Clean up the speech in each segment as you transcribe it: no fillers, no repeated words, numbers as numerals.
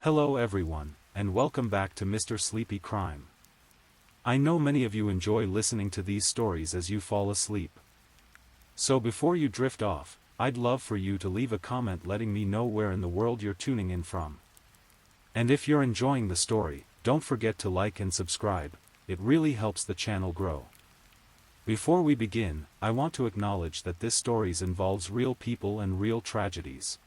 Hello everyone, and welcome back to Mr. Sleepy Crime. I know many of you enjoy listening to these stories as you fall asleep. So before you drift off, I'd love for you to leave a comment letting me know where in the world you're tuning in from. And if you're enjoying the story, don't forget to like and subscribe, it really helps the channel grow. Before we begin, I want to acknowledge that this story involves real people and real tragedies.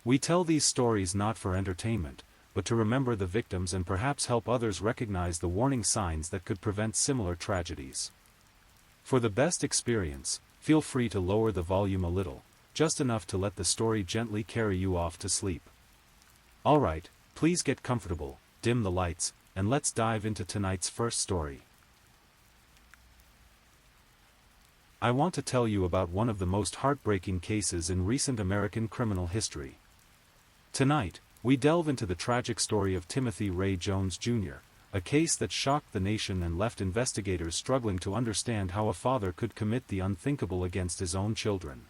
We tell these stories not for entertainment, but to remember the victims and perhaps help others recognize the warning signs that could prevent similar tragedies. For the best experience, feel free to lower the volume a little, just enough to let the story gently carry you off to sleep. Alright, please get comfortable, dim the lights, and let's dive into tonight's first story. I want to tell you about one of the most heartbreaking cases in recent American criminal history. Tonight, we delve into the tragic story of Timothy Ray Jones Jr., a case that shocked the nation and left investigators struggling to understand how a father could commit the unthinkable against his own children.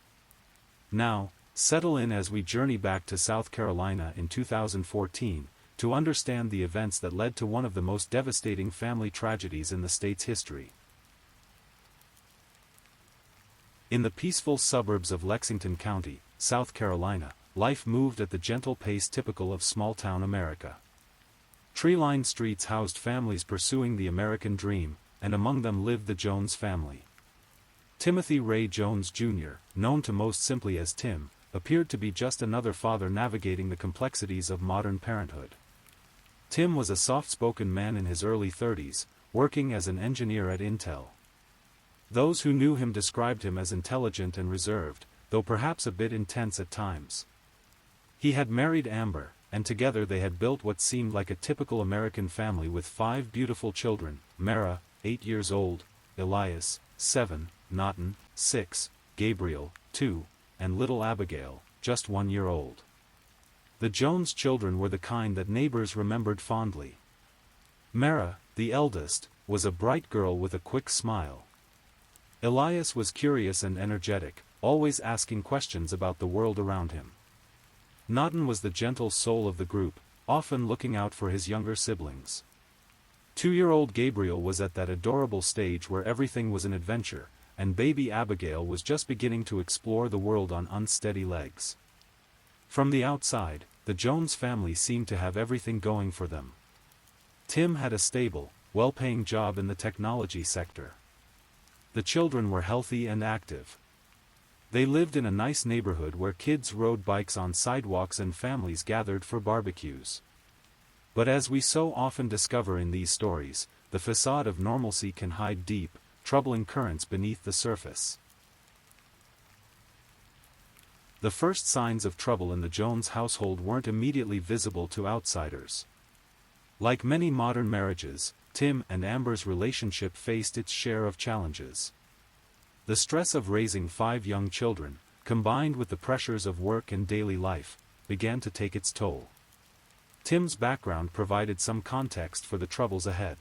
Now, settle in as we journey back to South Carolina in 2014, to understand the events that led to one of the most devastating family tragedies in the state's history. In the peaceful suburbs of Lexington County, South Carolina, life moved at the gentle pace typical of small-town America. Tree-lined streets housed families pursuing the American dream, and among them lived the Jones family. Timothy Ray Jones Jr., known to most simply as Tim, appeared to be just another father navigating the complexities of modern parenthood. Tim was a soft-spoken man in his early 30s, working as an engineer at Intel. Those who knew him described him as intelligent and reserved, though perhaps a bit intense at times. He had married Amber, and together they had built what seemed like a typical American family with 5 beautiful children: Mara, 8 years old, Elias, 7, Naughton, 6, Gabriel, 2, and little Abigail, just 1 year old. The Jones children were the kind that neighbors remembered fondly. Mara, the eldest, was a bright girl with a quick smile. Elias was curious and energetic, always asking questions about the world around him. Naughton was the gentle soul of the group, often looking out for his younger siblings. 2-year-old Gabriel was at that adorable stage where everything was an adventure, and baby Abigail was just beginning to explore the world on unsteady legs. From the outside, the Jones family seemed to have everything going for them. Tim had a stable, well-paying job in the technology sector. The children were healthy and active. They lived in a nice neighborhood where kids rode bikes on sidewalks and families gathered for barbecues. But as we so often discover in these stories, the facade of normalcy can hide deep, troubling currents beneath the surface. The first signs of trouble in the Jones household weren't immediately visible to outsiders. Like many modern marriages, Tim and Amber's relationship faced its share of challenges. The stress of raising 5 young children, combined with the pressures of work and daily life, began to take its toll. Tim's background provided some context for the troubles ahead.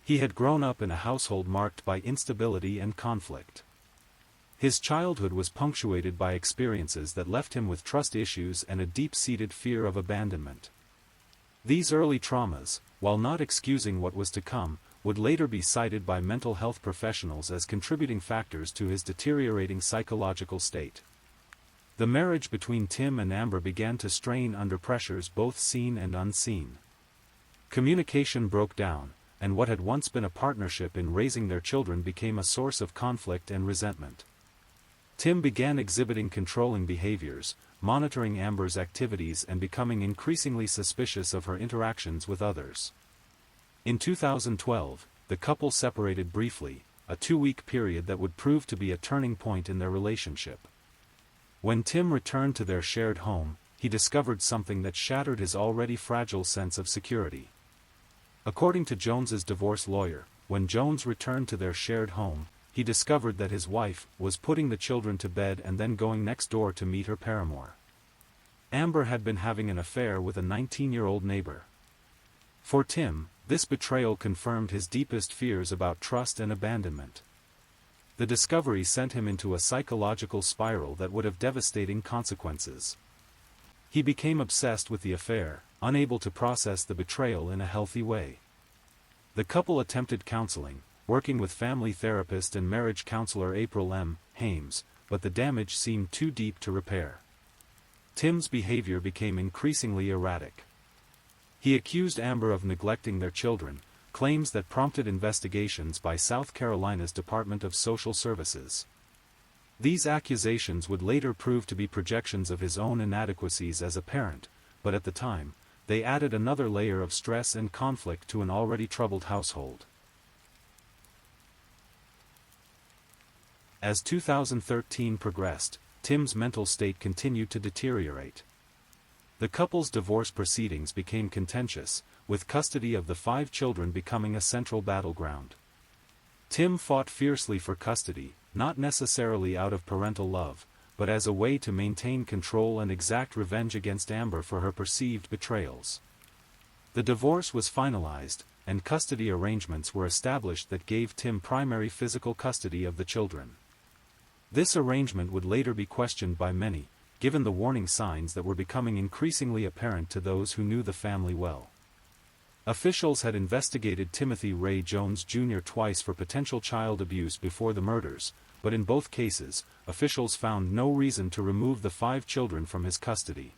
He had grown up in a household marked by instability and conflict. His childhood was punctuated by experiences that left him with trust issues and a deep-seated fear of abandonment. These early traumas, while not excusing what was to come, would later be cited by mental health professionals as contributing factors to his deteriorating psychological state. The marriage between Tim and Amber began to strain under pressures both seen and unseen. Communication broke down, and what had once been a partnership in raising their children became a source of conflict and resentment. Tim began exhibiting controlling behaviors, monitoring Amber's activities and becoming increasingly suspicious of her interactions with others. In 2012, the couple separated briefly, a 2-week period that would prove to be a turning point in their relationship. When Tim returned to their shared home, he discovered something that shattered his already fragile sense of security. According to Jones's divorce lawyer, when Jones returned to their shared home, he discovered that his wife was putting the children to bed and then going next door to meet her paramour. Amber had been having an affair with a 19-year-old neighbor. For Tim, this betrayal confirmed his deepest fears about trust and abandonment. The discovery sent him into a psychological spiral that would have devastating consequences. He became obsessed with the affair, unable to process the betrayal in a healthy way. The couple attempted counseling, working with family therapist and marriage counselor April M. Hames, but the damage seemed too deep to repair. Tim's behavior became increasingly erratic. He accused Amber of neglecting their children, claims that prompted investigations by South Carolina's Department of Social Services. These accusations would later prove to be projections of his own inadequacies as a parent, but at the time, they added another layer of stress and conflict to an already troubled household. As 2013 progressed, Tim's mental state continued to deteriorate. The couple's divorce proceedings became contentious, with custody of the 5 children becoming a central battleground. Tim fought fiercely for custody, not necessarily out of parental love, but as a way to maintain control and exact revenge against Amber for her perceived betrayals. The divorce was finalized, and custody arrangements were established that gave Tim primary physical custody of the children. This arrangement would later be questioned by many, given the warning signs that were becoming increasingly apparent to those who knew the family well. Officials had investigated Timothy Ray Jones Jr. twice for potential child abuse before the murders, but in both cases, officials found no reason to remove the 5 children from his custody.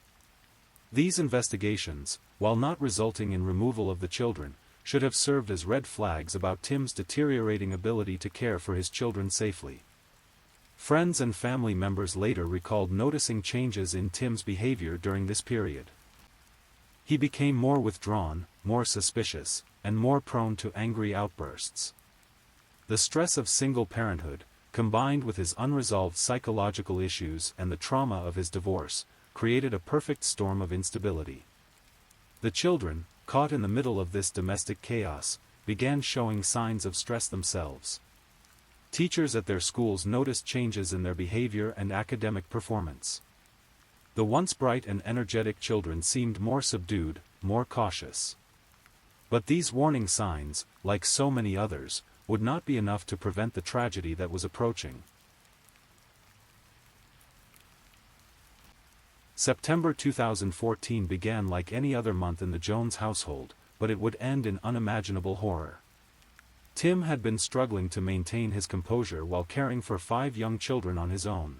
These investigations, while not resulting in removal of the children, should have served as red flags about Tim's deteriorating ability to care for his children safely. Friends and family members later recalled noticing changes in Tim's behavior during this period. He became more withdrawn, more suspicious, and more prone to angry outbursts. The stress of single parenthood, combined with his unresolved psychological issues and the trauma of his divorce, created a perfect storm of instability. The children, caught in the middle of this domestic chaos, began showing signs of stress themselves. Teachers at their schools noticed changes in their behavior and academic performance. The once bright and energetic children seemed more subdued, more cautious. But these warning signs, like so many others, would not be enough to prevent the tragedy that was approaching. September 2014 began like any other month in the Jones household, but it would end in unimaginable horror. Tim had been struggling to maintain his composure while caring for 5 young children on his own.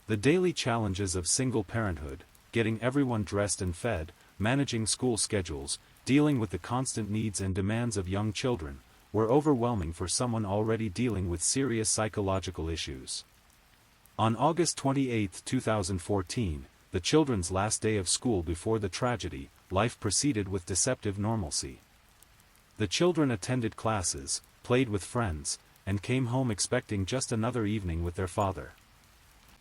The daily challenges of single parenthood, getting everyone dressed and fed, managing school schedules, dealing with the constant needs and demands of young children, were overwhelming for someone already dealing with serious psychological issues. On August 28, 2014, the children's last day of school before the tragedy, life proceeded with deceptive normalcy. The children attended classes, played with friends, and came home expecting just another evening with their father.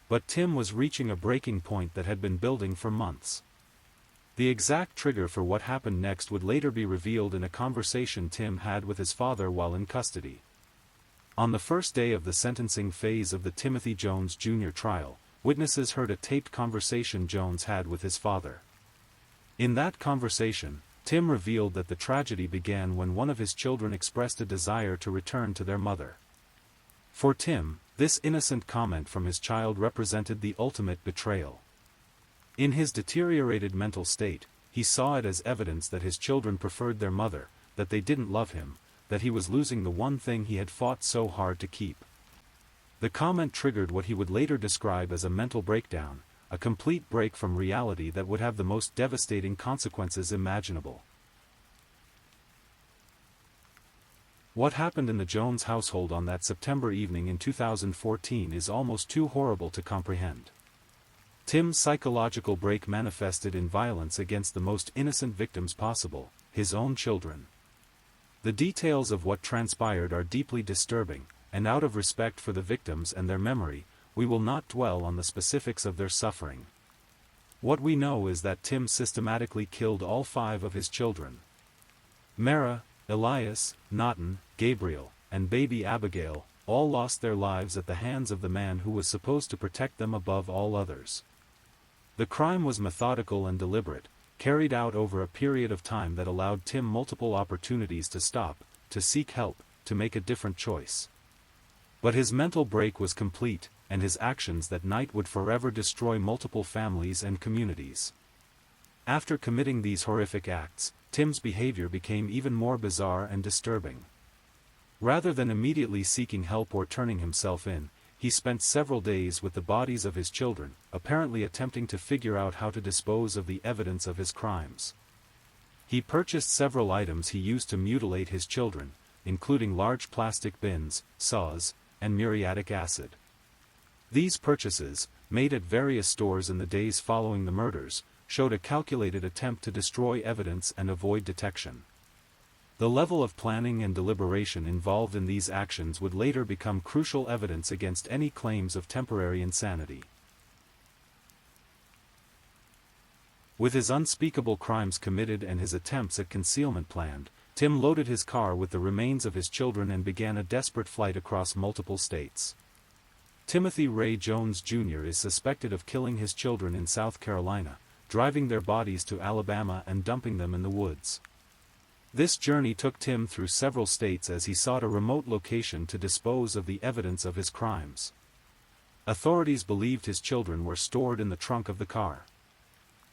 But Tim was reaching a breaking point that had been building for months. The exact trigger for what happened next would later be revealed in a conversation Tim had with his father while in custody. On the first day of the sentencing phase of the Timothy Jones Jr. trial, witnesses heard a taped conversation Jones had with his father. In that conversation, Tim revealed that the tragedy began when one of his children expressed a desire to return to their mother. For Tim, this innocent comment from his child represented the ultimate betrayal. In his deteriorated mental state, he saw it as evidence that his children preferred their mother, that they didn't love him, that he was losing the one thing he had fought so hard to keep. The comment triggered what he would later describe as a mental breakdown, a complete break from reality that would have the most devastating consequences imaginable. What happened in the Jones household on that September evening in 2014 is almost too horrible to comprehend. Tim's psychological break manifested in violence against the most innocent victims possible, his own children. The details of what transpired are deeply disturbing, and out of respect for the victims and their memory, we will not dwell on the specifics of their suffering. What we know is that Tim systematically killed all 5 of his children. Mara, Elias, Naughton, Gabriel, and baby Abigail, all lost their lives at the hands of the man who was supposed to protect them above all others. The crime was methodical and deliberate, carried out over a period of time that allowed Tim multiple opportunities to stop, to seek help, to make a different choice. But his mental break was complete, and his actions that night would forever destroy multiple families and communities. After committing these horrific acts, Tim's behavior became even more bizarre and disturbing. Rather than immediately seeking help or turning himself in, he spent several days with the bodies of his children, apparently attempting to figure out how to dispose of the evidence of his crimes. He purchased several items he used to mutilate his children, including large plastic bins, saws, and muriatic acid. These purchases, made at various stores in the days following the murders, showed a calculated attempt to destroy evidence and avoid detection. The level of planning and deliberation involved in these actions would later become crucial evidence against any claims of temporary insanity. With his unspeakable crimes committed and his attempts at concealment planned, Tim loaded his car with the remains of his children and began a desperate flight across multiple states. Timothy Ray Jones Jr. is suspected of killing his children in South Carolina, driving their bodies to Alabama and dumping them in the woods. This journey took Tim through several states as he sought a remote location to dispose of the evidence of his crimes. Authorities believed his children were stored in the trunk of the car.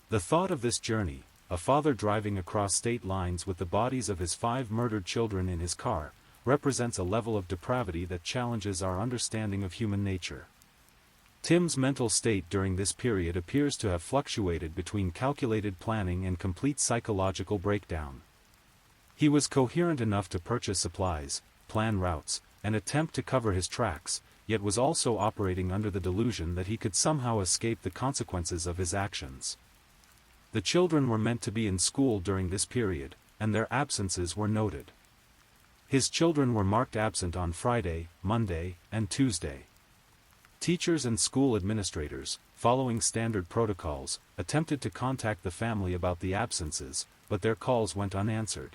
The thought of this journey, a father driving across state lines with the bodies of his 5 murdered children in his car, represents a level of depravity that challenges our understanding of human nature. Tim's mental state during this period appears to have fluctuated between calculated planning and complete psychological breakdown. He was coherent enough to purchase supplies, plan routes, and attempt to cover his tracks, yet was also operating under the delusion that he could somehow escape the consequences of his actions. The children were meant to be in school during this period, and their absences were noted. His children were marked absent on Friday, Monday, and Tuesday. Teachers and school administrators, following standard protocols, attempted to contact the family about the absences, but their calls went unanswered.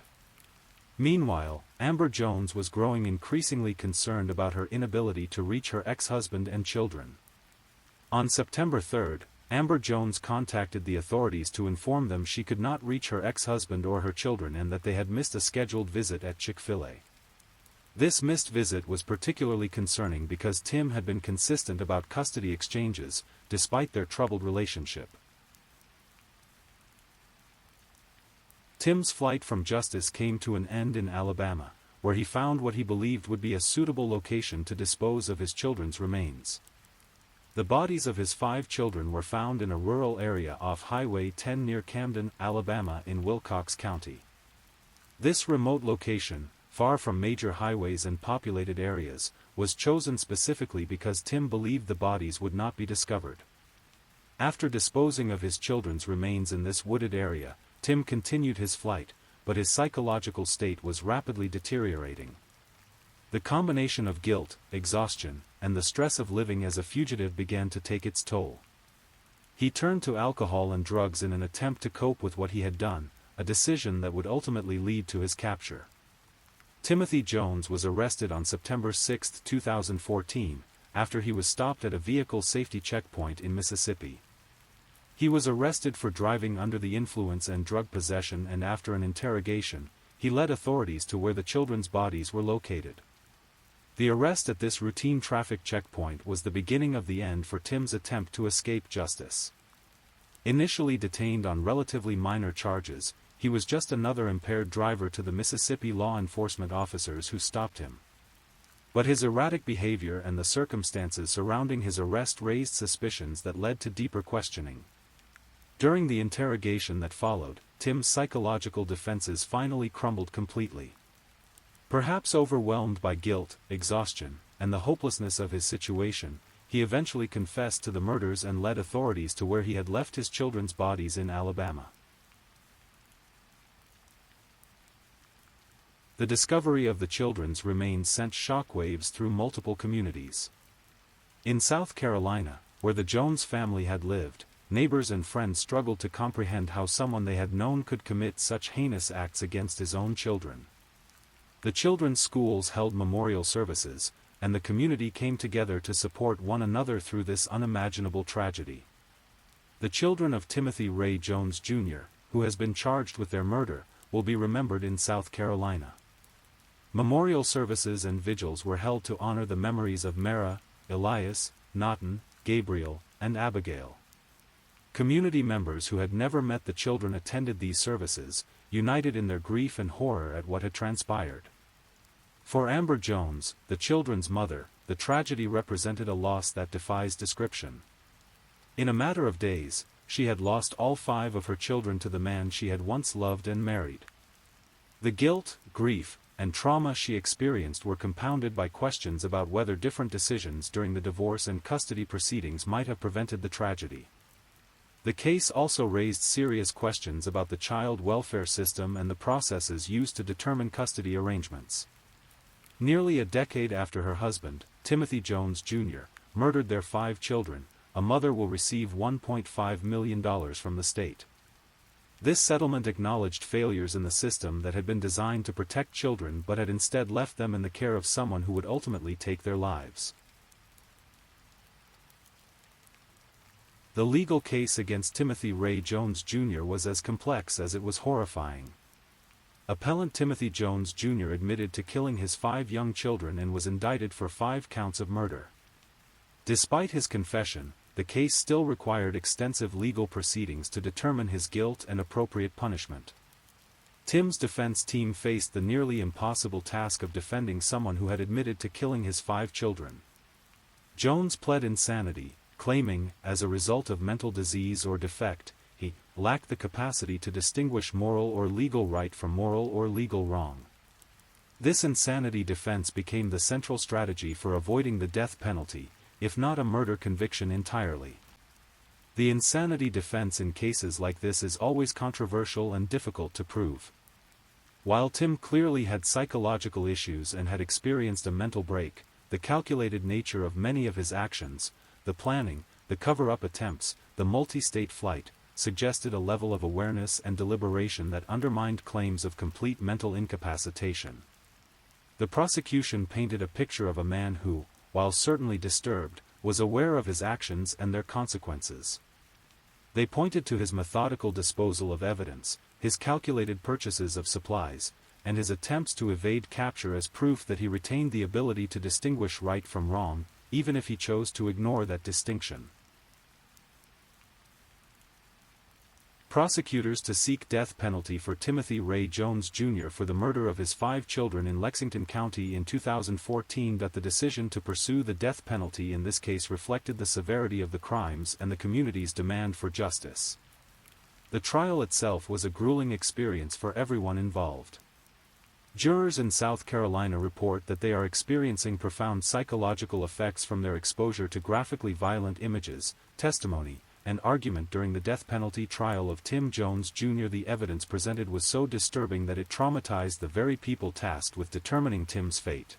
Meanwhile, Amber Jones was growing increasingly concerned about her inability to reach her ex-husband and children. On September 3, Amber Jones contacted the authorities to inform them she could not reach her ex-husband or her children and that they had missed a scheduled visit at Chick-fil-A. This missed visit was particularly concerning because Tim had been consistent about custody exchanges, despite their troubled relationship. Tim's flight from justice came to an end in Alabama, where he found what he believed would be a suitable location to dispose of his children's remains. The bodies of his 5 children were found in a rural area off Highway 10 near Camden, Alabama in Wilcox County. This remote location, far from major highways and populated areas, was chosen specifically because Tim believed the bodies would not be discovered. After disposing of his children's remains in this wooded area, Tim continued his flight, but his psychological state was rapidly deteriorating. The combination of guilt, exhaustion, and the stress of living as a fugitive began to take its toll. He turned to alcohol and drugs in an attempt to cope with what he had done, a decision that would ultimately lead to his capture. Timothy Jones was arrested on September 6, 2014, after he was stopped at a vehicle safety checkpoint in Mississippi. He was arrested for driving under the influence and drug possession, and after an interrogation, he led authorities to where the children's bodies were located. The arrest at this routine traffic checkpoint was the beginning of the end for Tim's attempt to escape justice. Initially detained on relatively minor charges, he was just another impaired driver to the Mississippi law enforcement officers who stopped him. But his erratic behavior and the circumstances surrounding his arrest raised suspicions that led to deeper questioning. During the interrogation that followed, Tim's psychological defenses finally crumbled completely. Perhaps overwhelmed by guilt, exhaustion, and the hopelessness of his situation, he eventually confessed to the murders and led authorities to where he had left his children's bodies in Alabama. The discovery of the children's remains sent shockwaves through multiple communities. In South Carolina, where the Jones family had lived, neighbors and friends struggled to comprehend how someone they had known could commit such heinous acts against his own children. The children's schools held memorial services, and the community came together to support one another through this unimaginable tragedy. The children of Timothy Ray Jones Jr., who has been charged with their murder, will be remembered in South Carolina. Memorial services and vigils were held to honor the memories of Mara, Elias, Naughton, Gabriel, and Abigail. Community members who had never met the children attended these services, united in their grief and horror at what had transpired. For Amber Jones, the children's mother, the tragedy represented a loss that defies description. In a matter of days, she had lost all 5 of her children to the man she had once loved and married. The guilt, grief, and trauma she experienced were compounded by questions about whether different decisions during the divorce and custody proceedings might have prevented the tragedy. The case also raised serious questions about the child welfare system and the processes used to determine custody arrangements. Nearly a decade after her husband, Timothy Jones Jr., murdered their 5 children, a mother will receive $1.5 million from the state. This settlement acknowledged failures in the system that had been designed to protect children but had instead left them in the care of someone who would ultimately take their lives. The legal case against Timothy Ray Jones Jr. was as complex as it was horrifying. Appellant Timothy Jones Jr. admitted to killing his 5 young children and was indicted for 5 counts of murder. Despite his confession, the case still required extensive legal proceedings to determine his guilt and appropriate punishment. Tim's defense team faced the nearly impossible task of defending someone who had admitted to killing his 5 children. Jones pled insanity, claiming, as a result of mental disease or defect, he lacked the capacity to distinguish moral or legal right from moral or legal wrong. This insanity defense became the central strategy for avoiding the death penalty, if not a murder conviction entirely. The insanity defense in cases like this is always controversial and difficult to prove. While Tim clearly had psychological issues and had experienced a mental break, the calculated nature of many of his actions, the planning, the cover-up attempts, the multi-state flight, suggested a level of awareness and deliberation that undermined claims of complete mental incapacitation. The prosecution painted a picture of a man who, while certainly disturbed, was aware of his actions and their consequences. They pointed to his methodical disposal of evidence, his calculated purchases of supplies, and his attempts to evade capture as proof that he retained the ability to distinguish right from wrong, even if he chose to ignore that distinction. Prosecutors to seek death penalty for Timothy Ray Jones Jr. for the murder of his 5 children in Lexington County in 2014. That the decision to pursue the death penalty in this case reflected the severity of the crimes and the community's demand for justice. The trial itself was a grueling experience for everyone involved. Jurors in South Carolina report that they are experiencing profound psychological effects from their exposure to graphically violent images, testimony, and argument during the death penalty trial of Tim Jones Jr. The evidence presented was so disturbing that it traumatized the very people tasked with determining Tim's fate.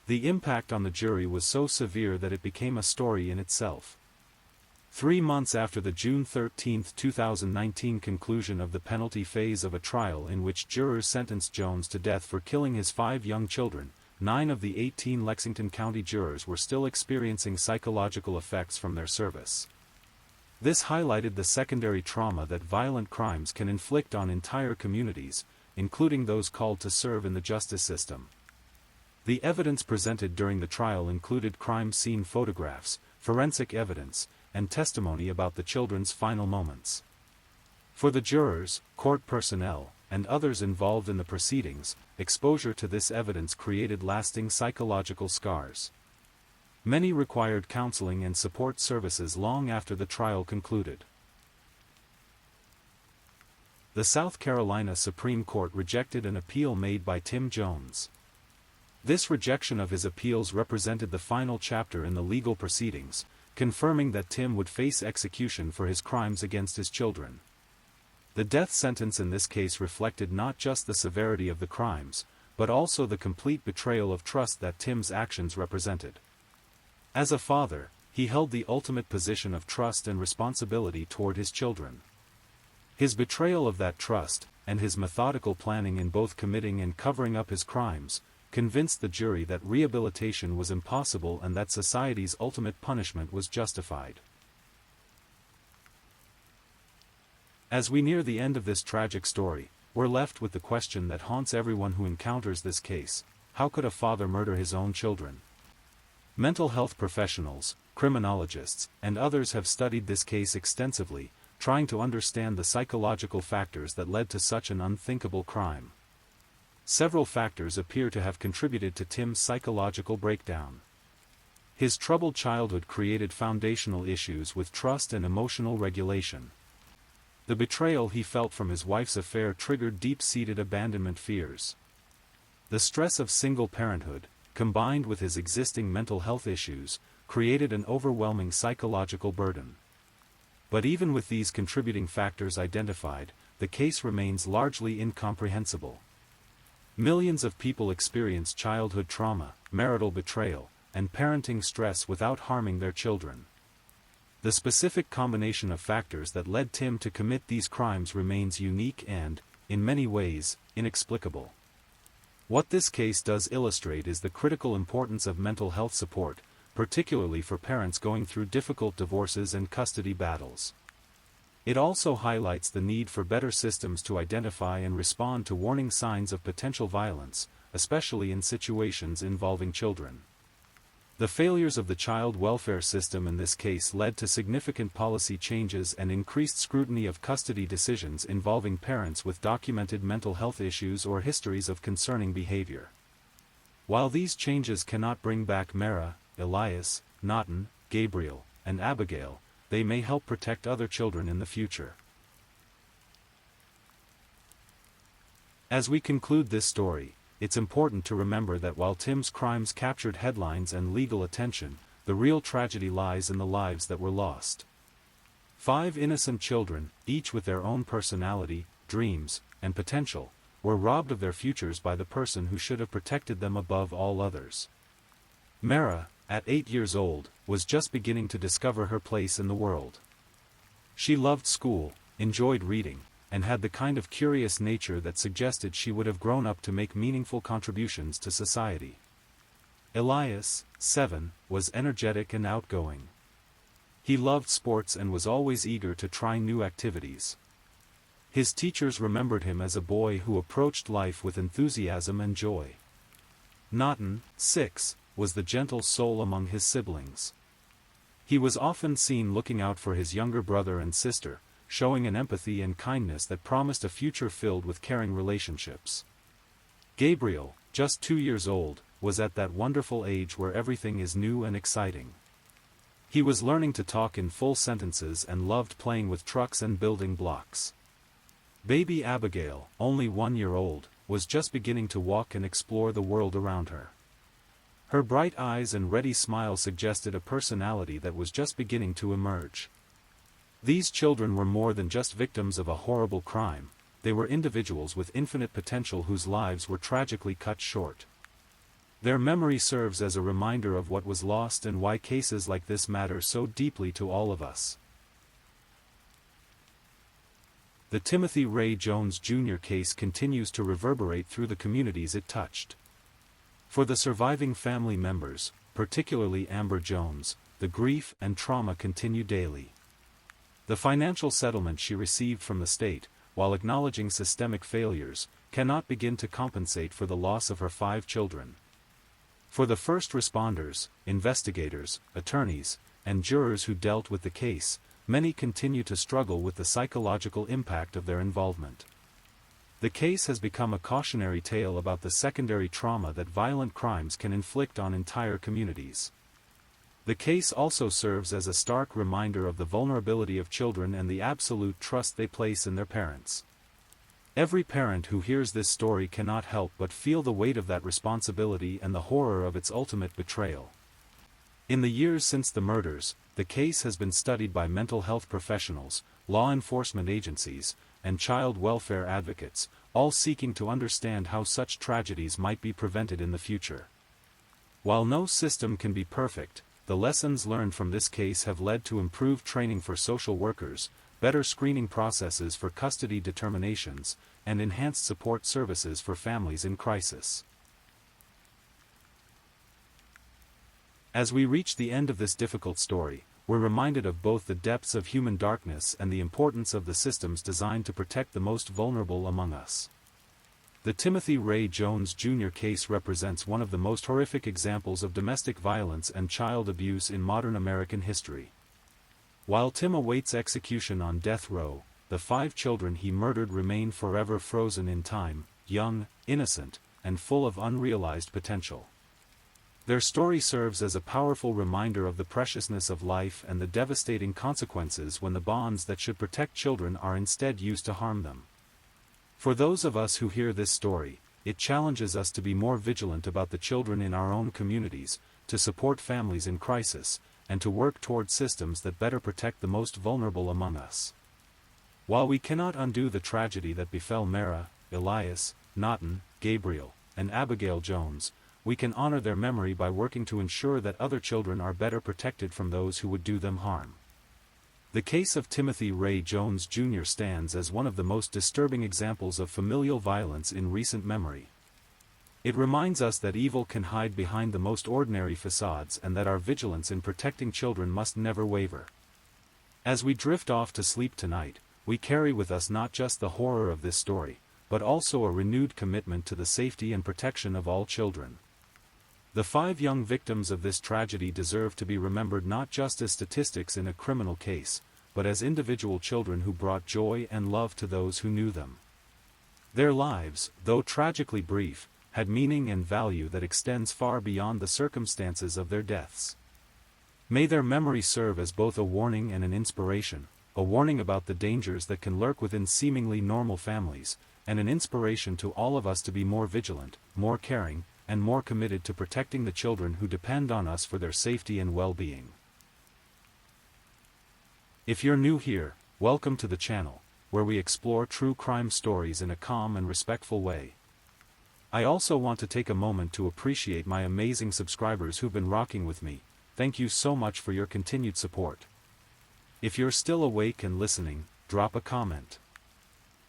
The impact on the jury was so severe that it became a story in itself. 3 months after the June 13, 2019 conclusion of the penalty phase of a trial in which jurors sentenced Jones to death for killing his 5 young children, 9 of the 18 Lexington County jurors were still experiencing psychological effects from their service. This highlighted the secondary trauma that violent crimes can inflict on entire communities, including those called to serve in the justice system. The evidence presented during the trial included crime scene photographs, forensic evidence, and testimony about the children's final moments. For the jurors, court personnel, and others involved in the proceedings, exposure to this evidence created lasting psychological scars. Many required counseling and support services long after the trial concluded. The South Carolina Supreme Court rejected an appeal made by Tim Jones. This rejection of his appeals represented the final chapter in the legal proceedings, confirming that Tim would face execution for his crimes against his children. The death sentence in this case reflected not just the severity of the crimes, but also the complete betrayal of trust that Tim's actions represented. As a father, he held the ultimate position of trust and responsibility toward his children. His betrayal of that trust, and his methodical planning in both committing and covering up his crimes, convinced the jury that rehabilitation was impossible and that society's ultimate punishment was justified. As we near the end of this tragic story, we're left with the question that haunts everyone who encounters this case: how could a father murder his own children? Mental health professionals, criminologists, and others have studied this case extensively, trying to understand the psychological factors that led to such an unthinkable crime. Several factors appear to have contributed to Tim's psychological breakdown. His troubled childhood created foundational issues with trust and emotional regulation. The betrayal he felt from his wife's affair triggered deep-seated abandonment fears. The stress of single parenthood, combined with his existing mental health issues, created an overwhelming psychological burden. But even with these contributing factors identified, the case remains largely incomprehensible. Millions of people experience childhood trauma, marital betrayal, and parenting stress without harming their children. The specific combination of factors that led Tim to commit these crimes remains unique and, in many ways, inexplicable. What this case does illustrate is the critical importance of mental health support, particularly for parents going through difficult divorces and custody battles. It also highlights the need for better systems to identify and respond to warning signs of potential violence, especially in situations involving children. The failures of the child welfare system in this case led to significant policy changes and increased scrutiny of custody decisions involving parents with documented mental health issues or histories of concerning behavior. While these changes cannot bring back Mara, Elias, Naughton, Gabriel, and Abigail, they may help protect other children in the future. As we conclude this story, it's important to remember that while Tim's crimes captured headlines and legal attention, the real tragedy lies in the lives that were lost. 5 innocent children, each with their own personality, dreams, and potential, were robbed of their futures by the person who should have protected them above all others. Mara, at 8 years old, was just beginning to discover her place in the world. She loved school, enjoyed reading, and had the kind of curious nature that suggested she would have grown up to make meaningful contributions to society. Elias, 7, was energetic and outgoing. He loved sports and was always eager to try new activities. His teachers remembered him as a boy who approached life with enthusiasm and joy. Naughton, 6, was the gentle soul among his siblings. He was often seen looking out for his younger brother and sister, showing an empathy and kindness that promised a future filled with caring relationships. Gabriel, just 2 years old, was at that wonderful age where everything is new and exciting. He was learning to talk in full sentences and loved playing with trucks and building blocks. Baby Abigail, only 1 year old, was just beginning to walk and explore the world around her. Her bright eyes and ready smile suggested a personality that was just beginning to emerge. These children were more than just victims of a horrible crime, they were individuals with infinite potential whose lives were tragically cut short. Their memory serves as a reminder of what was lost and why cases like this matter so deeply to all of us. The Timothy Ray Jones Jr. case continues to reverberate through the communities it touched. For the surviving family members, particularly Amber Jones, the grief and trauma continue daily. The financial settlement she received from the state, while acknowledging systemic failures, cannot begin to compensate for the loss of her 5 children. For the first responders, investigators, attorneys, and jurors who dealt with the case, many continue to struggle with the psychological impact of their involvement. The case has become a cautionary tale about the secondary trauma that violent crimes can inflict on entire communities. The case also serves as a stark reminder of the vulnerability of children and the absolute trust they place in their parents. Every parent who hears this story cannot help but feel the weight of that responsibility and the horror of its ultimate betrayal. In the years since the murders, the case has been studied by mental health professionals, law enforcement agencies, and child welfare advocates, all seeking to understand how such tragedies might be prevented in the future. While no system can be perfect, the lessons learned from this case have led to improved training for social workers, better screening processes for custody determinations, and enhanced support services for families in crisis. As we reach the end of this difficult story, we're reminded of both the depths of human darkness and the importance of the systems designed to protect the most vulnerable among us. The Timothy Ray Jones Jr. case represents one of the most horrific examples of domestic violence and child abuse in modern American history. While Tim awaits execution on death row, the 5 children he murdered remain forever frozen in time, young, innocent, and full of unrealized potential. Their story serves as a powerful reminder of the preciousness of life and the devastating consequences when the bonds that should protect children are instead used to harm them. For those of us who hear this story, it challenges us to be more vigilant about the children in our own communities, to support families in crisis, and to work toward systems that better protect the most vulnerable among us. While we cannot undo the tragedy that befell Mara, Elias, Naughton, Gabriel, and Abigail Jones, we can honor their memory by working to ensure that other children are better protected from those who would do them harm. The case of Timothy Ray Jones Jr. stands as one of the most disturbing examples of familial violence in recent memory. It reminds us that evil can hide behind the most ordinary facades and that our vigilance in protecting children must never waver. As we drift off to sleep tonight, we carry with us not just the horror of this story, but also a renewed commitment to the safety and protection of all children. The 5 young victims of this tragedy deserve to be remembered not just as statistics in a criminal case, but as individual children who brought joy and love to those who knew them. Their lives, though tragically brief, had meaning and value that extends far beyond the circumstances of their deaths. May their memory serve as both a warning and an inspiration, a warning about the dangers that can lurk within seemingly normal families, and an inspiration to all of us to be more vigilant, more caring, and more committed to protecting the children who depend on us for their safety and well-being. If you're new here, welcome to the channel, where we explore true crime stories in a calm and respectful way. I also want to take a moment to appreciate my amazing subscribers who've been rocking with me. Thank you so much for your continued support. If you're still awake and listening, drop a comment.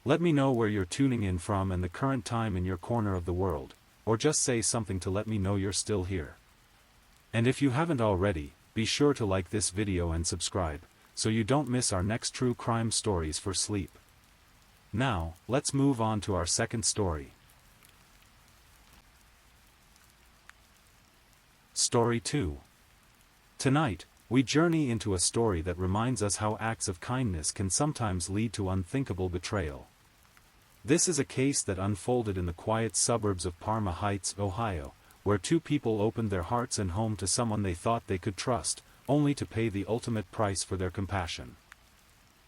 Let me know where you're tuning in from and the current time in your corner of the world, or just say something to let me know you're still here. And if you haven't already, be sure to like this video and subscribe, so you don't miss our next true crime stories for sleep. Now, let's move on to our second story. Story 2. Tonight, we journey into a story that reminds us how acts of kindness can sometimes lead to unthinkable betrayal. This is a case that unfolded in the quiet suburbs of Parma Heights, Ohio, where 2 people opened their hearts and home to someone they thought they could trust, only to pay the ultimate price for their compassion.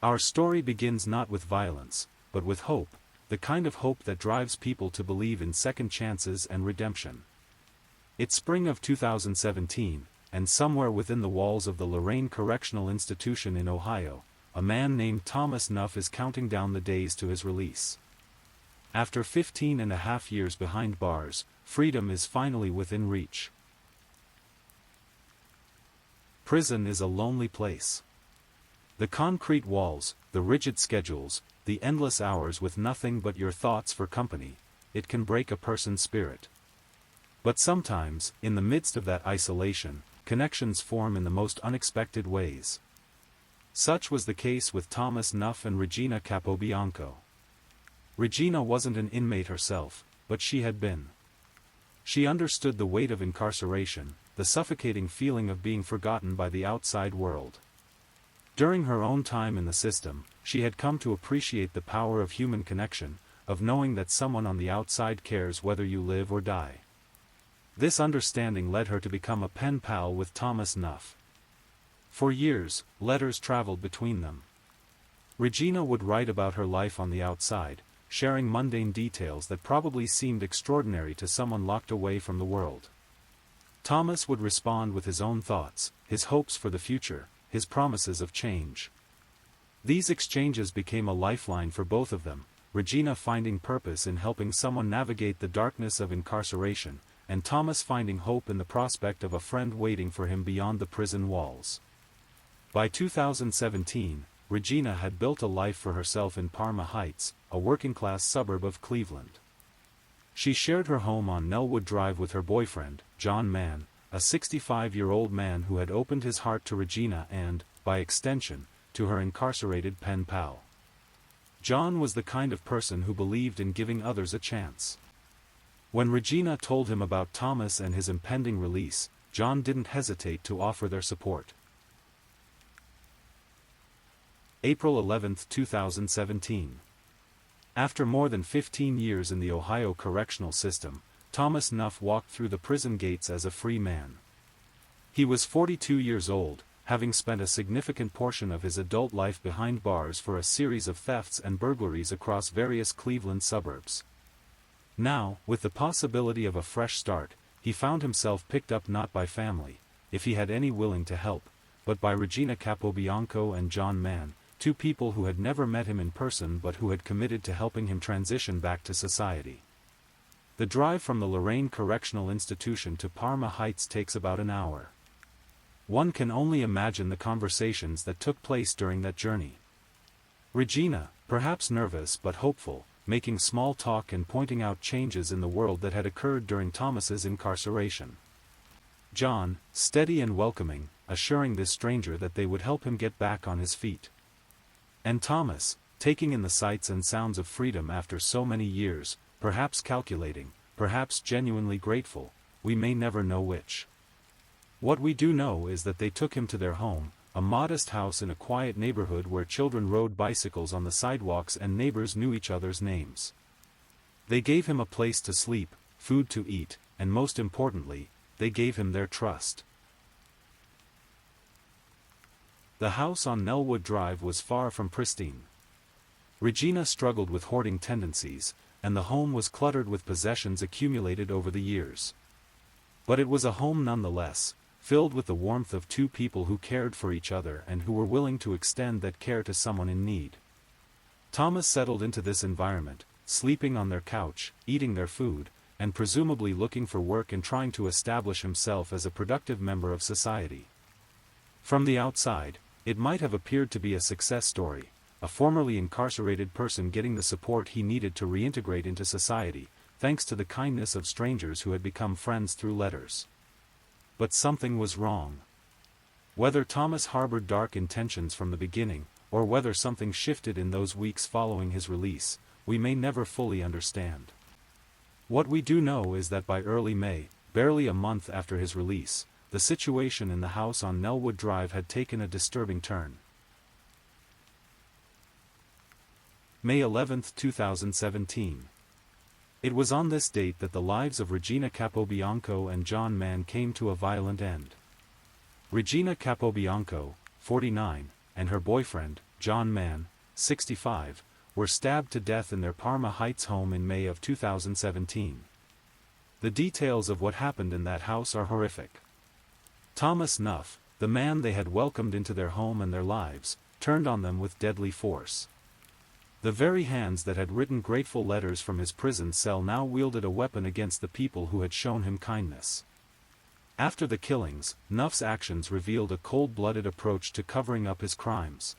Our story begins not with violence, but with hope, the kind of hope that drives people to believe in second chances and redemption. It's spring of 2017, and somewhere within the walls of the Lorraine Correctional Institution in Ohio, a man named Thomas Nuff is counting down the days to his release. After 15.5 years behind bars, freedom is finally within reach. Prison is a lonely place. The concrete walls, the rigid schedules, the endless hours with nothing but your thoughts for company, it can break a person's spirit. But sometimes, in the midst of that isolation, connections form in the most unexpected ways. Such was the case with Thomas Nuff and Regina Capobianco. Regina wasn't an inmate herself, but she had been. She understood the weight of incarceration, the suffocating feeling of being forgotten by the outside world. During her own time in the system, she had come to appreciate the power of human connection, of knowing that someone on the outside cares whether you live or die. This understanding led her to become a pen pal with Thomas Nuff. For years, letters traveled between them. Regina would write about her life on the outside, sharing mundane details that probably seemed extraordinary to someone locked away from the world. Thomas would respond with his own thoughts, his hopes for the future, his promises of change. These exchanges became a lifeline for both of them, Regina finding purpose in helping someone navigate the darkness of incarceration, and Thomas finding hope in the prospect of a friend waiting for him beyond the prison walls. By 2017, Regina had built a life for herself in Parma Heights, a working-class suburb of Cleveland. She shared her home on Nellwood Drive with her boyfriend, John Mann, a 65-year-old man who had opened his heart to Regina and, by extension, to her incarcerated pen pal. John was the kind of person who believed in giving others a chance. When Regina told him about Thomas and his impending release, John didn't hesitate to offer their support. April 11, 2017. After more than 15 years in the Ohio correctional system, Thomas Nuff walked through the prison gates as a free man. He was 42 years old, having spent a significant portion of his adult life behind bars for a series of thefts and burglaries across various Cleveland suburbs. Now, with the possibility of a fresh start, he found himself picked up not by family, if he had any willing to help, but by Regina Capobianco and John Mann, two people who had never met him in person but who had committed to helping him transition back to society. The drive from the Lorraine Correctional Institution to Parma Heights takes about an hour. One can only imagine the conversations that took place during that journey. Regina, perhaps nervous but hopeful, making small talk and pointing out changes in the world that had occurred during Thomas's incarceration. John, steady and welcoming, assuring this stranger that they would help him get back on his feet. And Thomas, taking in the sights and sounds of freedom after so many years, perhaps calculating, perhaps genuinely grateful, we may never know which. What we do know is that they took him to their home, a modest house in a quiet neighborhood where children rode bicycles on the sidewalks and neighbors knew each other's names. They gave him a place to sleep, food to eat, and most importantly, they gave him their trust. The house on Nellwood Drive was far from pristine. Regina struggled with hoarding tendencies, and the home was cluttered with possessions accumulated over the years. But it was a home nonetheless, filled with the warmth of two people who cared for each other and who were willing to extend that care to someone in need. Thomas settled into this environment, sleeping on their couch, eating their food, and presumably looking for work and trying to establish himself as a productive member of society. From the outside, it might have appeared to be a success story, a formerly incarcerated person getting the support he needed to reintegrate into society, thanks to the kindness of strangers who had become friends through letters. But something was wrong. Whether Thomas harbored dark intentions from the beginning, or whether something shifted in those weeks following his release, we may never fully understand. What we do know is that by early May, barely a month after his release, the situation in the house on Nellwood Drive had taken a disturbing turn. May 11, 2017. It was on this date that the lives of Regina Capobianco and John Mann came to a violent end. Regina Capobianco, 49, and her boyfriend, John Mann, 65, were stabbed to death in their Parma Heights home in May of 2017. The details of what happened in that house are horrific. Thomas Nuff, the man they had welcomed into their home and their lives, turned on them with deadly force. The very hands that had written grateful letters from his prison cell now wielded a weapon against the people who had shown him kindness. After the killings, Nuff's actions revealed a cold-blooded approach to covering up his crimes.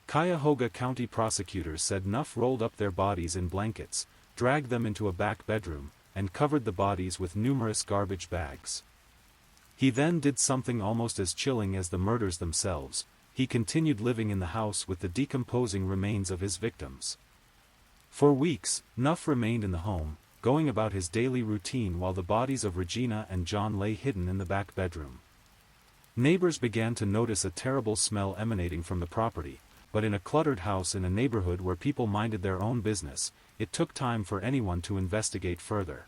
Cuyahoga County prosecutors said Nuff rolled up their bodies in blankets, dragged them into a back bedroom, and covered the bodies with numerous garbage bags. He then did something almost as chilling as the murders themselves. He continued living in the house with the decomposing remains of his victims. For weeks, Nuff remained in the home, going about his daily routine while the bodies of Regina and John lay hidden in the back bedroom. Neighbors began to notice a terrible smell emanating from the property, but in a cluttered house in a neighborhood where people minded their own business, it took time for anyone to investigate further.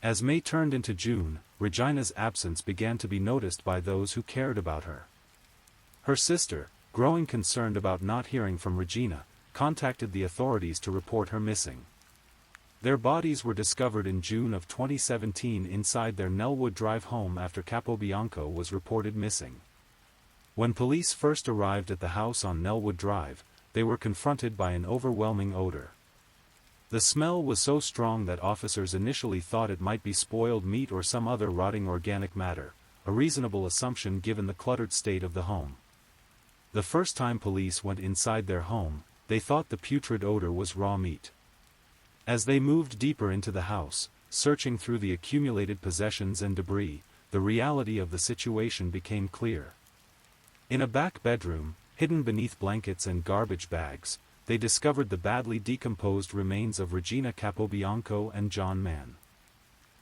As May turned into June, Regina's absence began to be noticed by those who cared about her. Her sister, growing concerned about not hearing from Regina, contacted the authorities to report her missing. Their bodies were discovered in June of 2017 inside their Nellwood Drive home after Capobianco was reported missing. When police first arrived at the house on Nellwood Drive, they were confronted by an overwhelming odor. The smell was so strong that officers initially thought it might be spoiled meat or some other rotting organic matter, a reasonable assumption given the cluttered state of the home. The first time police went inside their home, they thought the putrid odor was raw meat. As they moved deeper into the house, searching through the accumulated possessions and debris, the reality of the situation became clear. In a back bedroom, hidden beneath blankets and garbage bags, they discovered the badly decomposed remains of Regina Capobianco and John Mann.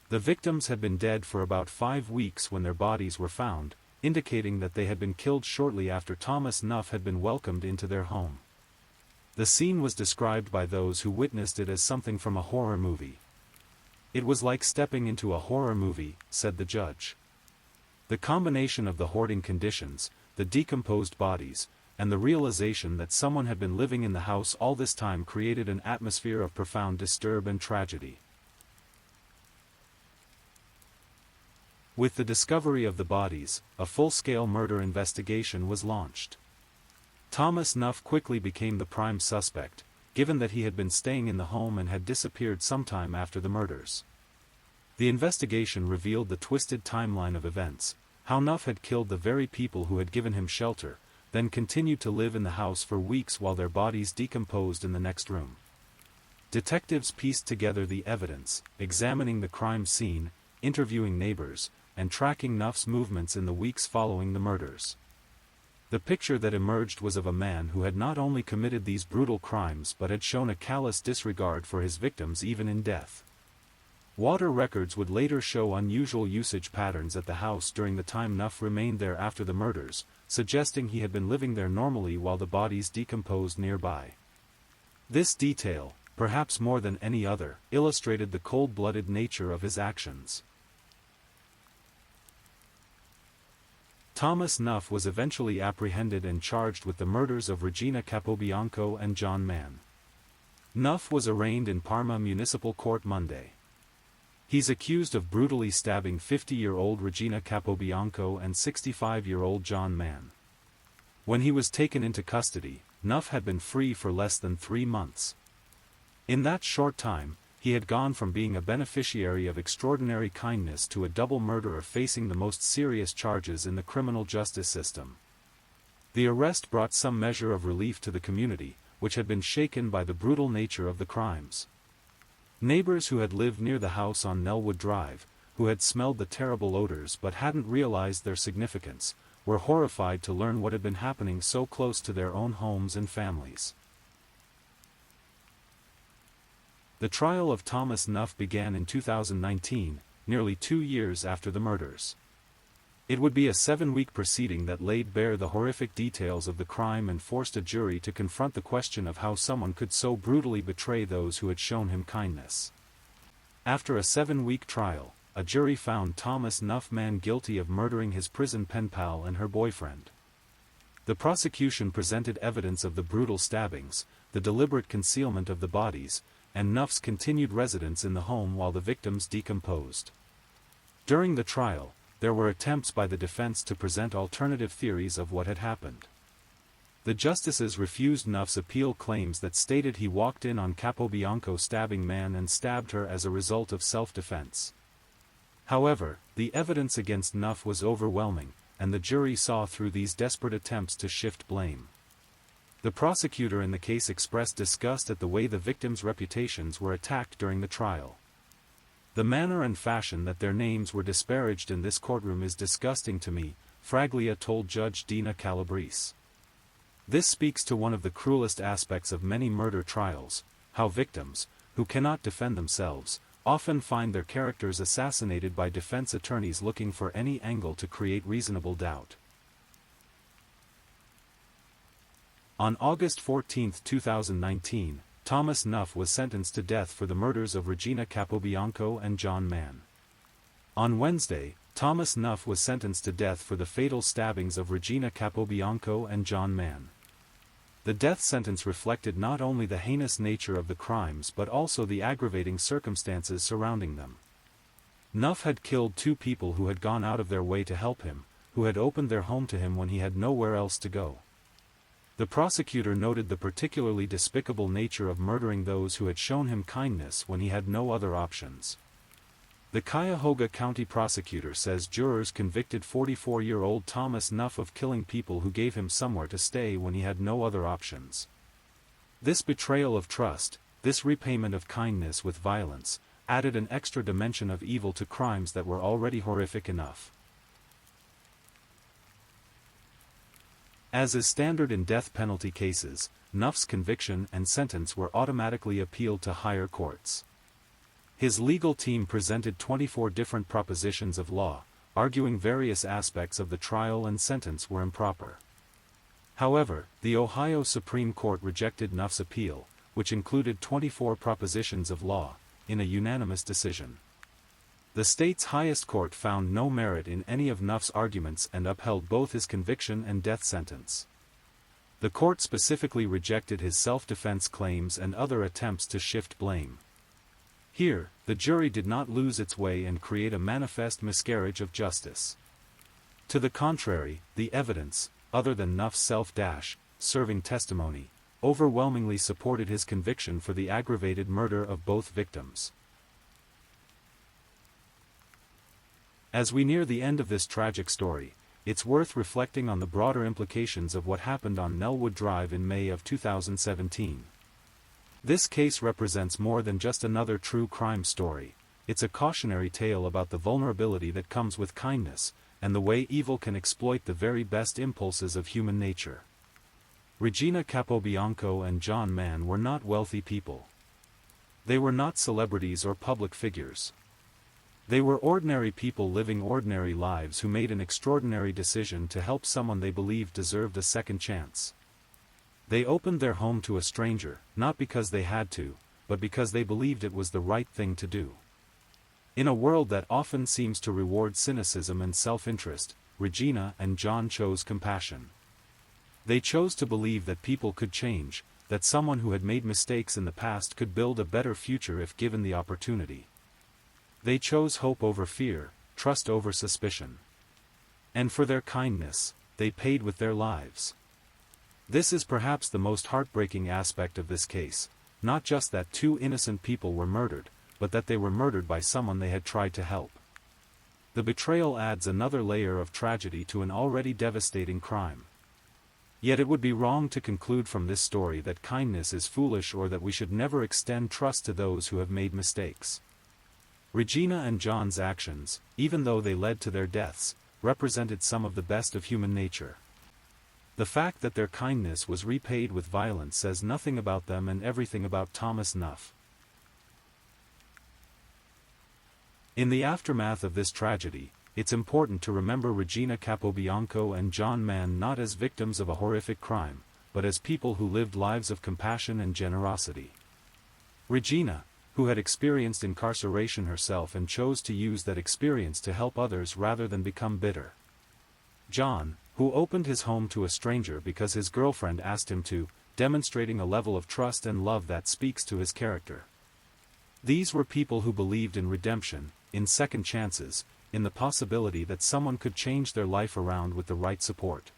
The victims had been dead for about 5 weeks when their bodies were found, indicating that they had been killed shortly after Thomas Nuff had been welcomed into their home. The scene was described by those who witnessed it as something from a horror movie. "It was like stepping into a horror movie," said the judge. The combination of the hoarding conditions, the decomposed bodies, and the realization that someone had been living in the house all this time created an atmosphere of profound disturb and tragedy. With the discovery of the bodies, a full-scale murder investigation was launched. Thomas Nuff quickly became the prime suspect, given that he had been staying in the home and had disappeared sometime after the murders. The investigation revealed the twisted timeline of events, how Nuff had killed the very people who had given him shelter, then continued to live in the house for weeks while their bodies decomposed in the next room. Detectives pieced together the evidence, examining the crime scene, interviewing neighbors, and tracking Nuff's movements in the weeks following the murders. The picture that emerged was of a man who had not only committed these brutal crimes but had shown a callous disregard for his victims even in death. Water records would later show unusual usage patterns at the house during the time Nuff remained there after the murders, suggesting he had been living there normally while the bodies decomposed nearby. This detail, perhaps more than any other, illustrated the cold-blooded nature of his actions. Thomas Nuff was eventually apprehended and charged with the murders of Regina Capobianco and John Mann. Nuff was arraigned in Parma Municipal Court Monday. He's accused of brutally stabbing 50-year-old Regina Capobianco and 65-year-old John Mann. When he was taken into custody, Nuff had been free for less than 3 months. In that short time, he had gone from being a beneficiary of extraordinary kindness to a double murderer facing the most serious charges in the criminal justice system. The arrest brought some measure of relief to the community, which had been shaken by the brutal nature of the crimes. Neighbors who had lived near the house on Nellwood Drive, who had smelled the terrible odors but hadn't realized their significance, were horrified to learn what had been happening so close to their own homes and families. The trial of Thomas Nuff began in 2019, nearly 2 years after the murders. It would be a 7-week proceeding that laid bare the horrific details of the crime and forced a jury to confront the question of how someone could so brutally betray those who had shown him kindness. After a 7-week trial, a jury found Thomas Nuff Mann guilty of murdering his prison pen pal and her boyfriend. The prosecution presented evidence of the brutal stabbings, the deliberate concealment of the bodies, and Nuff's continued residence in the home while the victims decomposed. During the trial, there were attempts by the defense to present alternative theories of what had happened. The justices refused Nuff's appeal claims that stated he walked in on Capobianco stabbing Mann and stabbed her as a result of self-defense. However, the evidence against Nuff was overwhelming, and the jury saw through these desperate attempts to shift blame. The prosecutor in the case expressed disgust at the way the victims' reputations were attacked during the trial. "The manner and fashion that their names were disparaged in this courtroom is disgusting to me," Fraglia told Judge Dina Calabrese. This speaks to one of the cruelest aspects of many murder trials, how victims, who cannot defend themselves, often find their characters assassinated by defense attorneys looking for any angle to create reasonable doubt. On August 14, 2019, Thomas Nuff was sentenced to death for the murders of Regina Capobianco and John Mann. On Wednesday, Thomas Nuff was sentenced to death for the fatal stabbings of Regina Capobianco and John Mann. The death sentence reflected not only the heinous nature of the crimes but also the aggravating circumstances surrounding them. Nuff had killed 2 people who had gone out of their way to help him, who had opened their home to him when he had nowhere else to go. The prosecutor noted the particularly despicable nature of murdering those who had shown him kindness when he had no other options. The Cuyahoga County prosecutor says jurors convicted 44-year-old Thomas Nuff of killing people who gave him somewhere to stay when he had no other options. This betrayal of trust, this repayment of kindness with violence, added an extra dimension of evil to crimes that were already horrific enough. As is standard in death penalty cases, Nuff's conviction and sentence were automatically appealed to higher courts. His legal team presented 24 different propositions of law, arguing various aspects of the trial and sentence were improper. However, the Ohio Supreme Court rejected Nuff's appeal, which included 24 propositions of law, in a unanimous decision. The state's highest court found no merit in any of Nuff's arguments and upheld both his conviction and death sentence. The court specifically rejected his self-defense claims and other attempts to shift blame. Here, the jury did not lose its way and create a manifest miscarriage of justice. To the contrary, the evidence, other than Nuff's self-serving testimony, overwhelmingly supported his conviction for the aggravated murder of both victims. As we near the end of this tragic story, it's worth reflecting on the broader implications of what happened on Nellwood Drive in May of 2017. This case represents more than just another true crime story. It's a cautionary tale about the vulnerability that comes with kindness, and the way evil can exploit the very best impulses of human nature. Regina Capobianco and John Mann were not wealthy people. They were not celebrities or public figures. They were ordinary people living ordinary lives who made an extraordinary decision to help someone they believed deserved a second chance. They opened their home to a stranger, not because they had to, but because they believed it was the right thing to do. In a world that often seems to reward cynicism and self-interest, Regina and John chose compassion. They chose to believe that people could change, that someone who had made mistakes in the past could build a better future if given the opportunity. They chose hope over fear, trust over suspicion. And for their kindness, they paid with their lives. This is perhaps the most heartbreaking aspect of this case, not just that two innocent people were murdered, but that they were murdered by someone they had tried to help. The betrayal adds another layer of tragedy to an already devastating crime. Yet it would be wrong to conclude from this story that kindness is foolish or that we should never extend trust to those who have made mistakes. Regina and John's actions, even though they led to their deaths, represented some of the best of human nature. The fact that their kindness was repaid with violence says nothing about them and everything about Thomas Nuff. In the aftermath of this tragedy, it's important to remember Regina Capobianco and John Mann not as victims of a horrific crime, but as people who lived lives of compassion and generosity. Regina, who had experienced incarceration herself and chose to use that experience to help others rather than become bitter. John, who opened his home to a stranger because his girlfriend asked him to, demonstrating a level of trust and love that speaks to his character. These were people who believed in redemption, in second chances, in the possibility that someone could change their life around with the right support.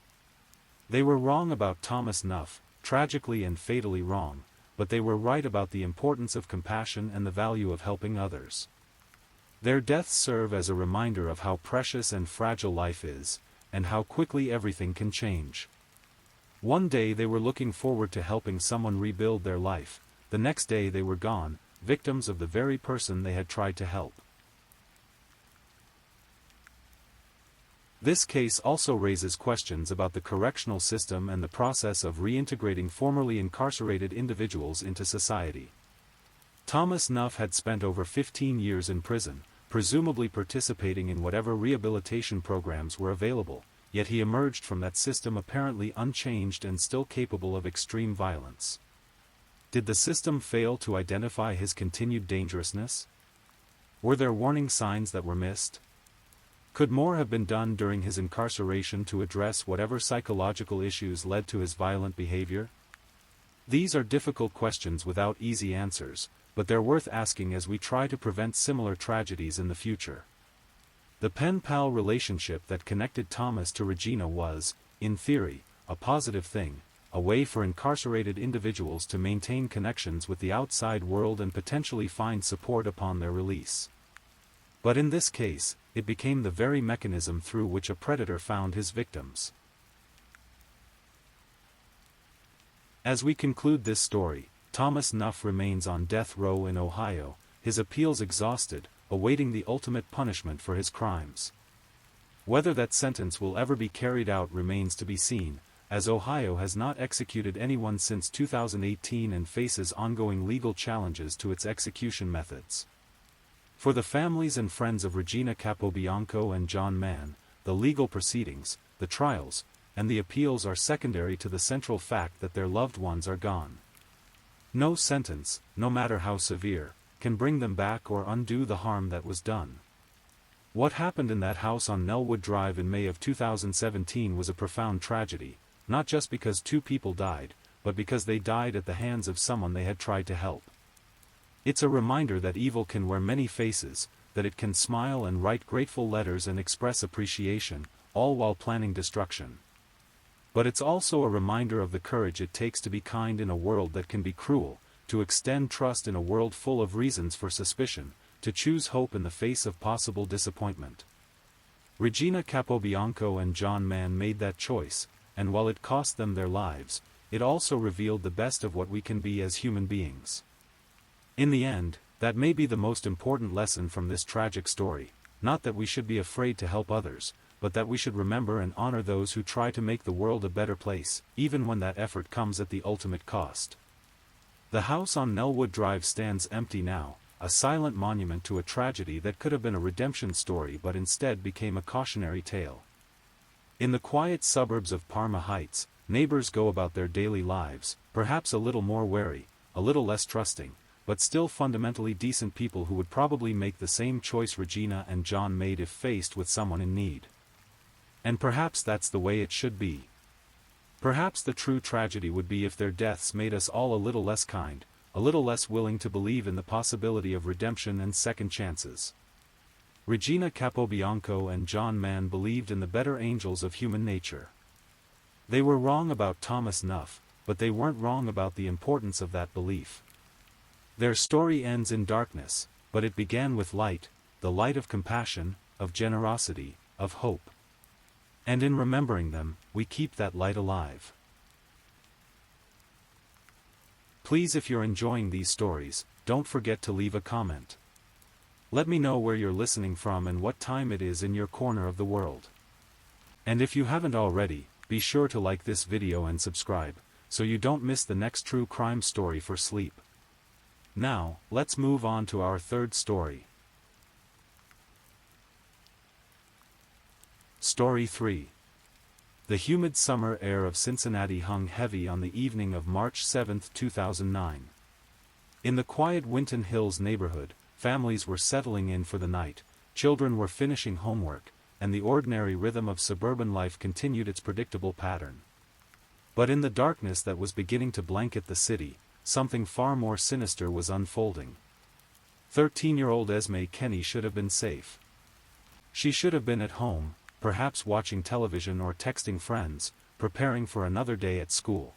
They were wrong about Thomas Nuff, tragically and fatally wrong, but they were right about the importance of compassion and the value of helping others. Their deaths serve as a reminder of how precious and fragile life is, and how quickly everything can change. One day they were looking forward to helping someone rebuild their life, the next day they were gone, victims of the very person they had tried to help. This case also raises questions about the correctional system and the process of reintegrating formerly incarcerated individuals into society. Thomas Nuff had spent over 15 years in prison, presumably participating in whatever rehabilitation programs were available, yet he emerged from that system apparently unchanged and still capable of extreme violence. Did the system fail to identify his continued dangerousness? Were there warning signs that were missed? Could more have been done during his incarceration to address whatever psychological issues led to his violent behavior? These are difficult questions without easy answers, but they're worth asking as we try to prevent similar tragedies in the future. The pen-pal relationship that connected Thomas to Regina was, in theory, a positive thing, a way for incarcerated individuals to maintain connections with the outside world and potentially find support upon their release. But in this case, it became the very mechanism through which a predator found his victims. As we conclude this story, Thomas Nuff remains on death row in Ohio, his appeals exhausted, awaiting the ultimate punishment for his crimes. Whether that sentence will ever be carried out remains to be seen, as Ohio has not executed anyone since 2018 and faces ongoing legal challenges to its execution methods. For the families and friends of Regina Capobianco and John Mann, the legal proceedings, the trials, and the appeals are secondary to the central fact that their loved ones are gone. No sentence, no matter how severe, can bring them back or undo the harm that was done. What happened in that house on Nellwood Drive in May of 2017 was a profound tragedy, not just because 2 people died, but because they died at the hands of someone they had tried to help. It's a reminder that evil can wear many faces, that it can smile and write grateful letters and express appreciation, all while planning destruction. But it's also a reminder of the courage it takes to be kind in a world that can be cruel, to extend trust in a world full of reasons for suspicion, to choose hope in the face of possible disappointment. Regina Capobianco and John Mann made that choice, and while it cost them their lives, it also revealed the best of what we can be as human beings. In the end, that may be the most important lesson from this tragic story, not that we should be afraid to help others, but that we should remember and honor those who try to make the world a better place, even when that effort comes at the ultimate cost. The house on Nellwood Drive stands empty now, a silent monument to a tragedy that could have been a redemption story but instead became a cautionary tale. In the quiet suburbs of Parma Heights, neighbors go about their daily lives, perhaps a little more wary, a little less trusting, but still fundamentally decent people who would probably make the same choice Regina and John made if faced with someone in need. And perhaps that's the way it should be. Perhaps the true tragedy would be if their deaths made us all a little less kind, a little less willing to believe in the possibility of redemption and second chances. Regina Capobianco and John Mann believed in the better angels of human nature. They were wrong about Thomas Nuff, but they weren't wrong about the importance of that belief. Their story ends in darkness, but it began with light, the light of compassion, of generosity, of hope. And in remembering them, we keep that light alive. Please, if you're enjoying these stories, don't forget to leave a comment. Let me know where you're listening from and what time it is in your corner of the world. And if you haven't already, be sure to like this video and subscribe, so you don't miss the next true crime story for sleep. Now, let's move on to our third story. Story 3. The humid summer air of Cincinnati hung heavy on the evening of March 7, 2009. In the quiet Winton Hills neighborhood, families were settling in for the night, children were finishing homework, and the ordinary rhythm of suburban life continued its predictable pattern. But in the darkness that was beginning to blanket the city, something far more sinister was unfolding. 13-year-old Esme Kenny should have been safe. She should have been at home, perhaps watching television or texting friends, preparing for another day at school.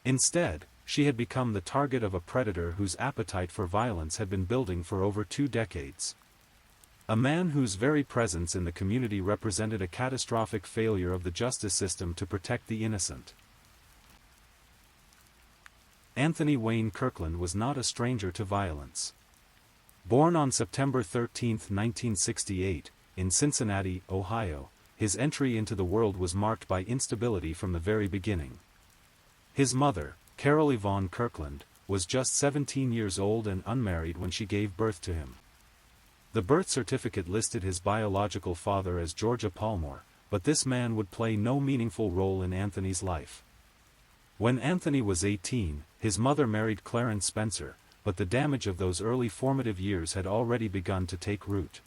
Instead, she had become the target of a predator whose appetite for violence had been building for over 2 decades. A man whose very presence in the community represented a catastrophic failure of the justice system to protect the innocent. Anthony Wayne Kirkland was not a stranger to violence. Born on September 13, 1968, in Cincinnati, Ohio, his entry into the world was marked by instability from the very beginning. His mother, Carol Yvonne Kirkland, was just 17 years old and unmarried when she gave birth to him. The birth certificate listed his biological father as Georgia Palmore, but this man would play no meaningful role in Anthony's life. When Anthony was 18, his mother married Clarence Spencer, but the damage of those early formative years had already begun to take root.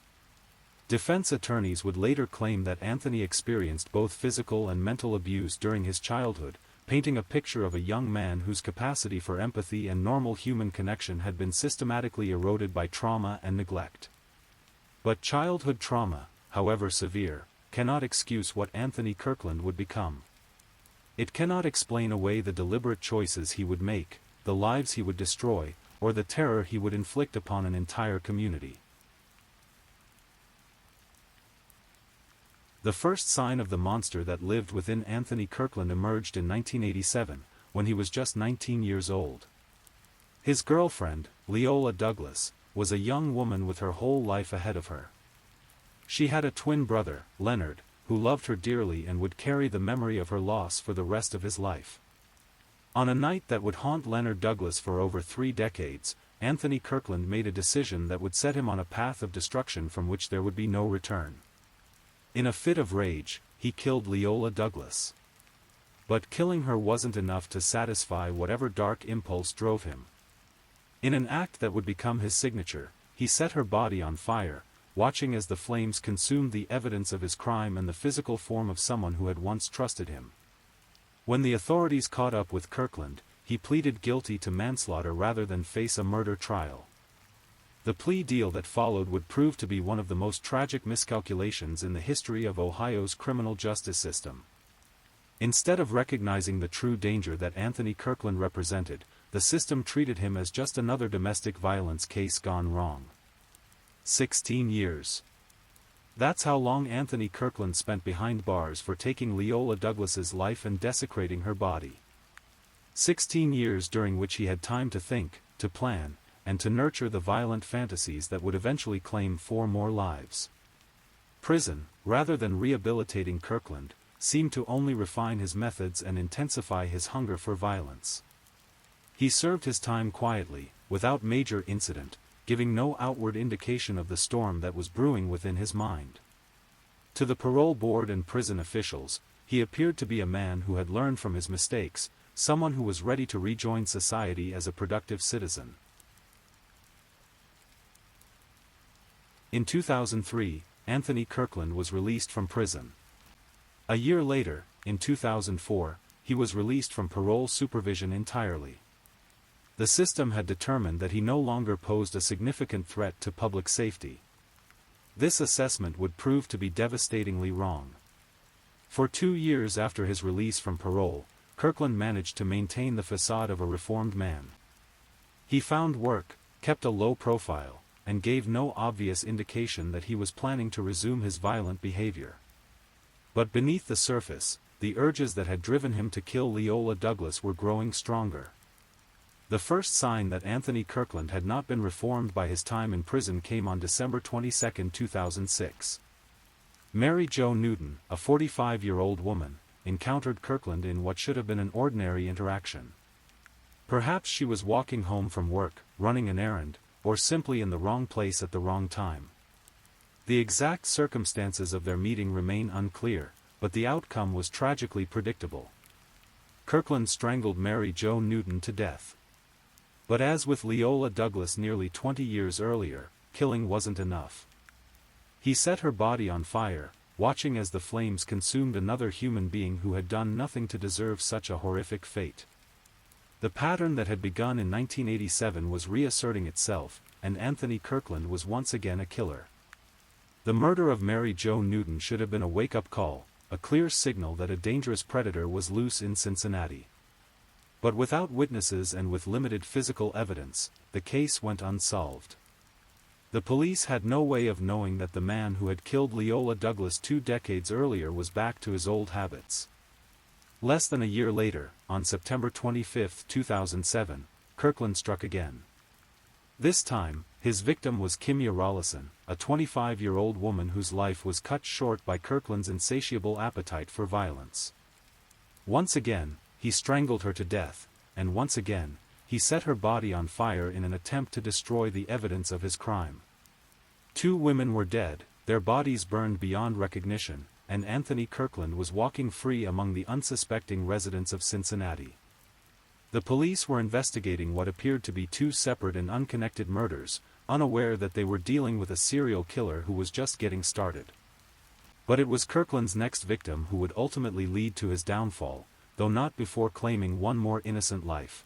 Defense attorneys would later claim that Anthony experienced both physical and mental abuse during his childhood, painting a picture of a young man whose capacity for empathy and normal human connection had been systematically eroded by trauma and neglect. But childhood trauma, however severe, cannot excuse what Anthony Kirkland would become. It cannot explain away the deliberate choices he would make, the lives he would destroy, or the terror he would inflict upon an entire community. The first sign of the monster that lived within Anthony Kirkland emerged in 1987, when he was just 19 years old. His girlfriend, Leola Douglas, was a young woman with her whole life ahead of her. She had a twin brother, Leonard, who loved her dearly and would carry the memory of her loss for the rest of his life. On a night that would haunt Leonard Douglas for over 3 decades, Anthony Kirkland made a decision that would set him on a path of destruction from which there would be no return. In a fit of rage, he killed Leola Douglas. But killing her wasn't enough to satisfy whatever dark impulse drove him. In an act that would become his signature, he set her body on fire, watching as the flames consumed the evidence of his crime and the physical form of someone who had once trusted him. When the authorities caught up with Kirkland, he pleaded guilty to manslaughter rather than face a murder trial. The plea deal that followed would prove to be one of the most tragic miscalculations in the history of Ohio's criminal justice system. Instead of recognizing the true danger that Anthony Kirkland represented, the system treated him as just another domestic violence case gone wrong. 16 years. That's how long Anthony Kirkland spent behind bars for taking Leola Douglas's life and desecrating her body. 16 years during which he had time to think, to plan, and to nurture the violent fantasies that would eventually claim 4 more lives. Prison, rather than rehabilitating Kirkland, seemed to only refine his methods and intensify his hunger for violence. He served his time quietly, without major incident, giving no outward indication of the storm that was brewing within his mind. To the parole board and prison officials, he appeared to be a man who had learned from his mistakes, someone who was ready to rejoin society as a productive citizen. In 2003, Anthony Kirkland was released from prison. A year later, in 2004, he was released from parole supervision entirely. The system had determined that he no longer posed a significant threat to public safety. This assessment would prove to be devastatingly wrong. For 2 years after his release from parole, Kirkland managed to maintain the facade of a reformed man. He found work, kept a low profile, and gave no obvious indication that he was planning to resume his violent behavior. But beneath the surface, the urges that had driven him to kill Leola Douglas were growing stronger. The first sign that Anthony Kirkland had not been reformed by his time in prison came on December 22, 2006. Mary Jo Newton, a 45-year-old woman, encountered Kirkland in what should have been an ordinary interaction. Perhaps she was walking home from work, running an errand, or simply in the wrong place at the wrong time. The exact circumstances of their meeting remain unclear, but the outcome was tragically predictable. Kirkland strangled Mary Jo Newton to death. But as with Leola Douglas nearly 20 years earlier, killing wasn't enough. He set her body on fire, watching as the flames consumed another human being who had done nothing to deserve such a horrific fate. The pattern that had begun in 1987 was reasserting itself, and Anthony Kirkland was once again a killer. The murder of Mary Jo Newton should have been a wake-up call, a clear signal that a dangerous predator was loose in Cincinnati. But without witnesses and with limited physical evidence, the case went unsolved. The police had no way of knowing that the man who had killed Leola Douglas 2 decades earlier was back to his old habits. Less than a year later, on September 25, 2007, Kirkland struck again. This time, his victim was Kimya Rollison, a 25-year-old woman whose life was cut short by Kirkland's insatiable appetite for violence. Once again, he strangled her to death, and once again, he set her body on fire in an attempt to destroy the evidence of his crime. 2 women were dead, their bodies burned beyond recognition, and Anthony Kirkland was walking free among the unsuspecting residents of Cincinnati. The police were investigating what appeared to be 2 separate and unconnected murders, unaware that they were dealing with a serial killer who was just getting started. But it was Kirkland's next victim who would ultimately lead to his downfall, though not before claiming one more innocent life.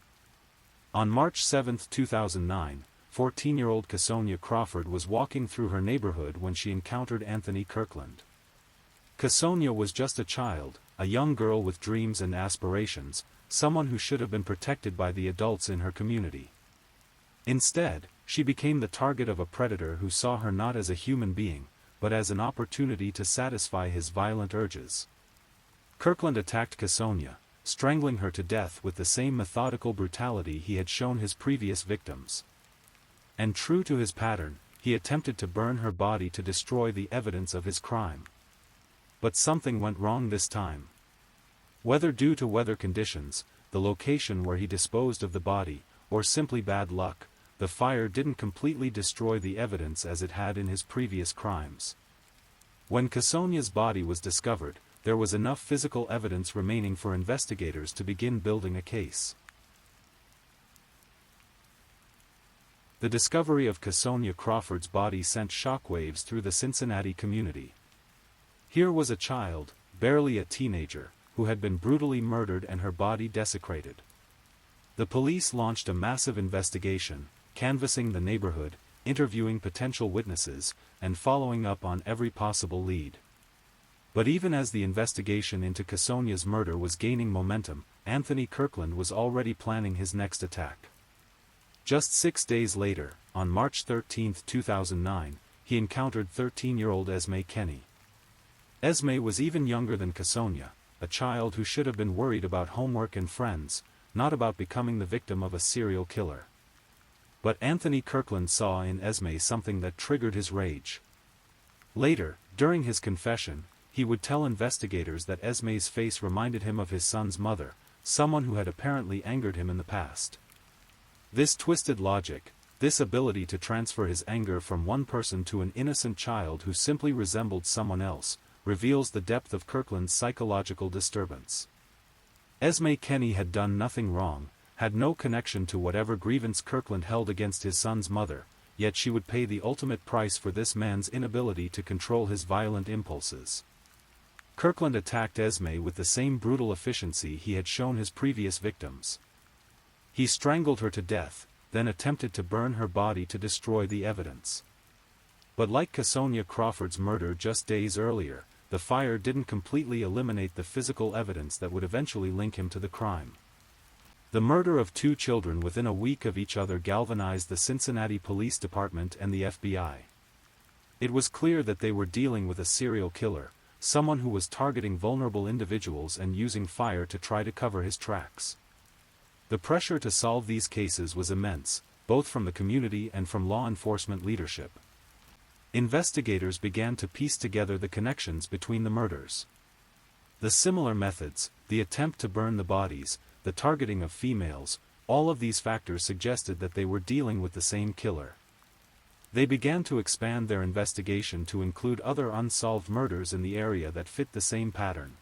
On March 7, 2009, 14-year-old Casonia Crawford was walking through her neighborhood when she encountered Anthony Kirkland. Casonia was just a child, a young girl with dreams and aspirations, someone who should have been protected by the adults in her community. Instead, she became the target of a predator who saw her not as a human being, but as an opportunity to satisfy his violent urges. Kirkland attacked Casonia, strangling her to death with the same methodical brutality he had shown his previous victims. And true to his pattern, he attempted to burn her body to destroy the evidence of his crime. But something went wrong this time. Whether due to weather conditions, the location where he disposed of the body, or simply bad luck, the fire didn't completely destroy the evidence as it had in his previous crimes. When Kasonia's body was discovered, there was enough physical evidence remaining for investigators to begin building a case. The discovery of Kasonia Crawford's body sent shockwaves through the Cincinnati community. Here was a child, barely a teenager, who had been brutally murdered and her body desecrated. The police launched a massive investigation, canvassing the neighborhood, interviewing potential witnesses, and following up on every possible lead. But even as the investigation into Kasonia's murder was gaining momentum, Anthony Kirkland was already planning his next attack. Just 6 days later, on March 13, 2009, he encountered 13-year-old Esme Kenny. Esme was even younger than Kasonia, a child who should have been worried about homework and friends, not about becoming the victim of a serial killer. But Anthony Kirkland saw in Esme something that triggered his rage. Later, during his confession, he would tell investigators that Esme's face reminded him of his son's mother, someone who had apparently angered him in the past. This twisted logic, this ability to transfer his anger from one person to an innocent child who simply resembled someone else, reveals the depth of Kirkland's psychological disturbance. Esme Kenny had done nothing wrong, had no connection to whatever grievance Kirkland held against his son's mother, yet she would pay the ultimate price for this man's inability to control his violent impulses. Kirkland attacked Esme with the same brutal efficiency he had shown his previous victims. He strangled her to death, then attempted to burn her body to destroy the evidence. But like Kasonia Crawford's murder just days earlier, the fire didn't completely eliminate the physical evidence that would eventually link him to the crime. The murder of 2 children within a week of each other galvanized the Cincinnati Police Department and the FBI. It was clear that they were dealing with a serial killer, someone who was targeting vulnerable individuals and using fire to try to cover his tracks. The pressure to solve these cases was immense, both from the community and from law enforcement leadership. Investigators began to piece together the connections between the murders. The similar methods, the attempt to burn the bodies, the targeting of females, all of these factors suggested that they were dealing with the same killer. They began to expand their investigation to include other unsolved murders in the area that fit the same pattern.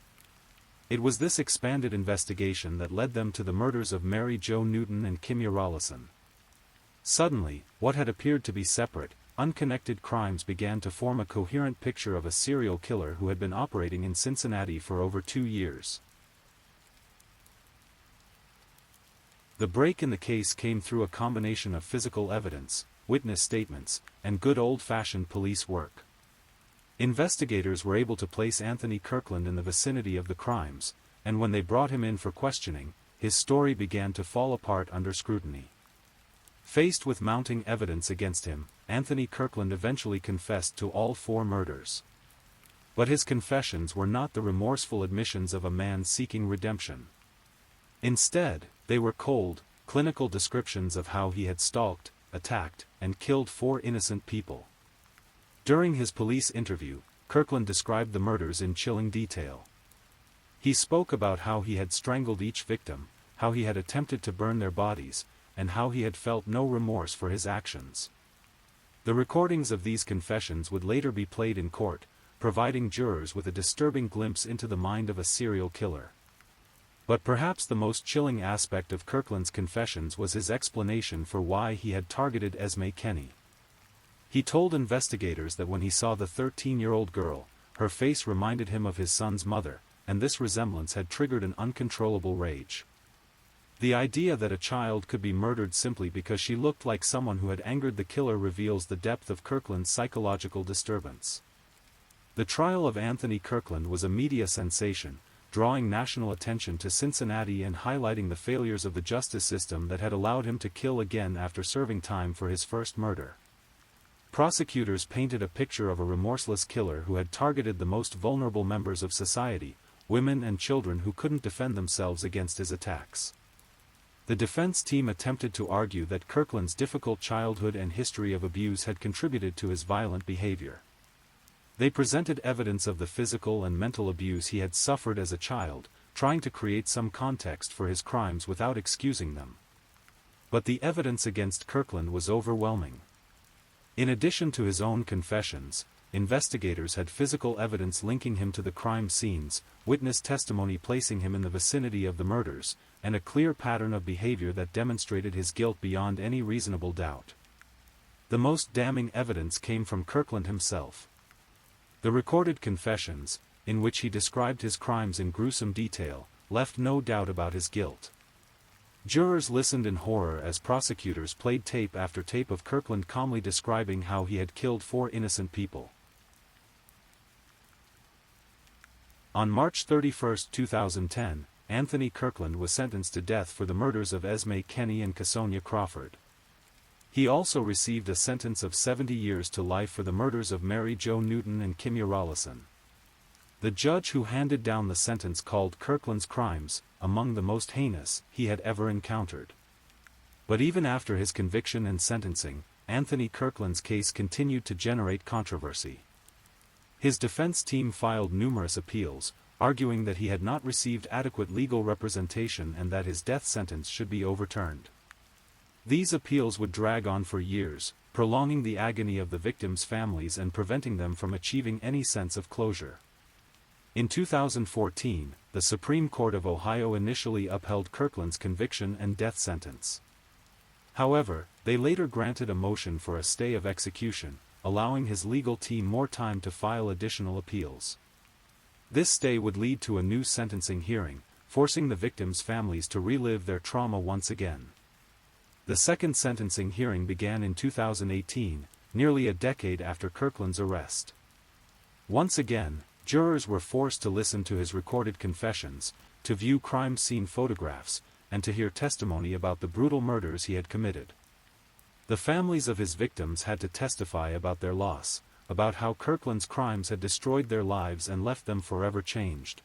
It was this expanded investigation that led them to the murders of Mary Jo Newton and Kimya Rollison. Suddenly, what had appeared to be separate, unconnected crimes began to form a coherent picture of a serial killer who had been operating in Cincinnati for over 2 years. The break in the case came through a combination of physical evidence, witness statements, and good old-fashioned police work. Investigators were able to place Anthony Kirkland in the vicinity of the crimes, and when they brought him in for questioning, his story began to fall apart under scrutiny. Faced with mounting evidence against him, Anthony Kirkland eventually confessed to all 4 murders. But his confessions were not the remorseful admissions of a man seeking redemption. Instead, they were cold, clinical descriptions of how he had stalked, attacked, and killed 4 innocent people. During his police interview, Kirkland described the murders in chilling detail. He spoke about how he had strangled each victim, how he had attempted to burn their bodies, and how he had felt no remorse for his actions. The recordings of these confessions would later be played in court, providing jurors with a disturbing glimpse into the mind of a serial killer. But perhaps the most chilling aspect of Kirkland's confessions was his explanation for why he had targeted Esme Kenny. He told investigators that when he saw the 13-year-old girl, her face reminded him of his son's mother, and this resemblance had triggered an uncontrollable rage. The idea that a child could be murdered simply because she looked like someone who had angered the killer reveals the depth of Kirkland's psychological disturbance. The trial of Anthony Kirkland was a media sensation, drawing national attention to Cincinnati and highlighting the failures of the justice system that had allowed him to kill again after serving time for his first murder. Prosecutors painted a picture of a remorseless killer who had targeted the most vulnerable members of society, women and children who couldn't defend themselves against his attacks. The defense team attempted to argue that Kirkland's difficult childhood and history of abuse had contributed to his violent behavior. They presented evidence of the physical and mental abuse he had suffered as a child, trying to create some context for his crimes without excusing them. But the evidence against Kirkland was overwhelming. In addition to his own confessions, investigators had physical evidence linking him to the crime scenes, witness testimony placing him in the vicinity of the murders, and a clear pattern of behavior that demonstrated his guilt beyond any reasonable doubt. The most damning evidence came from Kirkland himself. The recorded confessions, in which he described his crimes in gruesome detail, left no doubt about his guilt. Jurors listened in horror as prosecutors played tape after tape of Kirkland calmly describing how he had killed 4 innocent people. On March 31, 2010, Anthony Kirkland was sentenced to death for the murders of Esme Kenny and Casonia Crawford. He also received a sentence of 70 years to life for the murders of Mary Jo Newton and Kimya Rollison. The judge who handed down the sentence called Kirkland's crimes among the most heinous he had ever encountered. But even after his conviction and sentencing, Anthony Kirkland's case continued to generate controversy. His defense team filed numerous appeals, arguing that he had not received adequate legal representation and that his death sentence should be overturned. These appeals would drag on for years, prolonging the agony of the victims' families and preventing them from achieving any sense of closure. In 2014, the Supreme Court of Ohio initially upheld Kirkland's conviction and death sentence. However, they later granted a motion for a stay of execution, allowing his legal team more time to file additional appeals. This stay would lead to a new sentencing hearing, forcing the victims' families to relive their trauma once again. The second sentencing hearing began in 2018, nearly a decade after Kirkland's arrest. Once again, jurors were forced to listen to his recorded confessions, to view crime scene photographs, and to hear testimony about the brutal murders he had committed. The families of his victims had to testify about their loss, about how Kirkland's crimes had destroyed their lives and left them forever changed.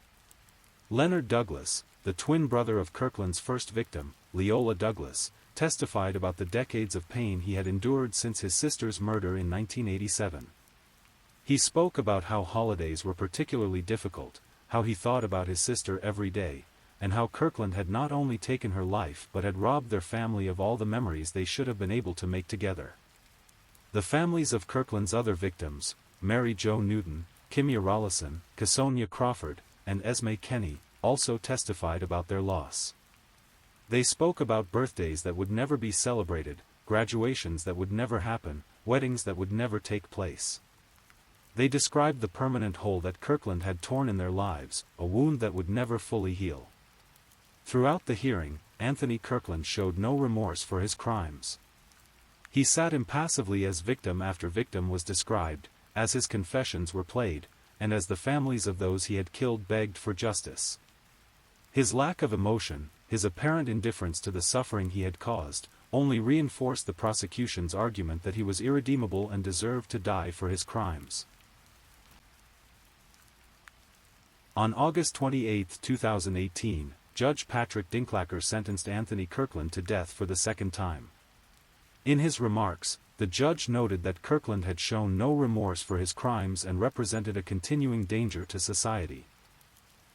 Leonard Douglas, the twin brother of Kirkland's first victim, Leola Douglas, testified about the decades of pain he had endured since his sister's murder in 1987. He spoke about how holidays were particularly difficult, how he thought about his sister every day, and how Kirkland had not only taken her life but had robbed their family of all the memories they should have been able to make together. The families of Kirkland's other victims, Mary Jo Newton, Kimya Rollison, Casonia Crawford, and Esme Kenny, also testified about their loss. They spoke about birthdays that would never be celebrated, graduations that would never happen, weddings that would never take place. They described the permanent hole that Kirkland had torn in their lives, a wound that would never fully heal. Throughout the hearing, Anthony Kirkland showed no remorse for his crimes. He sat impassively as victim after victim was described, as his confessions were played, and as the families of those he had killed begged for justice. His lack of emotion, his apparent indifference to the suffering he had caused, only reinforced the prosecution's argument that he was irredeemable and deserved to die for his crimes. On August 28, 2018, Judge Patrick Dinklacker sentenced Anthony Kirkland to death for the second time. In his remarks, the judge noted that Kirkland had shown no remorse for his crimes and represented a continuing danger to society.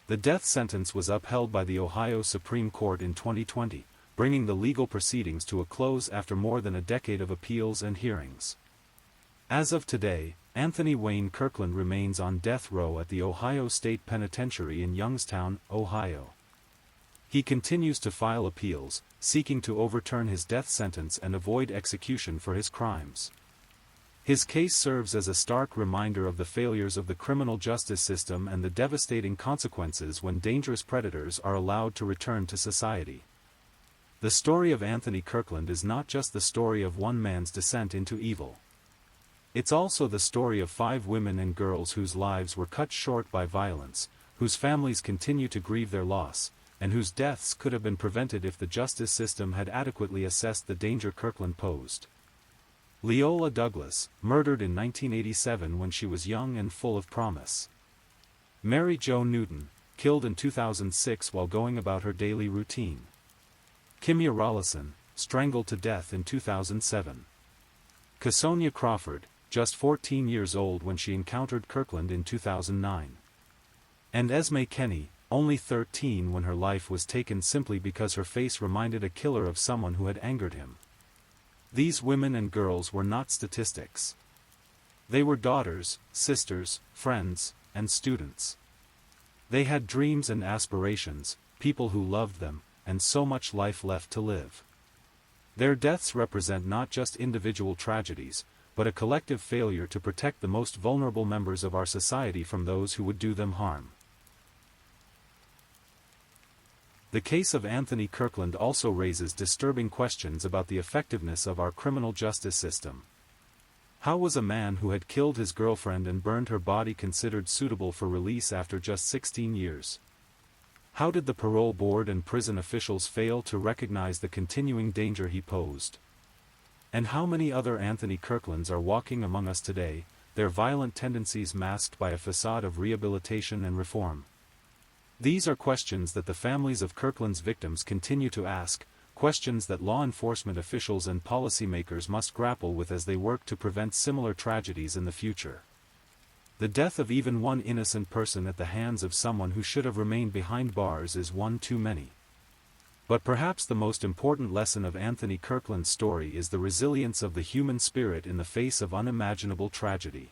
The death sentence was upheld by the Ohio Supreme Court in 2020, bringing the legal proceedings to a close after more than a decade of appeals and hearings. As of today, Anthony Wayne Kirkland remains on death row at the Ohio State Penitentiary in Youngstown, Ohio. He continues to file appeals, seeking to overturn his death sentence and avoid execution for his crimes. His case serves as a stark reminder of the failures of the criminal justice system and the devastating consequences when dangerous predators are allowed to return to society. The story of Anthony Kirkland is not just the story of one man's descent into evil. It's also the story of 5 women and girls whose lives were cut short by violence, whose families continue to grieve their loss, and whose deaths could have been prevented if the justice system had adequately assessed the danger Kirkland posed. Leola Douglas, murdered in 1987 when she was young and full of promise. Mary Jo Newton, killed in 2006 while going about her daily routine. Kimya Rollison, strangled to death in 2007. Casonia Crawford, just 14 years old when she encountered Kirkland in 2009. And Esme Kenny, only 13 when her life was taken simply because her face reminded a killer of someone who had angered him. These women and girls were not statistics. They were daughters, sisters, friends, and students. They had dreams and aspirations, people who loved them, and so much life left to live. Their deaths represent not just individual tragedies, but a collective failure to protect the most vulnerable members of our society from those who would do them harm. The case of Anthony Kirkland also raises disturbing questions about the effectiveness of our criminal justice system. How was a man who had killed his girlfriend and burned her body considered suitable for release after just 16 years? How did the parole board and prison officials fail to recognize the continuing danger he posed? And how many other Anthony Kirklands are walking among us today, their violent tendencies masked by a facade of rehabilitation and reform? These are questions that the families of Kirkland's victims continue to ask, questions that law enforcement officials and policymakers must grapple with as they work to prevent similar tragedies in the future. The death of even one innocent person at the hands of someone who should have remained behind bars is one too many. But perhaps the most important lesson of Anthony Kirkland's story is the resilience of the human spirit in the face of unimaginable tragedy.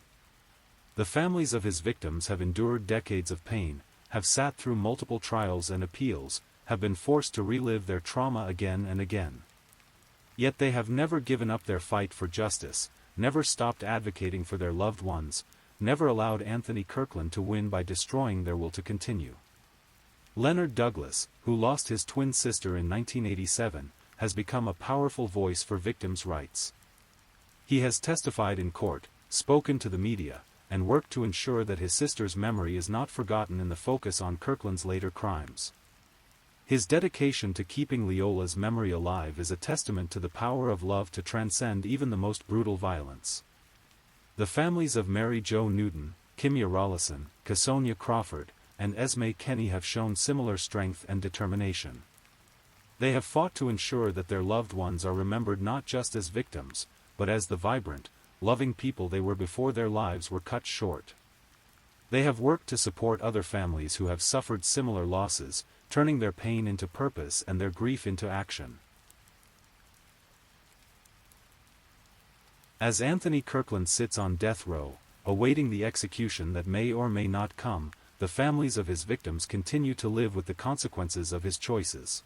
The families of his victims have endured decades of pain, have sat through multiple trials and appeals, have been forced to relive their trauma again and again. Yet they have never given up their fight for justice, never stopped advocating for their loved ones, never allowed Anthony Kirkland to win by destroying their will to continue. Leonard Douglas, who lost his twin sister in 1987, has become a powerful voice for victims' rights. He has testified in court, spoken to the media, and worked to ensure that his sister's memory is not forgotten in the focus on Kirkland's later crimes. His dedication to keeping Leola's memory alive is a testament to the power of love to transcend even the most brutal violence. The families of Mary Jo Newton, Kimya Rollison, Casonia Crawford, and Esme Kenny have shown similar strength and determination. They have fought to ensure that their loved ones are remembered not just as victims, but as the vibrant, loving people they were before their lives were cut short. They have worked to support other families who have suffered similar losses, turning their pain into purpose and their grief into action. As Anthony Kirkland sits on death row, awaiting the execution that may or may not come, the families of his victims continue to live with the consequences of his choices.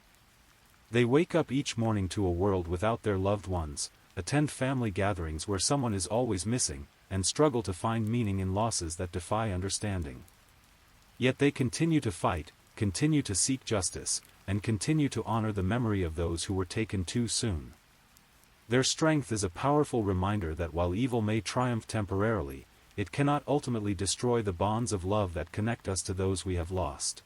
They wake up each morning to a world without their loved ones, attend family gatherings where someone is always missing, and struggle to find meaning in losses that defy understanding. Yet they continue to fight, continue to seek justice, and continue to honor the memory of those who were taken too soon. Their strength is a powerful reminder that while evil may triumph temporarily, it cannot ultimately destroy the bonds of love that connect us to those we have lost.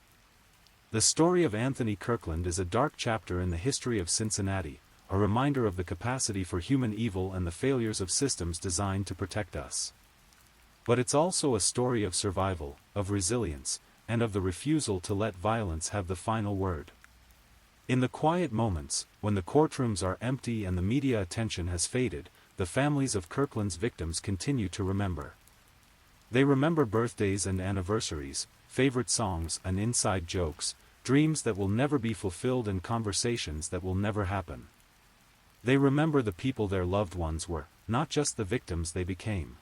The story of Anthony Kirkland is a dark chapter in the history of Cincinnati, a reminder of the capacity for human evil and the failures of systems designed to protect us. But it's also a story of survival, of resilience, and of the refusal to let violence have the final word. In the quiet moments, when the courtrooms are empty and the media attention has faded, the families of Kirkland's victims continue to remember. They remember birthdays and anniversaries, favorite songs and inside jokes, dreams that will never be fulfilled and conversations that will never happen. They remember the people their loved ones were, not just the victims they became.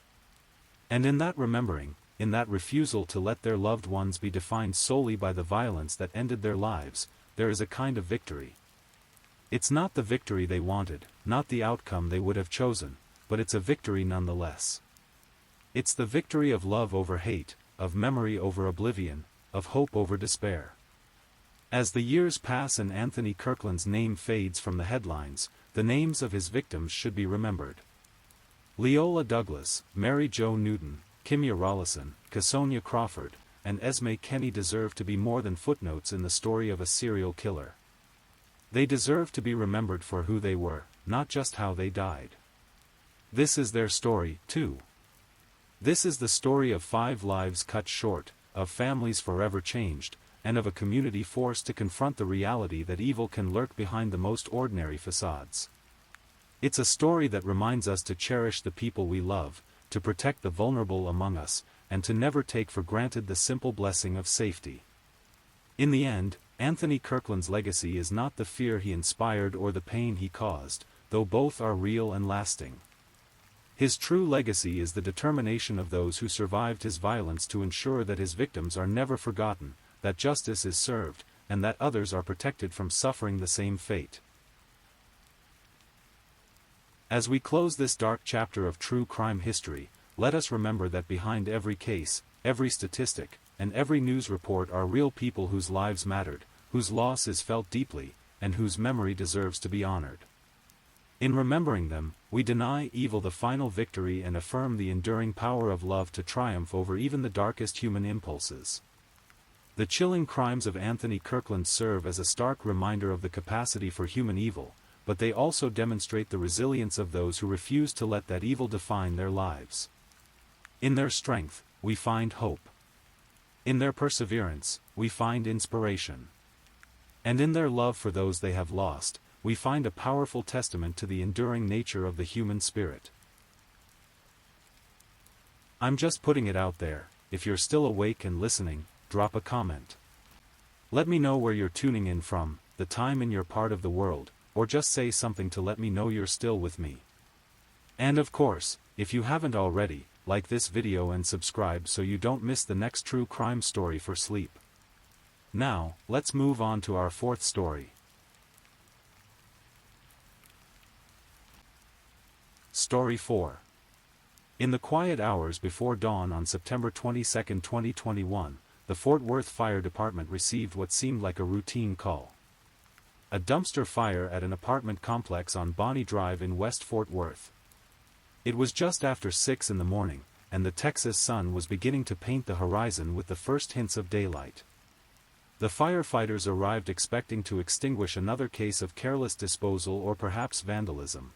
And in that remembering, in that refusal to let their loved ones be defined solely by the violence that ended their lives, there is a kind of victory. It's not the victory they wanted, not the outcome they would have chosen, but it's a victory nonetheless. It's the victory of love over hate, of memory over oblivion, of hope over despair. As the years pass and Anthony Kirkland's name fades from the headlines, the names of his victims should be remembered. Leola Douglas, Mary Jo Newton, Kimya Rollison, Casonia Crawford, and Esme Kenny deserve to be more than footnotes in the story of a serial killer. They deserve to be remembered for who they were, not just how they died. This is their story, too. This is the story of 5 lives cut short, of families forever changed, and of a community forced to confront the reality that evil can lurk behind the most ordinary facades. It's a story that reminds us to cherish the people we love, to protect the vulnerable among us, and to never take for granted the simple blessing of safety. In the end, Anthony Kirkland's legacy is not the fear he inspired or the pain he caused, though both are real and lasting. His true legacy is the determination of those who survived his violence to ensure that his victims are never forgotten, that justice is served, and that others are protected from suffering the same fate. As we close this dark chapter of true crime history, let us remember that behind every case, every statistic, and every news report are real people whose lives mattered, whose loss is felt deeply, and whose memory deserves to be honored. In remembering them, we deny evil the final victory and affirm the enduring power of love to triumph over even the darkest human impulses. The chilling crimes of Anthony Kirkland serve as a stark reminder of the capacity for human evil, but they also demonstrate the resilience of those who refuse to let that evil define their lives. In their strength, we find hope. In their perseverance, we find inspiration. And in their love for those they have lost, we find a powerful testament to the enduring nature of the human spirit. I'm just putting it out there. If you're still awake and listening, drop a comment. Let me know where you're tuning in from, the time in your part of the world, or just say something to let me know you're still with me. And of course, if you haven't already, like this video and subscribe so you don't miss the next true crime story for sleep. Now, let's move on to our fourth story. Story 4. In the quiet hours before dawn on September 22, 2021, the Fort Worth Fire Department received what seemed like a routine call. A dumpster fire at an apartment complex on Bonnie Drive in West Fort Worth. It was just after 6 in the morning, and the Texas sun was beginning to paint the horizon with the first hints of daylight. The firefighters arrived expecting to extinguish another case of careless disposal or perhaps vandalism.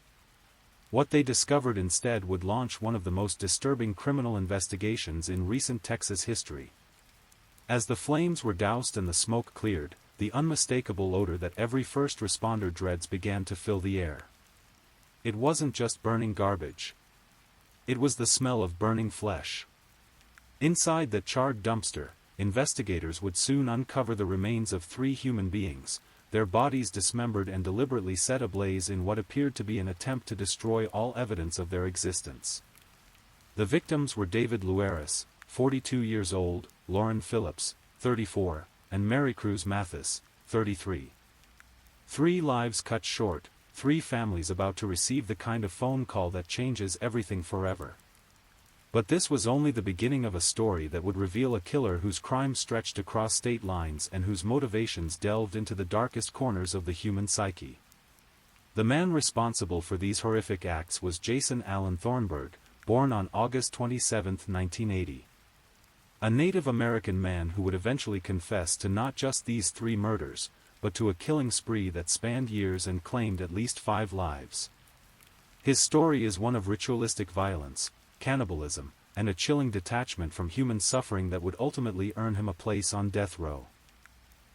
What they discovered instead would launch one of the most disturbing criminal investigations in recent Texas history. As the flames were doused and the smoke cleared, the unmistakable odor that every first responder dreads began to fill the air. It wasn't just burning garbage. It was the smell of burning flesh. Inside the charred dumpster, investigators would soon uncover the remains of 3 human beings, their bodies dismembered and deliberately set ablaze in what appeared to be an attempt to destroy all evidence of their existence. The victims were David Luaris, 42 years old, Lauren Phillips, 34, and Mary Cruz Mathis, 33. 3 lives cut short, 3 families about to receive the kind of phone call that changes everything forever. But this was only the beginning of a story that would reveal a killer whose crimes stretched across state lines and whose motivations delved into the darkest corners of the human psyche. The man responsible for these horrific acts was Jason Allen Thornburg, born on August 27, 1980. A Native American man who would eventually confess to not just these 3 murders, but to a killing spree that spanned years and claimed at least 5 lives. His story is one of ritualistic violence, cannibalism, and a chilling detachment from human suffering that would ultimately earn him a place on death row.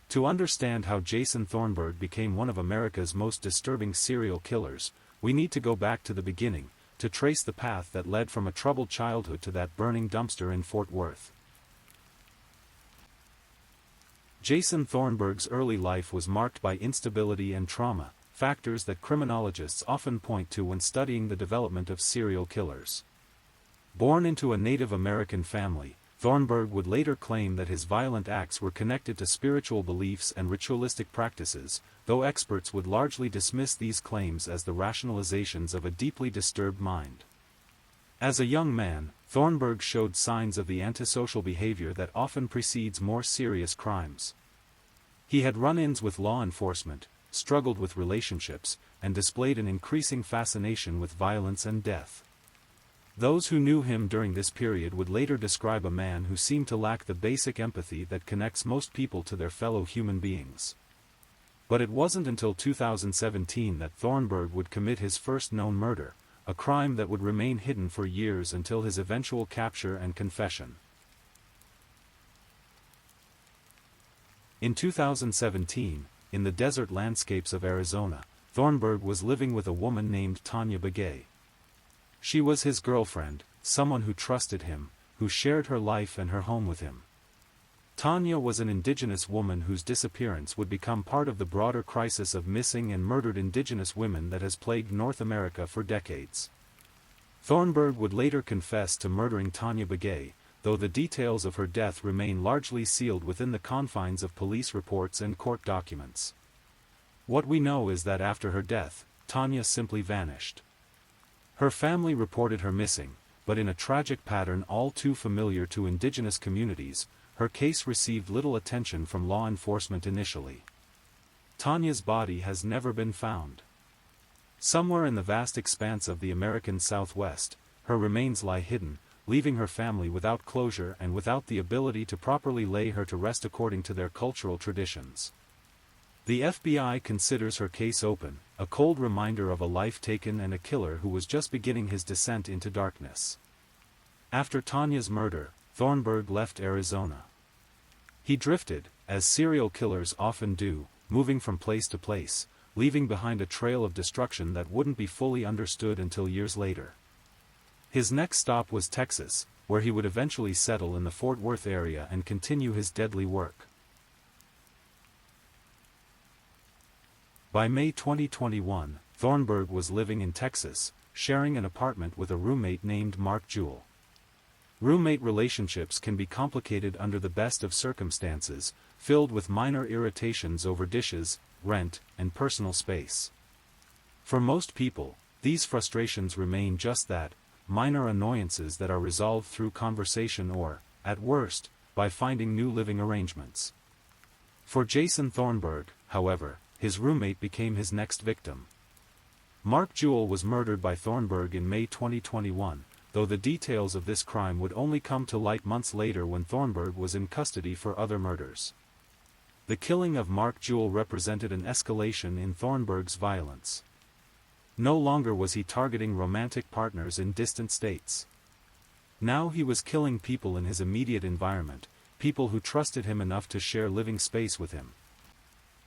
To understand how Jason Thornburg became one of America's most disturbing serial killers, we need to go back to the beginning, to trace the path that led from a troubled childhood to that burning dumpster in Fort Worth. Jason Thornburg's early life was marked by instability and trauma, factors that criminologists often point to when studying the development of serial killers. Born into a Native American family, Thornburg would later claim that his violent acts were connected to spiritual beliefs and ritualistic practices, though experts would largely dismiss these claims as the rationalizations of a deeply disturbed mind. As a young man, Thornburg showed signs of the antisocial behavior that often precedes more serious crimes. He had run-ins with law enforcement, struggled with relationships, and displayed an increasing fascination with violence and death. Those who knew him during this period would later describe a man who seemed to lack the basic empathy that connects most people to their fellow human beings. But it wasn't until 2017 that Thornburg would commit his first known murder, a crime that would remain hidden for years until his eventual capture and confession. In 2017, in the desert landscapes of Arizona, Thornburg was living with a woman named Tanya Begay. She was his girlfriend, someone who trusted him, who shared her life and her home with him. Tanya was an indigenous woman whose disappearance would become part of the broader crisis of missing and murdered indigenous women that has plagued North America for decades. Thornburg would later confess to murdering Tanya Begay, though the details of her death remain largely sealed within the confines of police reports and court documents. What we know is that after her death, Tanya simply vanished. Her family reported her missing, but in a tragic pattern all too familiar to indigenous communities, her case received little attention from law enforcement initially. Tanya's body has never been found. Somewhere in the vast expanse of the American Southwest, her remains lie hidden, leaving her family without closure and without the ability to properly lay her to rest according to their cultural traditions. The FBI considers her case open, a cold reminder of a life taken and a killer who was just beginning his descent into darkness. After Tanya's murder, Thornburg left Arizona. He drifted, as serial killers often do, moving from place to place, leaving behind a trail of destruction that wouldn't be fully understood until years later. His next stop was Texas, where he would eventually settle in the Fort Worth area and continue his deadly work. By May 2021, Thornburg was living in Texas, sharing an apartment with a roommate named Mark Jewell. Roommate relationships can be complicated under the best of circumstances, filled with minor irritations over dishes, rent, and personal space. For most people, these frustrations remain just that, minor annoyances that are resolved through conversation or, at worst, by finding new living arrangements. For Jason Thornburg, however, his roommate became his next victim. Mark Jewell was murdered by Thornburg in May 2021, though the details of this crime would only come to light months later when Thornburg was in custody for other murders. The killing of Mark Jewell represented an escalation in Thornburg's violence. No longer was he targeting romantic partners in distant states. Now he was killing people in his immediate environment, people who trusted him enough to share living space with him.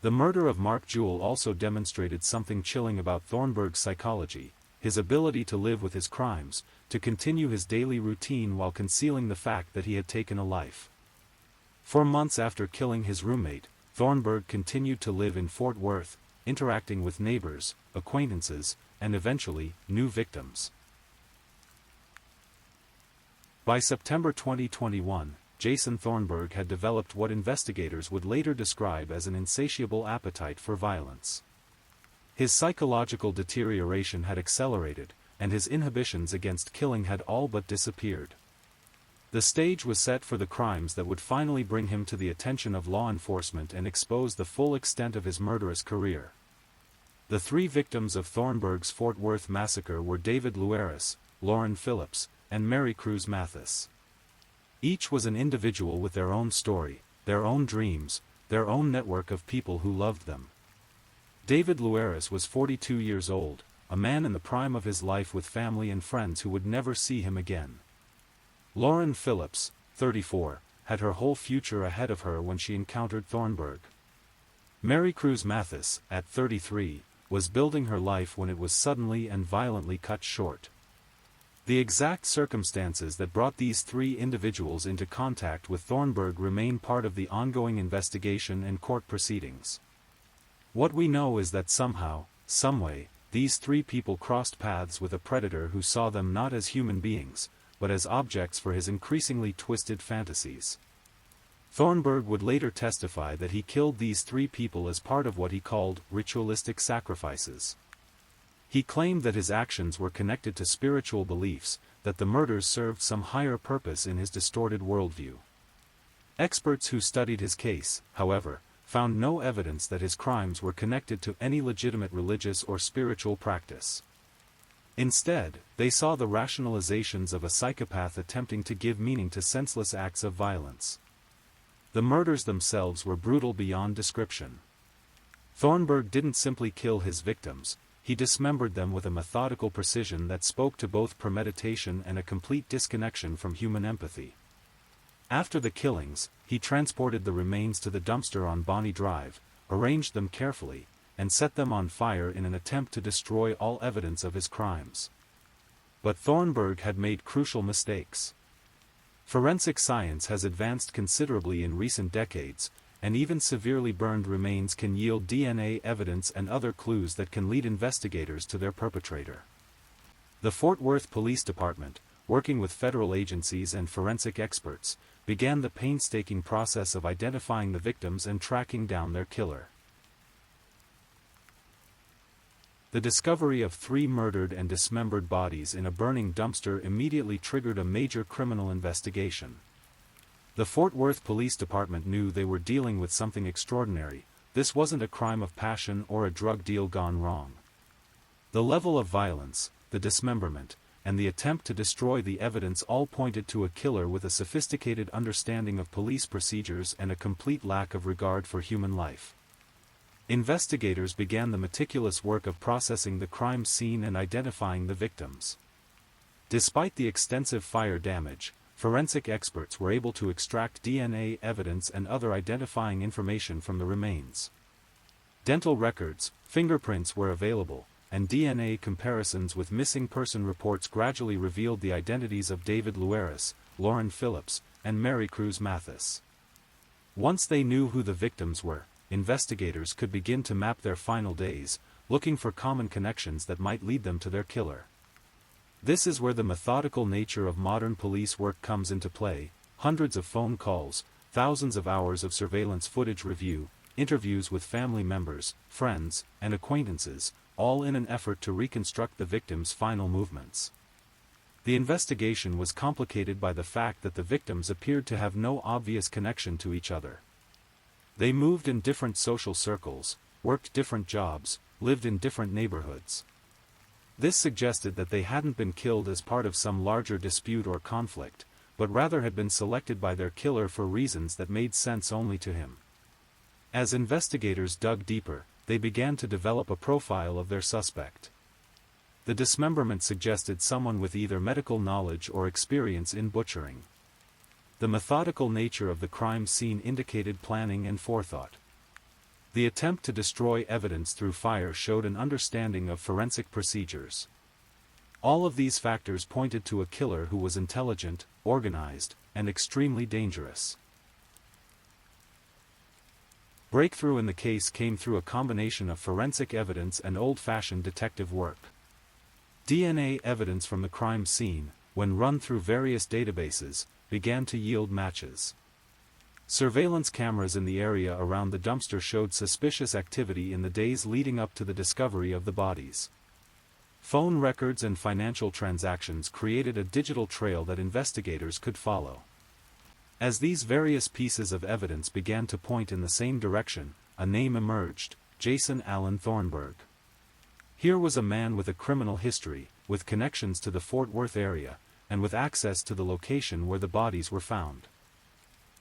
The murder of Mark Jewell also demonstrated something chilling about Thornburg's psychology, his ability to live with his crimes, to continue his daily routine while concealing the fact that he had taken a life. For months after killing his roommate, Thornburg continued to live in Fort Worth, interacting with neighbors, acquaintances, and eventually, new victims. By September 2021, Jason Thornburg had developed what investigators would later describe as an insatiable appetite for violence. His psychological deterioration had accelerated, and his inhibitions against killing had all but disappeared. The stage was set for the crimes that would finally bring him to the attention of law enforcement and expose the full extent of his murderous career. The three victims of Thornburg's Fort Worth massacre were David Luares, Lauren Phillips, and Mary Cruz Mathis. Each was an individual with their own story, their own dreams, their own network of people who loved them. David Luares was 42 years old, a man in the prime of his life with family and friends who would never see him again. Lauren Phillips, 34, had her whole future ahead of her when she encountered Thornburg. Mary Cruz Mathis, at 33, was building her life when it was suddenly and violently cut short. The exact circumstances that brought these three individuals into contact with Thornburg remain part of the ongoing investigation and court proceedings. What we know is that somehow, someway, these three people crossed paths with a predator who saw them not as human beings, but as objects for his increasingly twisted fantasies. Thornburg would later testify that he killed these three people as part of what he called ritualistic sacrifices. He claimed that his actions were connected to spiritual beliefs, that the murders served some higher purpose in his distorted worldview. Experts who studied his case, however, found no evidence that his crimes were connected to any legitimate religious or spiritual practice. Instead, they saw the rationalizations of a psychopath attempting to give meaning to senseless acts of violence. The murders themselves were brutal beyond description. Thornburg didn't simply kill his victims, he dismembered them with a methodical precision that spoke to both premeditation and a complete disconnection from human empathy. After the killings, he transported the remains to the dumpster on Bonnie Drive, arranged them carefully, and set them on fire in an attempt to destroy all evidence of his crimes. but Thornburg had made crucial mistakes. Forensic science has advanced considerably in recent decades, and even severely burned remains can yield DNA evidence and other clues that can lead investigators to their perpetrator. The Fort Worth Police Department, working with federal agencies and forensic experts, began the painstaking process of identifying the victims and tracking down their killer. The discovery of 3 murdered and dismembered bodies in a burning dumpster immediately triggered a major criminal investigation. The Fort Worth Police Department knew they were dealing with something extraordinary. This wasn't a crime of passion or a drug deal gone wrong. The level of violence, the dismemberment, and the attempt to destroy the evidence all pointed to a killer with a sophisticated understanding of police procedures and a complete lack of regard for human life. Investigators began the meticulous work of processing the crime scene and identifying the victims. Despite the extensive fire damage, forensic experts were able to extract DNA evidence and other identifying information from the remains. Dental records, fingerprints were available, and DNA comparisons with missing person reports gradually revealed the identities of David Luaris, Lauren Phillips, and Mary Cruz Mathis. Once they knew who the victims were, investigators could begin to map their final days, looking for common connections that might lead them to their killer. This is where the methodical nature of modern police work comes into play: hundreds of phone calls, thousands of hours of surveillance footage review, interviews with family members, friends, and acquaintances, all in an effort to reconstruct the victims' final movements. The investigation was complicated by the fact that the victims appeared to have no obvious connection to each other. They moved in different social circles, worked different jobs, lived in different neighborhoods. This suggested that they hadn't been killed as part of some larger dispute or conflict, but rather had been selected by their killer for reasons that made sense only to him. As investigators dug deeper, they began to develop a profile of their suspect. The dismemberment suggested someone with either medical knowledge or experience in butchering. The methodical nature of the crime scene indicated planning and forethought. The attempt to destroy evidence through fire showed an understanding of forensic procedures. All of these factors pointed to a killer who was intelligent, organized, and extremely dangerous. Breakthrough in the case came through a combination of forensic evidence and old-fashioned detective work. DNA evidence from the crime scene, when run through various databases, began to yield matches. Surveillance cameras in the area around the dumpster showed suspicious activity in the days leading up to the discovery of the bodies. Phone records and financial transactions created a digital trail that investigators could follow. As these various pieces of evidence began to point in the same direction, a name emerged: Jason Allen Thornburg. Here was a man with a criminal history, with connections to the Fort Worth area, and with access to the location where the bodies were found.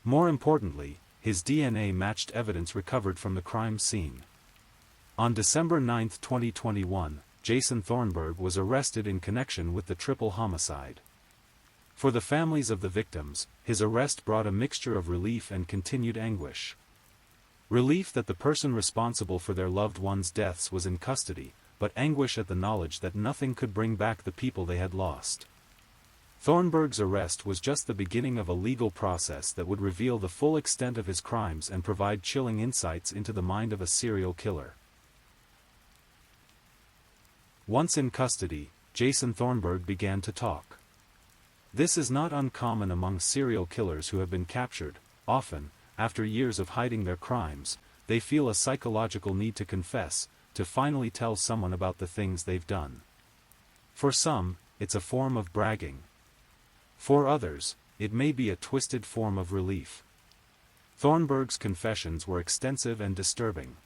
More importantly, his DNA matched evidence recovered from the crime scene. On December 9, 2021, Jason Thornburg was arrested in connection with the triple homicide. For the families of the victims, his arrest brought a mixture of relief and continued anguish. Relief that the person responsible for their loved ones' deaths was in custody, but anguish at the knowledge that nothing could bring back the people they had lost. Thornburg's arrest was just the beginning of a legal process that would reveal the full extent of his crimes and provide chilling insights into the mind of a serial killer. Once in custody, Jason Thornburg began to talk. This is not uncommon among serial killers who have been captured. Often, after years of hiding their crimes, they feel a psychological need to confess, to finally tell someone about the things they've done. For some, it's a form of bragging. For others, it may be a twisted form of relief. Thornburg's confessions were extensive and disturbing.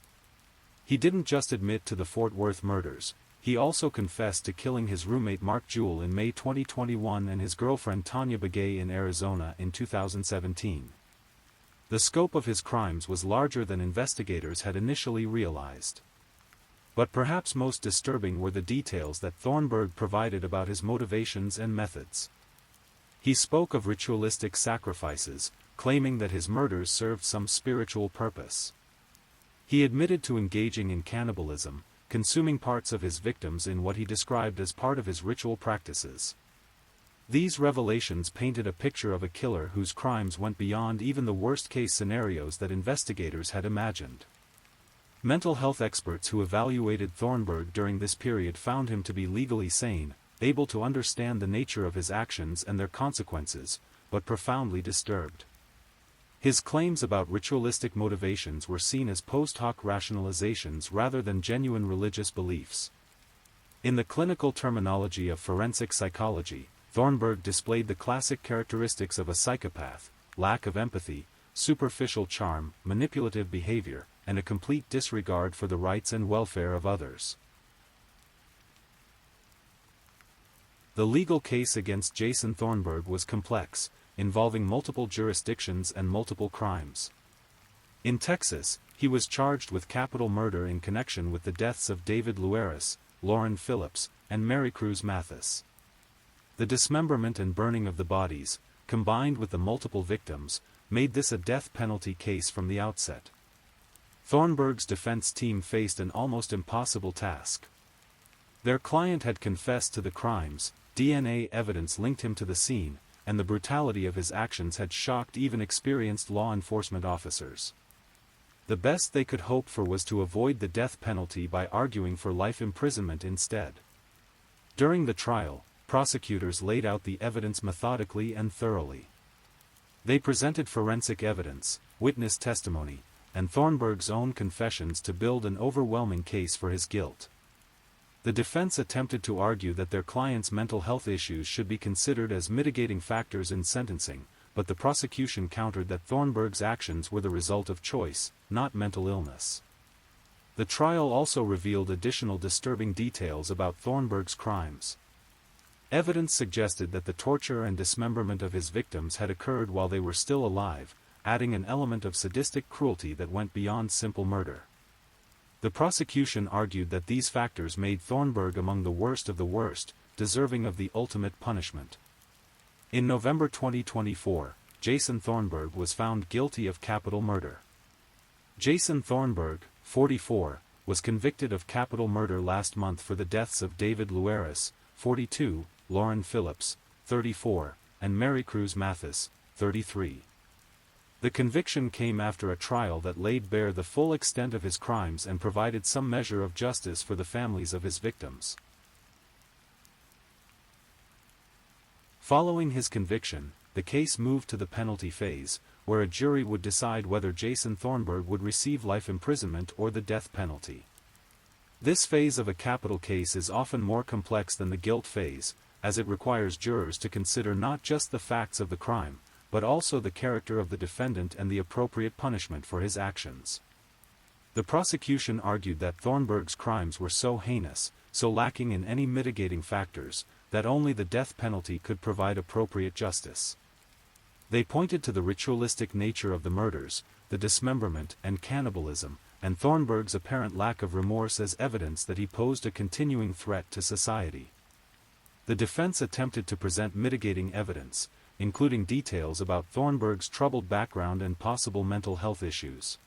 He didn't just admit to the Fort Worth murders, he also confessed to killing his roommate Mark Jewell in May 2021 and his girlfriend Tanya Begay in Arizona in 2017. The scope of his crimes was larger than investigators had initially realized. But perhaps most disturbing were the details that Thornburg provided about his motivations and methods. He spoke of ritualistic sacrifices, claiming that his murders served some spiritual purpose. He admitted to engaging in cannibalism, consuming parts of his victims in what he described as part of his ritual practices. These revelations painted a picture of a killer whose crimes went beyond even the worst-case scenarios that investigators had imagined. Mental health experts who evaluated Thornburg during this period found him to be legally sane, able to understand the nature of his actions and their consequences, but profoundly disturbed. His claims about ritualistic motivations were seen as post hoc rationalizations rather than genuine religious beliefs. In the clinical terminology of forensic psychology, Thornburg displayed the classic characteristics of a psychopath: lack of empathy, superficial charm, manipulative behavior, and a complete disregard for the rights and welfare of others. The legal case against Jason Thornburg was complex, involving multiple jurisdictions and multiple crimes. In Texas, he was charged with capital murder in connection with the deaths of David Luares, Lauren Phillips, and Mary Cruz Mathis. The dismemberment and burning of the bodies, combined with the multiple victims, made this a death penalty case from the outset. Thornburg's defense team faced an almost impossible task. Their client had confessed to the crimes, DNA evidence linked him to the scene, and the brutality of his actions had shocked even experienced law enforcement officers. The best they could hope for was to avoid the death penalty by arguing for life imprisonment instead. During the trial, prosecutors laid out the evidence methodically and thoroughly. They presented forensic evidence, witness testimony, and Thornburg's own confessions to build an overwhelming case for his guilt. The defense attempted to argue that their client's mental health issues should be considered as mitigating factors in sentencing, but the prosecution countered that Thornburg's actions were the result of choice, not mental illness. The trial also revealed additional disturbing details about Thornburg's crimes. Evidence suggested that the torture and dismemberment of his victims had occurred while they were still alive, adding an element of sadistic cruelty that went beyond simple murder. The prosecution argued that these factors made Thornburg among the worst of the worst, deserving of the ultimate punishment. In November 2024, Jason Thornburg was found guilty of capital murder. Jason Thornburg, 44, was convicted of capital murder last month for the deaths of David Luares, 42, Lauren Phillips, 34, and Mary Cruz Mathis, 33. The conviction came after a trial that laid bare the full extent of his crimes and provided some measure of justice for the families of his victims. Following his conviction, the case moved to the penalty phase, where a jury would decide whether Jason Thornburg would receive life imprisonment or the death penalty. This phase of a capital case is often more complex than the guilt phase, as it requires jurors to consider not just the facts of the crime, but also the character of the defendant and the appropriate punishment for his actions. The prosecution argued that Thornburg's crimes were so heinous, so lacking in any mitigating factors, that only the death penalty could provide appropriate justice. They pointed to the ritualistic nature of the murders, the dismemberment and cannibalism, and Thornburg's apparent lack of remorse as evidence that he posed a continuing threat to society. The defense attempted to present mitigating evidence, including details about Thornburg's troubled background and possible mental health issues.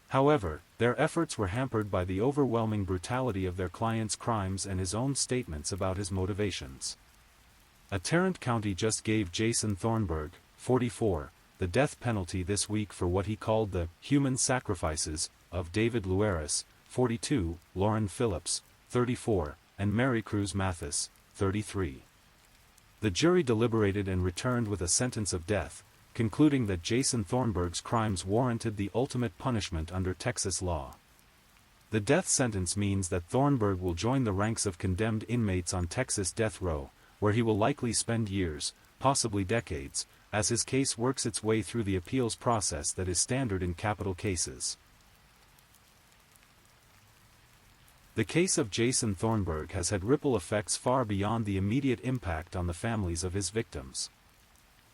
However, their efforts were hampered by the overwhelming brutality of their client's crimes and his own statements about his motivations. A Tarrant County just gave Jason Thornburg, 44, the death penalty this week for what he called the human sacrifices of David Luares, 42, Lauren Phillips, 34, and Mary Cruz Mathis, 33. The jury deliberated and returned with a sentence of death, concluding that Jason Thornburg's crimes warranted the ultimate punishment under Texas law. The death sentence means that Thornburg will join the ranks of condemned inmates on Texas death row, where he will likely spend years, possibly decades, as his case works its way through the appeals process that is standard in capital cases. The case of Jason Thornburg has had ripple effects far beyond the immediate impact on the families of his victims.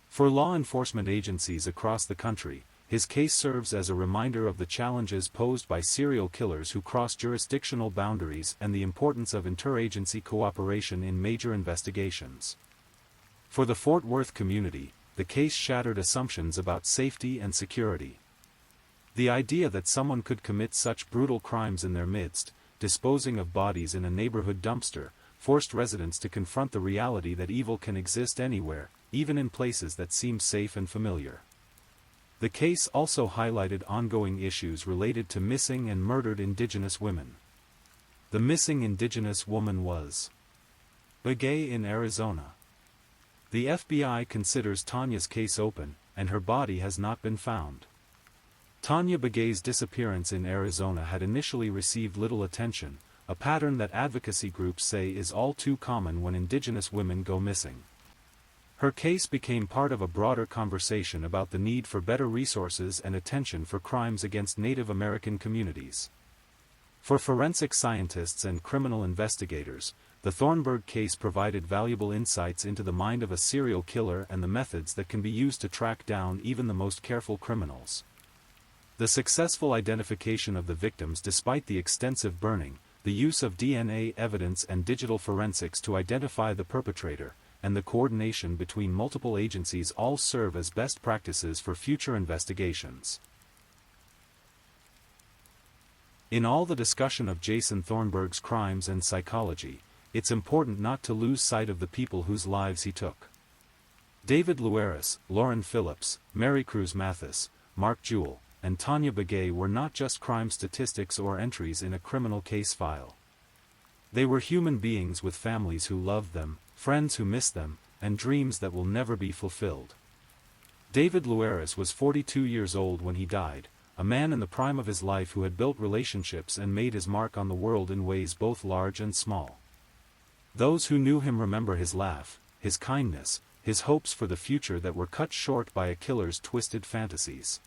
For law enforcement agencies across the country, his case serves as a reminder of the challenges posed by serial killers who cross jurisdictional boundaries and the importance of interagency cooperation in major investigations. For the Fort Worth community, the case shattered assumptions about safety and security. The idea that someone could commit such brutal crimes in their midst, disposing of bodies in a neighborhood dumpster, forced residents to confront the reality that evil can exist anywhere, even in places that seem safe and familiar. The case also highlighted ongoing issues related to missing and murdered Indigenous women. The missing Indigenous woman was Begay in Arizona. The FBI considers Tanya's case open, and her body has not been found. Tanya Begay's disappearance in Arizona had initially received little attention, a pattern that advocacy groups say is all too common when Indigenous women go missing. Her case became part of a broader conversation about the need for better resources and attention for crimes against Native American communities. For forensic scientists and criminal investigators, the Thornburg case provided valuable insights into the mind of a serial killer and the methods that can be used to track down even the most careful criminals. The successful identification of the victims despite the extensive burning, the use of DNA evidence and digital forensics to identify the perpetrator, and the coordination between multiple agencies all serve as best practices for future investigations. In all the discussion of Jason Thornburg's crimes and psychology, it's important not to lose sight of the people whose lives he took. David Luaris, Lauren Phillips, Mary Cruz Mathis, Mark Jewell, and Tanya Begay were not just crime statistics or entries in a criminal case file. They were human beings with families who loved them, friends who missed them, and dreams that will never be fulfilled. David Luaris was 42 years old when he died, a man in the prime of his life who had built relationships and made his mark on the world in ways both large and small. Those who knew him remember his laugh, his kindness, his hopes for the future that were cut short by a killer's twisted fantasies.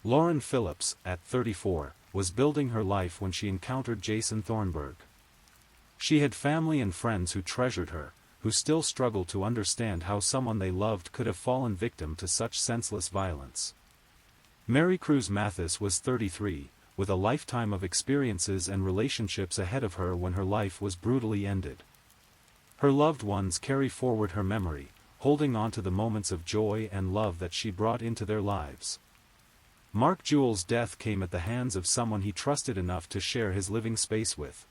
Lauren Phillips, at 34, was building her life when she encountered Jason Thornburg. She had family and friends who treasured her, who still struggled to understand how someone they loved could have fallen victim to such senseless violence. Mary Cruz Mathis was 33, with a lifetime of experiences and relationships ahead of her when her life was brutally ended. Her loved ones carry forward her memory, holding on to the moments of joy and love that she brought into their lives. Mark Jewell's death came at the hands of someone he trusted enough to share his living space with.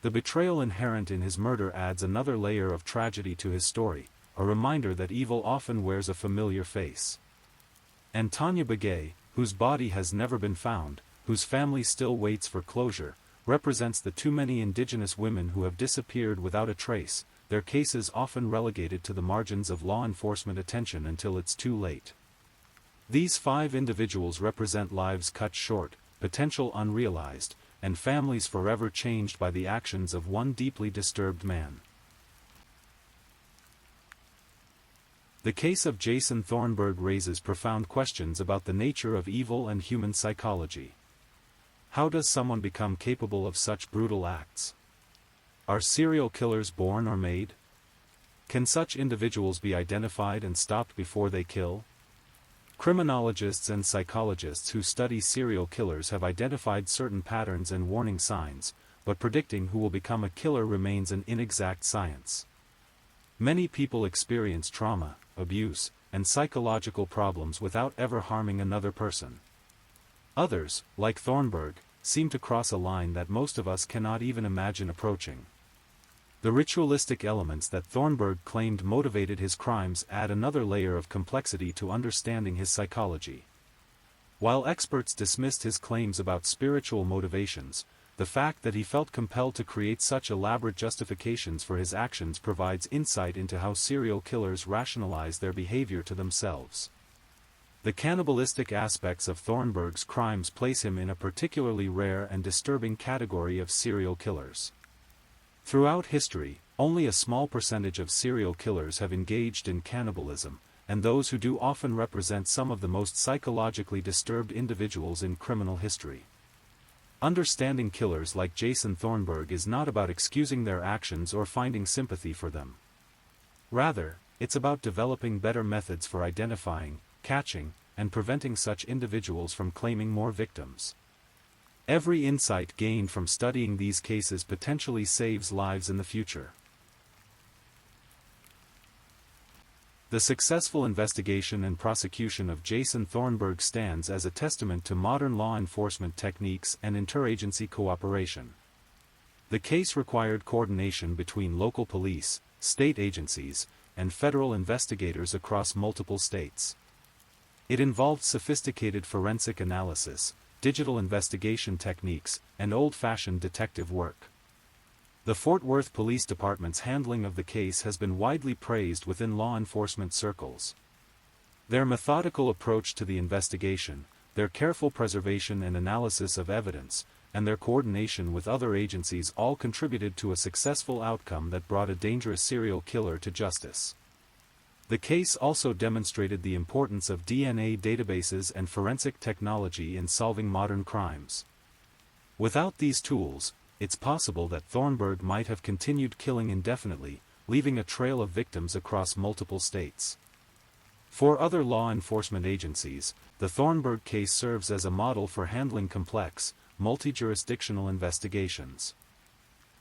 The betrayal inherent in his murder adds another layer of tragedy to his story, a reminder that evil often wears a familiar face. And Tanya Begay, whose body has never been found, whose family still waits for closure, represents the too many Indigenous women who have disappeared without a trace, their cases often relegated to the margins of law enforcement attention until it's too late. These 5 individuals represent lives cut short, potential unrealized, and families forever changed by the actions of one deeply disturbed man. The case of Jason Thornburg raises profound questions about the nature of evil and human psychology. How does someone become capable of such brutal acts? Are serial killers born or made? Can such individuals be identified and stopped before they kill? Criminologists and psychologists who study serial killers have identified certain patterns and warning signs, but predicting who will become a killer remains an inexact science. Many people experience trauma, abuse, and psychological problems without ever harming another person. Others, like Thornburg, seem to cross a line that most of us cannot even imagine approaching. The ritualistic elements that Thornburg claimed motivated his crimes add another layer of complexity to understanding his psychology. While experts dismissed his claims about spiritual motivations, the fact that he felt compelled to create such elaborate justifications for his actions provides insight into how serial killers rationalize their behavior to themselves. The cannibalistic aspects of Thornburg's crimes place him in a particularly rare and disturbing category of serial killers. Throughout history, only a small percentage of serial killers have engaged in cannibalism, and those who do often represent some of the most psychologically disturbed individuals in criminal history. Understanding killers like Jason Thornburg is not about excusing their actions or finding sympathy for them. Rather, it's about developing better methods for identifying, catching, and preventing such individuals from claiming more victims. Every insight gained from studying these cases potentially saves lives in the future. The successful investigation and prosecution of Jason Thornburg stands as a testament to modern law enforcement techniques and interagency cooperation. The case required coordination between local police, state agencies, and federal investigators across multiple states. It involved sophisticated forensic analysis, digital investigation techniques, and old-fashioned detective work. The Fort Worth Police Department's handling of the case has been widely praised within law enforcement circles. Their methodical approach to the investigation, their careful preservation and analysis of evidence, and their coordination with other agencies all contributed to a successful outcome that brought a dangerous serial killer to justice. The case also demonstrated the importance of DNA databases and forensic technology in solving modern crimes. Without these tools, it's possible that Thornburg might have continued killing indefinitely, leaving a trail of victims across multiple states. For other law enforcement agencies, the Thornburg case serves as a model for handling complex, multi-jurisdictional investigations.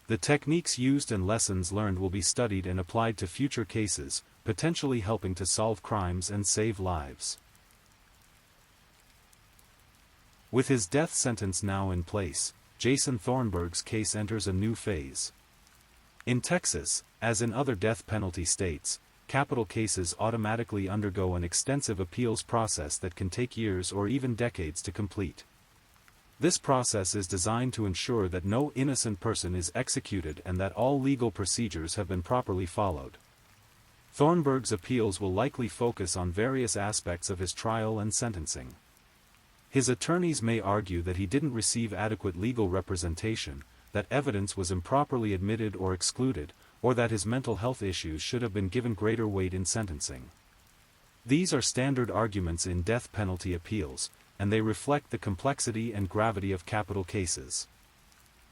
The techniques used and lessons learned will be studied and applied to future cases, potentially helping to solve crimes and save lives. With his death sentence now in place, Jason Thornburg's case enters a new phase. In Texas, as in other death penalty states, capital cases automatically undergo an extensive appeals process that can take years or even decades to complete. This process is designed to ensure that no innocent person is executed and that all legal procedures have been properly followed. Thornburg's appeals will likely focus on various aspects of his trial and sentencing. His attorneys may argue that he didn't receive adequate legal representation, that evidence was improperly admitted or excluded, or that his mental health issues should have been given greater weight in sentencing. These are standard arguments in death penalty appeals, and they reflect the complexity and gravity of capital cases.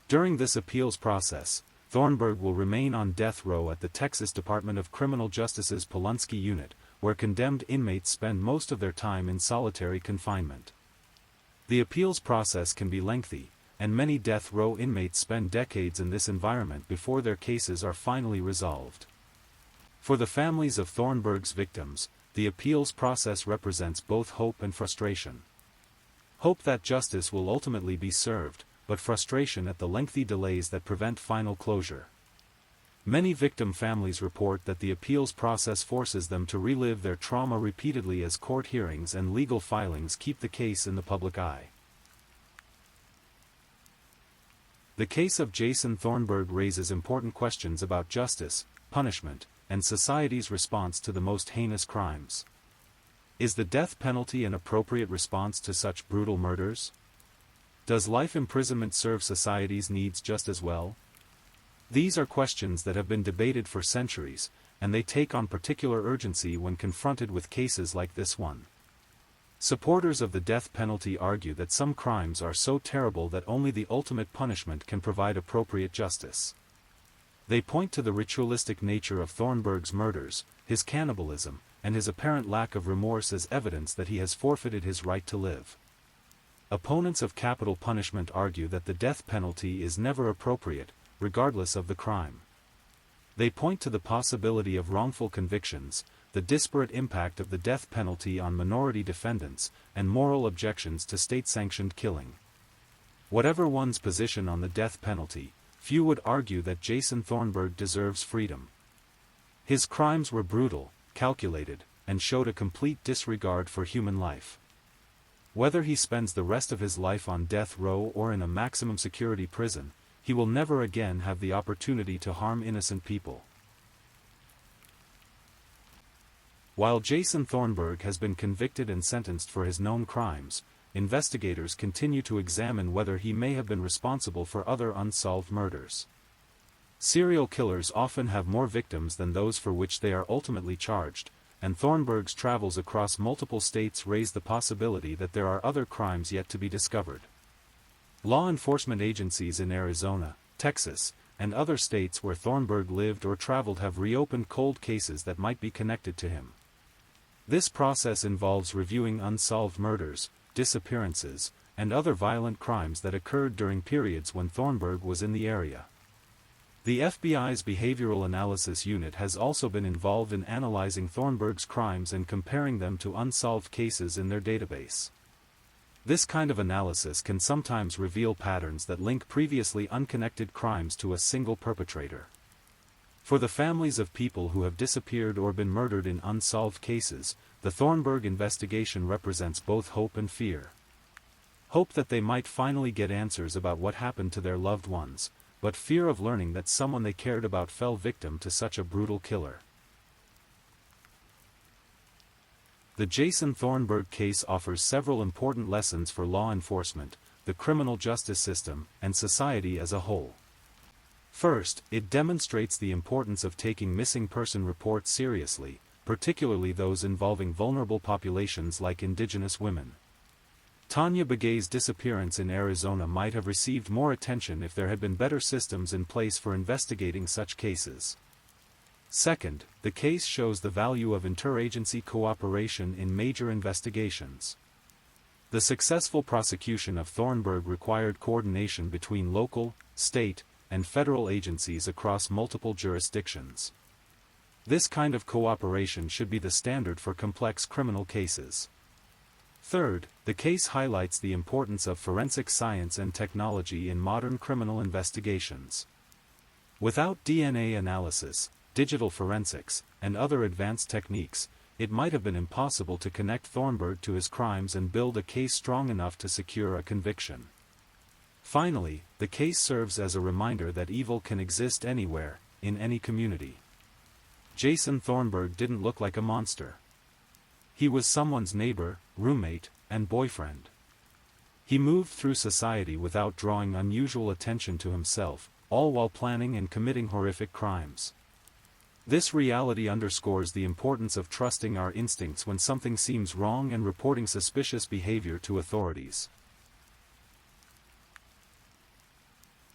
During this appeals process, Thornburg will remain on death row at the Texas Department of Criminal Justice's Polunsky Unit, where condemned inmates spend most of their time in solitary confinement. The appeals process can be lengthy, and many death row inmates spend decades in this environment before their cases are finally resolved. For the families of Thornburg's victims, the appeals process represents both hope and frustration. Hope that justice will ultimately be served, but frustration at the lengthy delays that prevent final closure. Many victim families report that the appeals process forces them to relive their trauma repeatedly as court hearings and legal filings keep the case in the public eye. The case of Jason Thornburg raises important questions about justice, punishment, and society's response to the most heinous crimes. Is the death penalty an appropriate response to such brutal murders? Does life imprisonment serve society's needs just as well? These are questions that have been debated for centuries, and they take on particular urgency when confronted with cases like this one. Supporters of the death penalty argue that some crimes are so terrible that only the ultimate punishment can provide appropriate justice. They point to the ritualistic nature of Thornburg's murders, his cannibalism, and his apparent lack of remorse as evidence that he has forfeited his right to live. Opponents of capital punishment argue that the death penalty is never appropriate, regardless of the crime. They point to the possibility of wrongful convictions, the disparate impact of the death penalty on minority defendants, and moral objections to state-sanctioned killing. Whatever one's position on the death penalty, few would argue that Jason Thornburg deserves freedom. His crimes were brutal, calculated, and showed a complete disregard for human life. Whether he spends the rest of his life on death row or in a maximum security prison, he will never again have the opportunity to harm innocent people. While Jason Thornburg has been convicted and sentenced for his known crimes, investigators continue to examine whether he may have been responsible for other unsolved murders. Serial killers often have more victims than those for which they are ultimately charged, and Thornburg's travels across multiple states raise the possibility that there are other crimes yet to be discovered. Law enforcement agencies in Arizona, Texas, and other states where Thornburg lived or traveled have reopened cold cases that might be connected to him. This process involves reviewing unsolved murders, disappearances, and other violent crimes that occurred during periods when Thornburg was in the area. The FBI's Behavioral Analysis Unit has also been involved in analyzing Thornburg's crimes and comparing them to unsolved cases in their database. This kind of analysis can sometimes reveal patterns that link previously unconnected crimes to a single perpetrator. For the families of people who have disappeared or been murdered in unsolved cases, the Thornburg investigation represents both hope and fear. Hope that they might finally get answers about what happened to their loved ones, but fear of learning that someone they cared about fell victim to such a brutal killer. The Jason Thornburg case offers several important lessons for law enforcement, the criminal justice system, and society as a whole. First, it demonstrates the importance of taking missing person reports seriously, particularly those involving vulnerable populations like indigenous women. Tanya Begay's disappearance in Arizona might have received more attention if there had been better systems in place for investigating such cases. Second, the case shows the value of interagency cooperation in major investigations. The successful prosecution of Thornburg required coordination between local, state, and federal agencies across multiple jurisdictions. This kind of cooperation should be the standard for complex criminal cases. Third, the case highlights the importance of forensic science and technology in modern criminal investigations. Without DNA analysis, digital forensics, and other advanced techniques, it might have been impossible to connect Thornburg to his crimes and build a case strong enough to secure a conviction. Finally, the case serves as a reminder that evil can exist anywhere, in any community. Jason Thornburg didn't look like a monster. He was someone's neighbor, roommate, and boyfriend. He moved through society without drawing unusual attention to himself, all while planning and committing horrific crimes. This reality underscores the importance of trusting our instincts when something seems wrong and reporting suspicious behavior to authorities.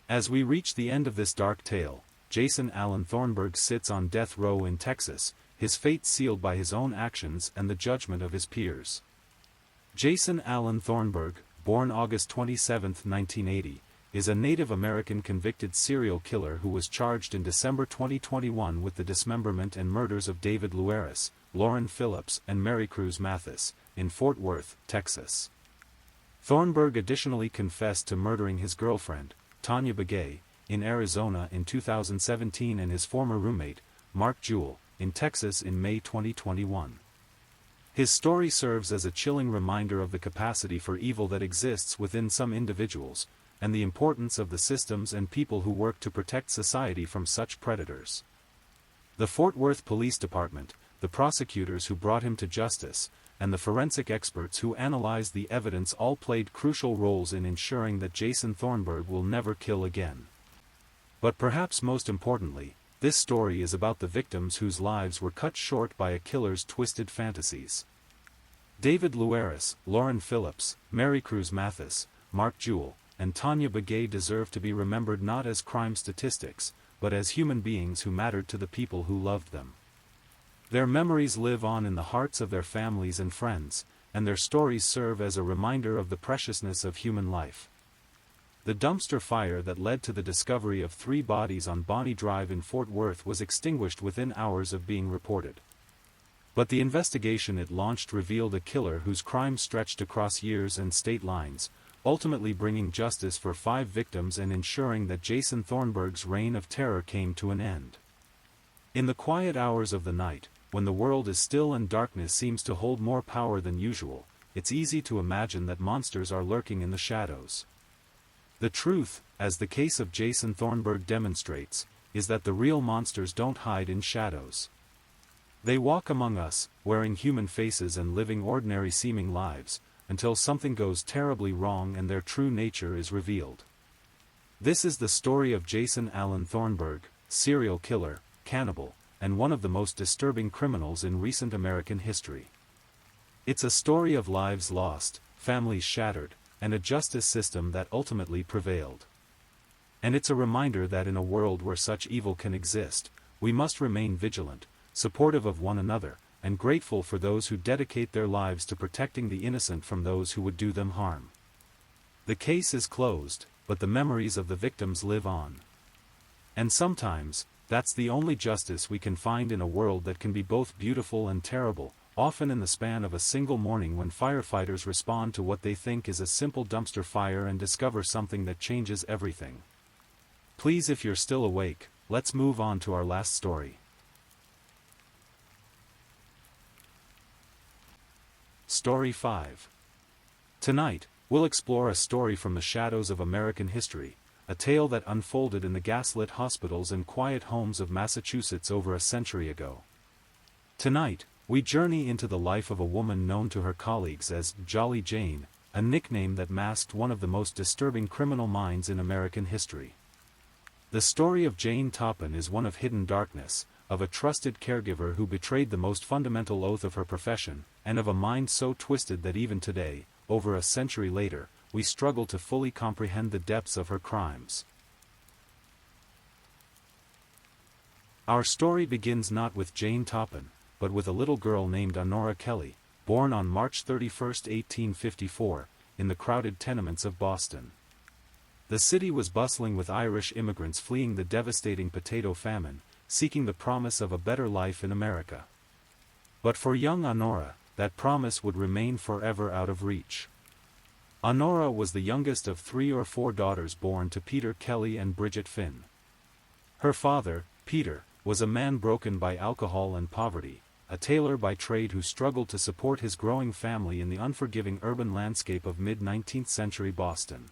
As we reach the end of this dark tale, Jason Allen Thornburg sits on death row in Texas, his fate sealed by his own actions and the judgment of his peers. Jason Allen Thornburg, born August 27, 1980, is a Native American convicted serial killer who was charged in December 2021 with the dismemberment and murders of David Luares, Lauren Phillips, and Mary Cruz Mathis, in Fort Worth, Texas. Thornburg additionally confessed to murdering his girlfriend, Tanya Begay, in Arizona in 2017 and his former roommate, Mark Jewell, in Texas in May 2021. His story serves as a chilling reminder of the capacity for evil that exists within some individuals, and the importance of the systems and people who work to protect society from such predators. The Fort Worth Police Department, the prosecutors who brought him to justice, and the forensic experts who analyzed the evidence all played crucial roles in ensuring that Jason Thornburg will never kill again. But perhaps most importantly, this story is about the victims whose lives were cut short by a killer's twisted fantasies. David Luares, Lauren Phillips, Mary Cruz Mathis, Mark Jewell, and Tanya Begay deserve to be remembered not as crime statistics, but as human beings who mattered to the people who loved them. Their memories live on in the hearts of their families and friends, and their stories serve as a reminder of the preciousness of human life. The dumpster fire that led to the discovery of 3 bodies on Bonnie Drive in Fort Worth was extinguished within hours of being reported. But the investigation it launched revealed a killer whose crimes stretched across years and state lines, ultimately bringing justice for 5 victims and ensuring that Jason Thornburg's reign of terror came to an end. In the quiet hours of the night, when the world is still and darkness seems to hold more power than usual, it's easy to imagine that monsters are lurking in the shadows. The truth, as the case of Jason Thornburg demonstrates, is that the real monsters don't hide in shadows. They walk among us, wearing human faces and living ordinary-seeming lives, until something goes terribly wrong and their true nature is revealed. This is the story of Jason Allen Thornburg, serial killer, cannibal, and one of the most disturbing criminals in recent American history. It's a story of lives lost, families shattered, and a justice system that ultimately prevailed. And it's a reminder that in a world where such evil can exist, we must remain vigilant, supportive of one another, and grateful for those who dedicate their lives to protecting the innocent from those who would do them harm. The case is closed, but the memories of the victims live on. And sometimes, that's the only justice we can find in a world that can be both beautiful and terrible, often in the span of a single morning when firefighters respond to what they think is a simple dumpster fire and discover something that changes everything. Please, if you're still awake, let's move on to our last story. Story 5. Tonight, we'll explore a story from the shadows of American history, a tale that unfolded in the gaslit hospitals and quiet homes of Massachusetts over a century ago. Tonight, we journey into the life of a woman known to her colleagues as Jolly Jane, a nickname that masked one of the most disturbing criminal minds in American history. The story of Jane Toppin is one of hidden darkness, of a trusted caregiver who betrayed the most fundamental oath of her profession, and of a mind so twisted that even today, over a century later, we struggle to fully comprehend the depths of her crimes. Our story begins not with Jane Toppin, but with a little girl named Honora Kelly, born on March 31, 1854, in the crowded tenements of Boston. The city was bustling with Irish immigrants fleeing the devastating potato famine, seeking the promise of a better life in America. But for young Honora, that promise would remain forever out of reach. Honora was the youngest of 3 or 4 daughters born to Peter Kelly and Bridget Finn. Her father, Peter, was a man broken by alcohol and poverty, a tailor by trade who struggled to support his growing family in the unforgiving urban landscape of mid-19th century Boston.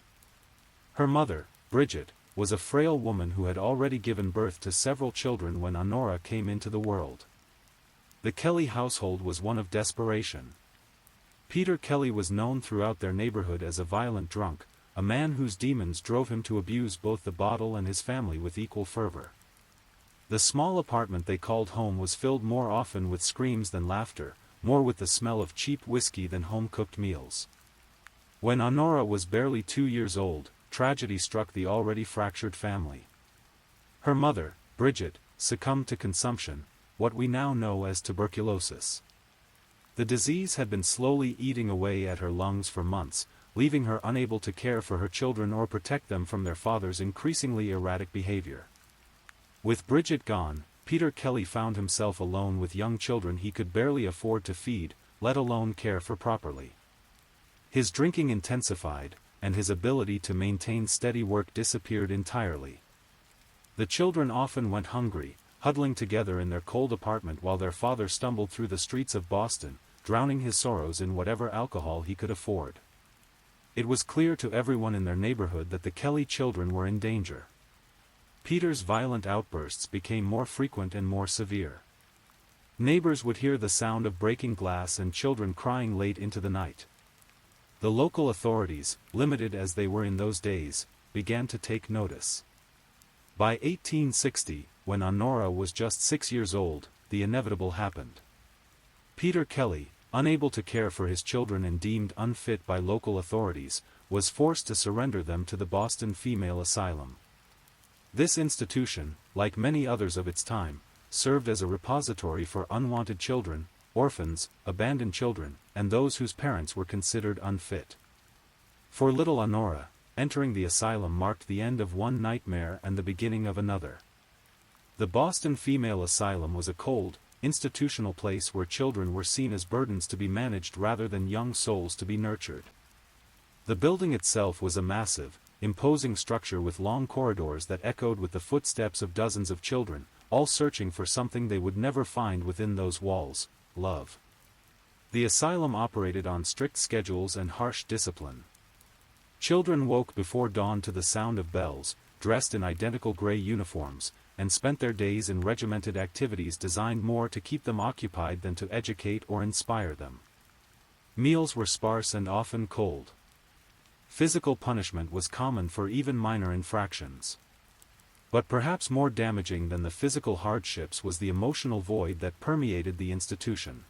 Her mother, Bridget, was a frail woman who had already given birth to several children when Honora came into the world. The Kelly household was one of desperation. Peter Kelly was known throughout their neighborhood as a violent drunk, a man whose demons drove him to abuse both the bottle and his family with equal fervor. The small apartment they called home was filled more often with screams than laughter, more with the smell of cheap whiskey than home-cooked meals. When Honora was barely 2 years old, tragedy struck the already fractured family. Her mother, Bridget, succumbed to consumption, what we now know as tuberculosis. The disease had been slowly eating away at her lungs for months, leaving her unable to care for her children or protect them from their father's increasingly erratic behavior. With Bridget gone, Peter Kelly found himself alone with young children he could barely afford to feed, let alone care for properly. His drinking intensified, and his ability to maintain steady work disappeared entirely. The children often went hungry, huddling together in their cold apartment while their father stumbled through the streets of Boston, drowning his sorrows in whatever alcohol he could afford. It was clear to everyone in their neighborhood that the Kelly children were in danger. Peter's violent outbursts became more frequent and more severe. Neighbors would hear the sound of breaking glass and children crying late into the night. The local authorities, limited as they were in those days, began to take notice. By 1860, when Honora was just 6 years old, the inevitable happened. Peter Kelly, unable to care for his children and deemed unfit by local authorities, was forced to surrender them to the Boston Female Asylum. This institution, like many others of its time, served as a repository for unwanted children, orphans, abandoned children, and those whose parents were considered unfit. For little Honora, entering the asylum marked the end of one nightmare and the beginning of another. The Boston Female Asylum was a cold, institutional place where children were seen as burdens to be managed rather than young souls to be nurtured. The building itself was a massive, imposing structure with long corridors that echoed with the footsteps of dozens of children, all searching for something they would never find within those walls: love. The asylum operated on strict schedules and harsh discipline. Children woke before dawn to the sound of bells, dressed in identical gray uniforms, and spent their days in regimented activities designed more to keep them occupied than to educate or inspire them. Meals were sparse and often cold. Physical punishment was common for even minor infractions. But perhaps more damaging than the physical hardships was the emotional void that permeated the institution.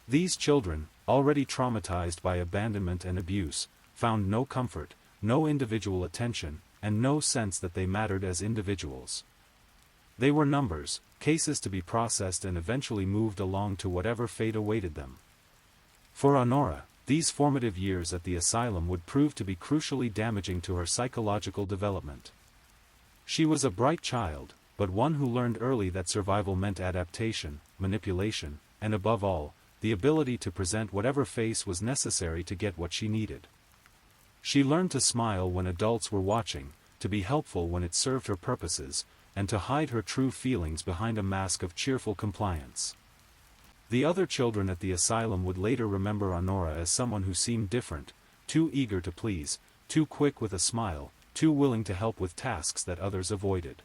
These children, already traumatized by abandonment and abuse, found no comfort, no individual attention, and no sense that they mattered as individuals. They were numbers, cases to be processed and eventually moved along to whatever fate awaited them. For Honora, these formative years at the asylum would prove to be crucially damaging to her psychological development. She was a bright child, but one who learned early that survival meant adaptation, manipulation, and above all, the ability to present whatever face was necessary to get what she needed. She learned to smile when adults were watching, to be helpful when it served her purposes, and to hide her true feelings behind a mask of cheerful compliance. The other children at the asylum would later remember Honora as someone who seemed different, too eager to please, too quick with a smile, too willing to help with tasks that others avoided.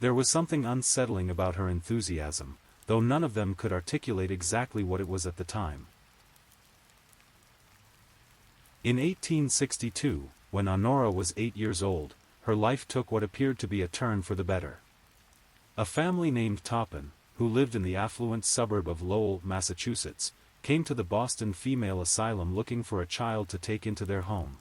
There was something unsettling about her enthusiasm, though none of them could articulate exactly what it was at the time. In 1862, when Honora was 8 years old, her life took what appeared to be a turn for the better. A family named Toppin, who lived in the affluent suburb of Lowell, Massachusetts, came to the Boston Female Asylum looking for a child to take into their home.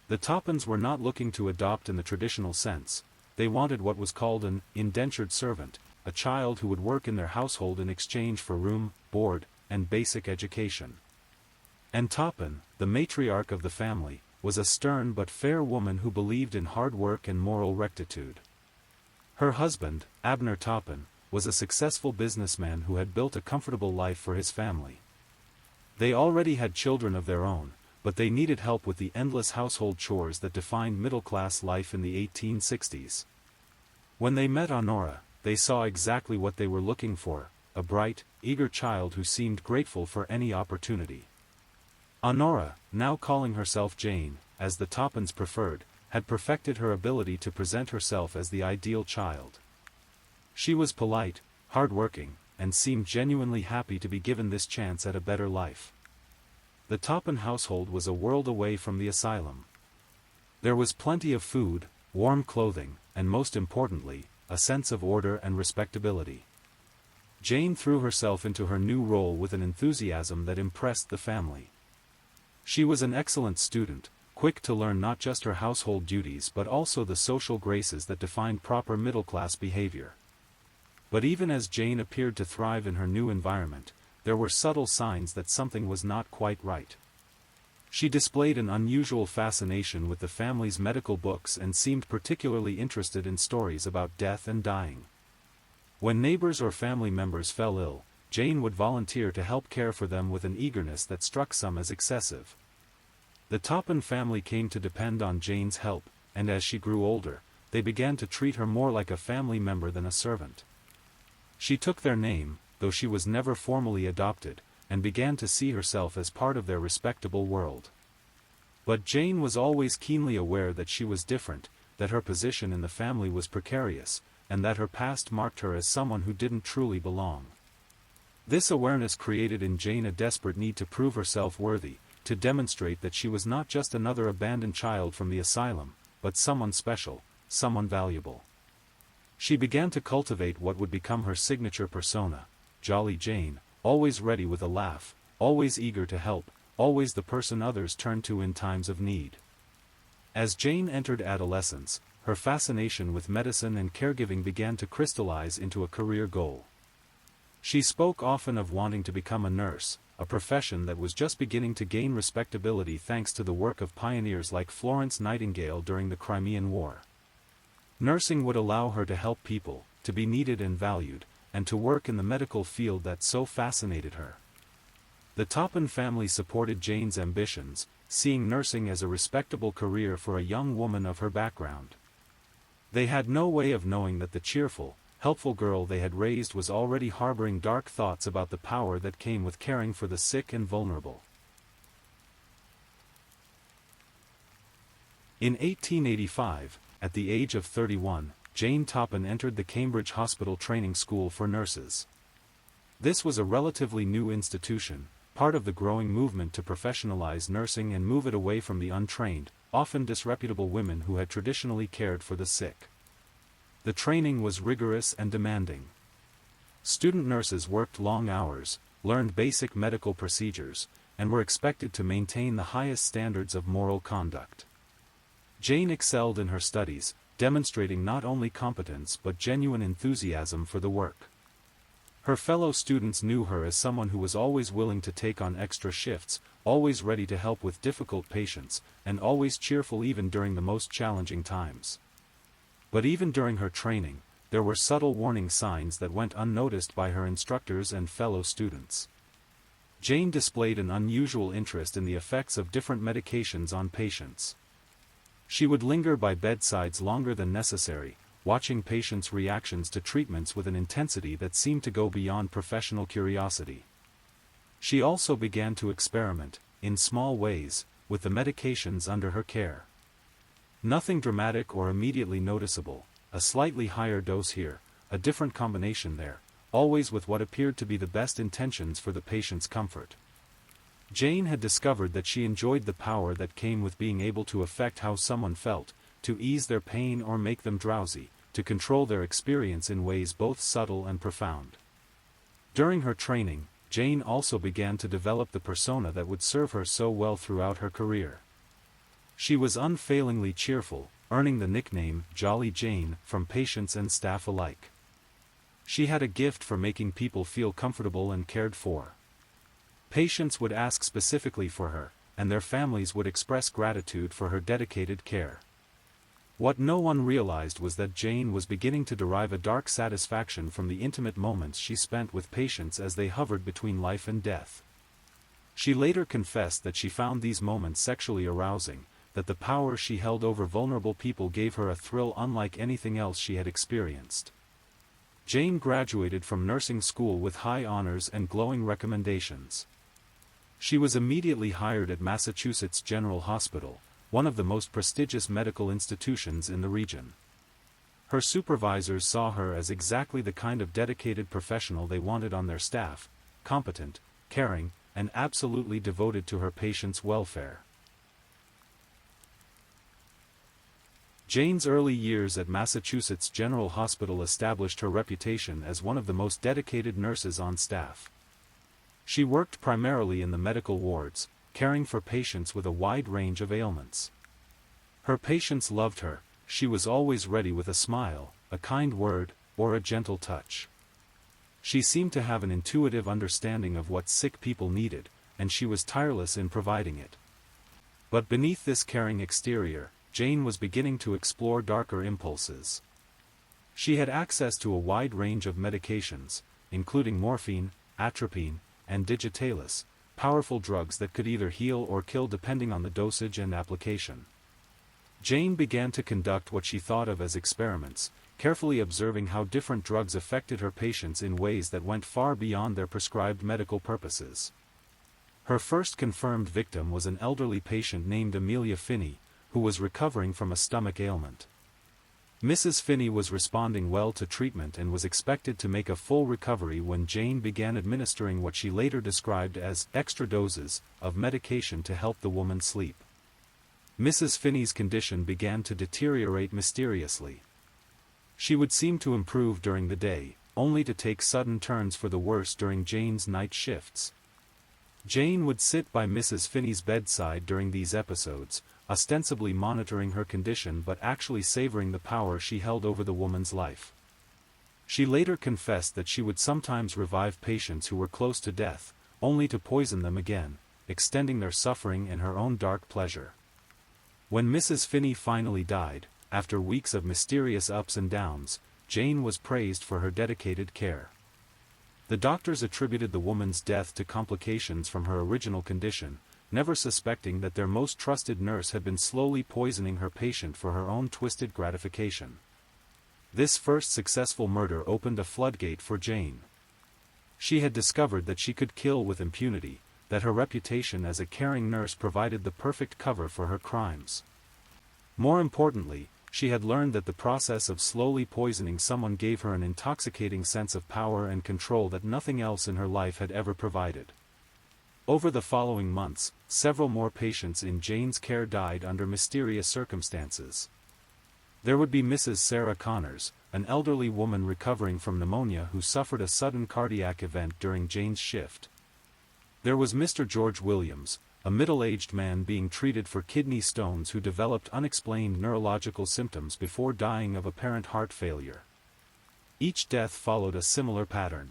The Toppins were not looking to adopt in the traditional sense. They wanted what was called an indentured servant, a child who would work in their household in exchange for room, board, and basic education. And Toppin, the matriarch of the family, was a stern but fair woman who believed in hard work and moral rectitude. Her husband, Abner Toppin, was a successful businessman who had built a comfortable life for his family. They already had children of their own, but they needed help with the endless household chores that defined middle-class life in the 1860s. When they met Honora, they saw exactly what they were looking for, a bright, eager child who seemed grateful for any opportunity. Honora, now calling herself Jane, as the Toppins preferred, had perfected her ability to present herself as the ideal child. She was polite, hard-working, and seemed genuinely happy to be given this chance at a better life. The Toppin household was a world away from the asylum. There was plenty of food, warm clothing, and most importantly, a sense of order and respectability. Jane threw herself into her new role with an enthusiasm that impressed the family. She was an excellent student, quick to learn not just her household duties but also the social graces that defined proper middle-class behavior. But even as Jane appeared to thrive in her new environment, there were subtle signs that something was not quite right. She displayed an unusual fascination with the family's medical books and seemed particularly interested in stories about death and dying. When neighbors or family members fell ill, Jane would volunteer to help care for them with an eagerness that struck some as excessive. The Toppin family came to depend on Jane's help, and as she grew older, they began to treat her more like a family member than a servant. She took their name, though she was never formally adopted, and began to see herself as part of their respectable world. But Jane was always keenly aware that she was different, that her position in the family was precarious, and that her past marked her as someone who didn't truly belong. This awareness created in Jane a desperate need to prove herself worthy, to demonstrate that she was not just another abandoned child from the asylum, but someone special, someone valuable. She began to cultivate what would become her signature persona, Jolly Jane, always ready with a laugh, always eager to help, always the person others turned to in times of need. As Jane entered adolescence, her fascination with medicine and caregiving began to crystallize into a career goal. She spoke often of wanting to become a nurse, a profession that was just beginning to gain respectability thanks to the work of pioneers like Florence Nightingale during the Crimean War. Nursing would allow her to help people, to be needed and valued, and to work in the medical field that so fascinated her. The Toppin family supported Jane's ambitions, seeing nursing as a respectable career for a young woman of her background. They had no way of knowing that the cheerful, helpful girl they had raised was already harboring dark thoughts about the power that came with caring for the sick and vulnerable. In 1885, at the age of 31, Jane Toppin entered the Cambridge Hospital Training School for Nurses. This was a relatively new institution, part of the growing movement to professionalize nursing and move it away from the untrained, often disreputable women who had traditionally cared for the sick. The training was rigorous and demanding. Student nurses worked long hours, learned basic medical procedures, and were expected to maintain the highest standards of moral conduct. Jane excelled in her studies, demonstrating not only competence but genuine enthusiasm for the work. Her fellow students knew her as someone who was always willing to take on extra shifts, always ready to help with difficult patients, and always cheerful even during the most challenging times. But even during her training, there were subtle warning signs that went unnoticed by her instructors and fellow students. Jane displayed an unusual interest in the effects of different medications on patients. She would linger by bedsides longer than necessary, watching patients' reactions to treatments with an intensity that seemed to go beyond professional curiosity. She also began to experiment, in small ways, with the medications under her care. Nothing dramatic or immediately noticeable, a slightly higher dose here, a different combination there, always with what appeared to be the best intentions for the patient's comfort. Jane had discovered that she enjoyed the power that came with being able to affect how someone felt, to ease their pain or make them drowsy, to control their experience in ways both subtle and profound. During her training, Jane also began to develop the persona that would serve her so well throughout her career. She was unfailingly cheerful, earning the nickname Jolly Jane from patients and staff alike. She had a gift for making people feel comfortable and cared for. Patients would ask specifically for her, and their families would express gratitude for her dedicated care. What no one realized was that Jane was beginning to derive a dark satisfaction from the intimate moments she spent with patients as they hovered between life and death. She later confessed that she found these moments sexually arousing, that the power she held over vulnerable people gave her a thrill unlike anything else she had experienced. Jane graduated from nursing school with high honors and glowing recommendations. She was immediately hired at Massachusetts General Hospital, one of the most prestigious medical institutions in the region. Her supervisors saw her as exactly the kind of dedicated professional they wanted on their staff, competent, caring, and absolutely devoted to her patients' welfare. Jane's early years at Massachusetts General Hospital established her reputation as one of the most dedicated nurses on staff. She worked primarily in the medical wards, caring for patients with a wide range of ailments. Her patients loved her. She was always ready with a smile, a kind word, or a gentle touch. She seemed to have an intuitive understanding of what sick people needed, and she was tireless in providing it. But beneath this caring exterior, Jane was beginning to explore darker impulses. She had access to a wide range of medications, including morphine, atropine, and digitalis, powerful drugs that could either heal or kill depending on the dosage and application. Jane began to conduct what she thought of as experiments, carefully observing how different drugs affected her patients in ways that went far beyond their prescribed medical purposes. Her first confirmed victim was an elderly patient named Amelia Finney, who was recovering from a stomach ailment. Mrs. Finney was responding well to treatment and was expected to make a full recovery when Jane began administering what she later described as extra doses of medication to help the woman sleep. Mrs. Finney's condition began to deteriorate mysteriously. She would seem to improve during the day, only to take sudden turns for the worse during Jane's night shifts. Jane would sit by Mrs. Finney's bedside during these episodes, ostensibly monitoring her condition but actually savoring the power she held over the woman's life. She later confessed that she would sometimes revive patients who were close to death, only to poison them again, extending their suffering in her own dark pleasure. When Mrs. Finney finally died, after weeks of mysterious ups and downs, Jane was praised for her dedicated care. The doctors attributed the woman's death to complications from her original condition, never suspecting that their most trusted nurse had been slowly poisoning her patient for her own twisted gratification. This first successful murder opened a floodgate for Jane. She had discovered that she could kill with impunity, that her reputation as a caring nurse provided the perfect cover for her crimes. More importantly, she had learned that the process of slowly poisoning someone gave her an intoxicating sense of power and control that nothing else in her life had ever provided. Over the following months, several more patients in Jane's care died under mysterious circumstances. There would be Mrs. Sarah Connors, an elderly woman recovering from pneumonia who suffered a sudden cardiac event during Jane's shift. There was Mr. George Williams, a middle-aged man being treated for kidney stones who developed unexplained neurological symptoms before dying of apparent heart failure. Each death followed a similar pattern.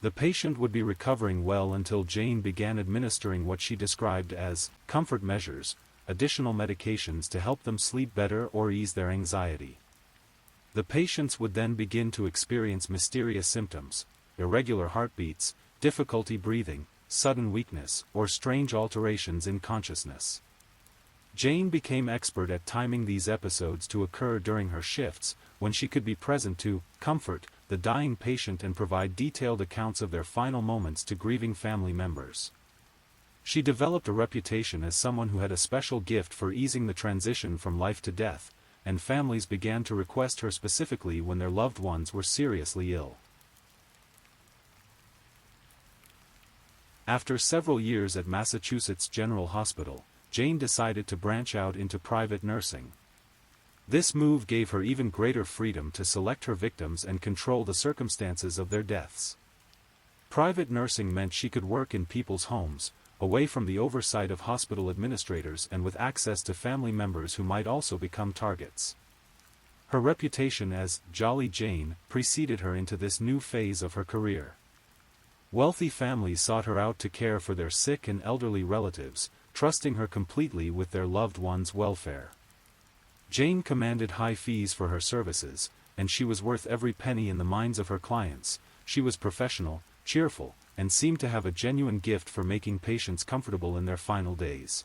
The patient would be recovering well until Jane began administering what she described as comfort measures, additional medications to help them sleep better or ease their anxiety. The patients would then begin to experience mysterious symptoms, irregular heartbeats, difficulty breathing, sudden weakness, or strange alterations in consciousness. Jane became expert at timing these episodes to occur during her shifts, when she could be present to comfort the dying patient and provide detailed accounts of their final moments to grieving family members. She developed a reputation as someone who had a special gift for easing the transition from life to death, and families began to request her specifically when their loved ones were seriously ill. After several years at Massachusetts General Hospital, Jane decided to branch out into private nursing. This move gave her even greater freedom to select her victims and control the circumstances of their deaths. Private nursing meant she could work in people's homes, away from the oversight of hospital administrators and with access to family members who might also become targets. Her reputation as Jolly Jane preceded her into this new phase of her career. Wealthy families sought her out to care for their sick and elderly relatives, trusting her completely with their loved ones' welfare. Jane commanded high fees for her services, and she was worth every penny in the minds of her clients. She was professional, cheerful, and seemed to have a genuine gift for making patients comfortable in their final days.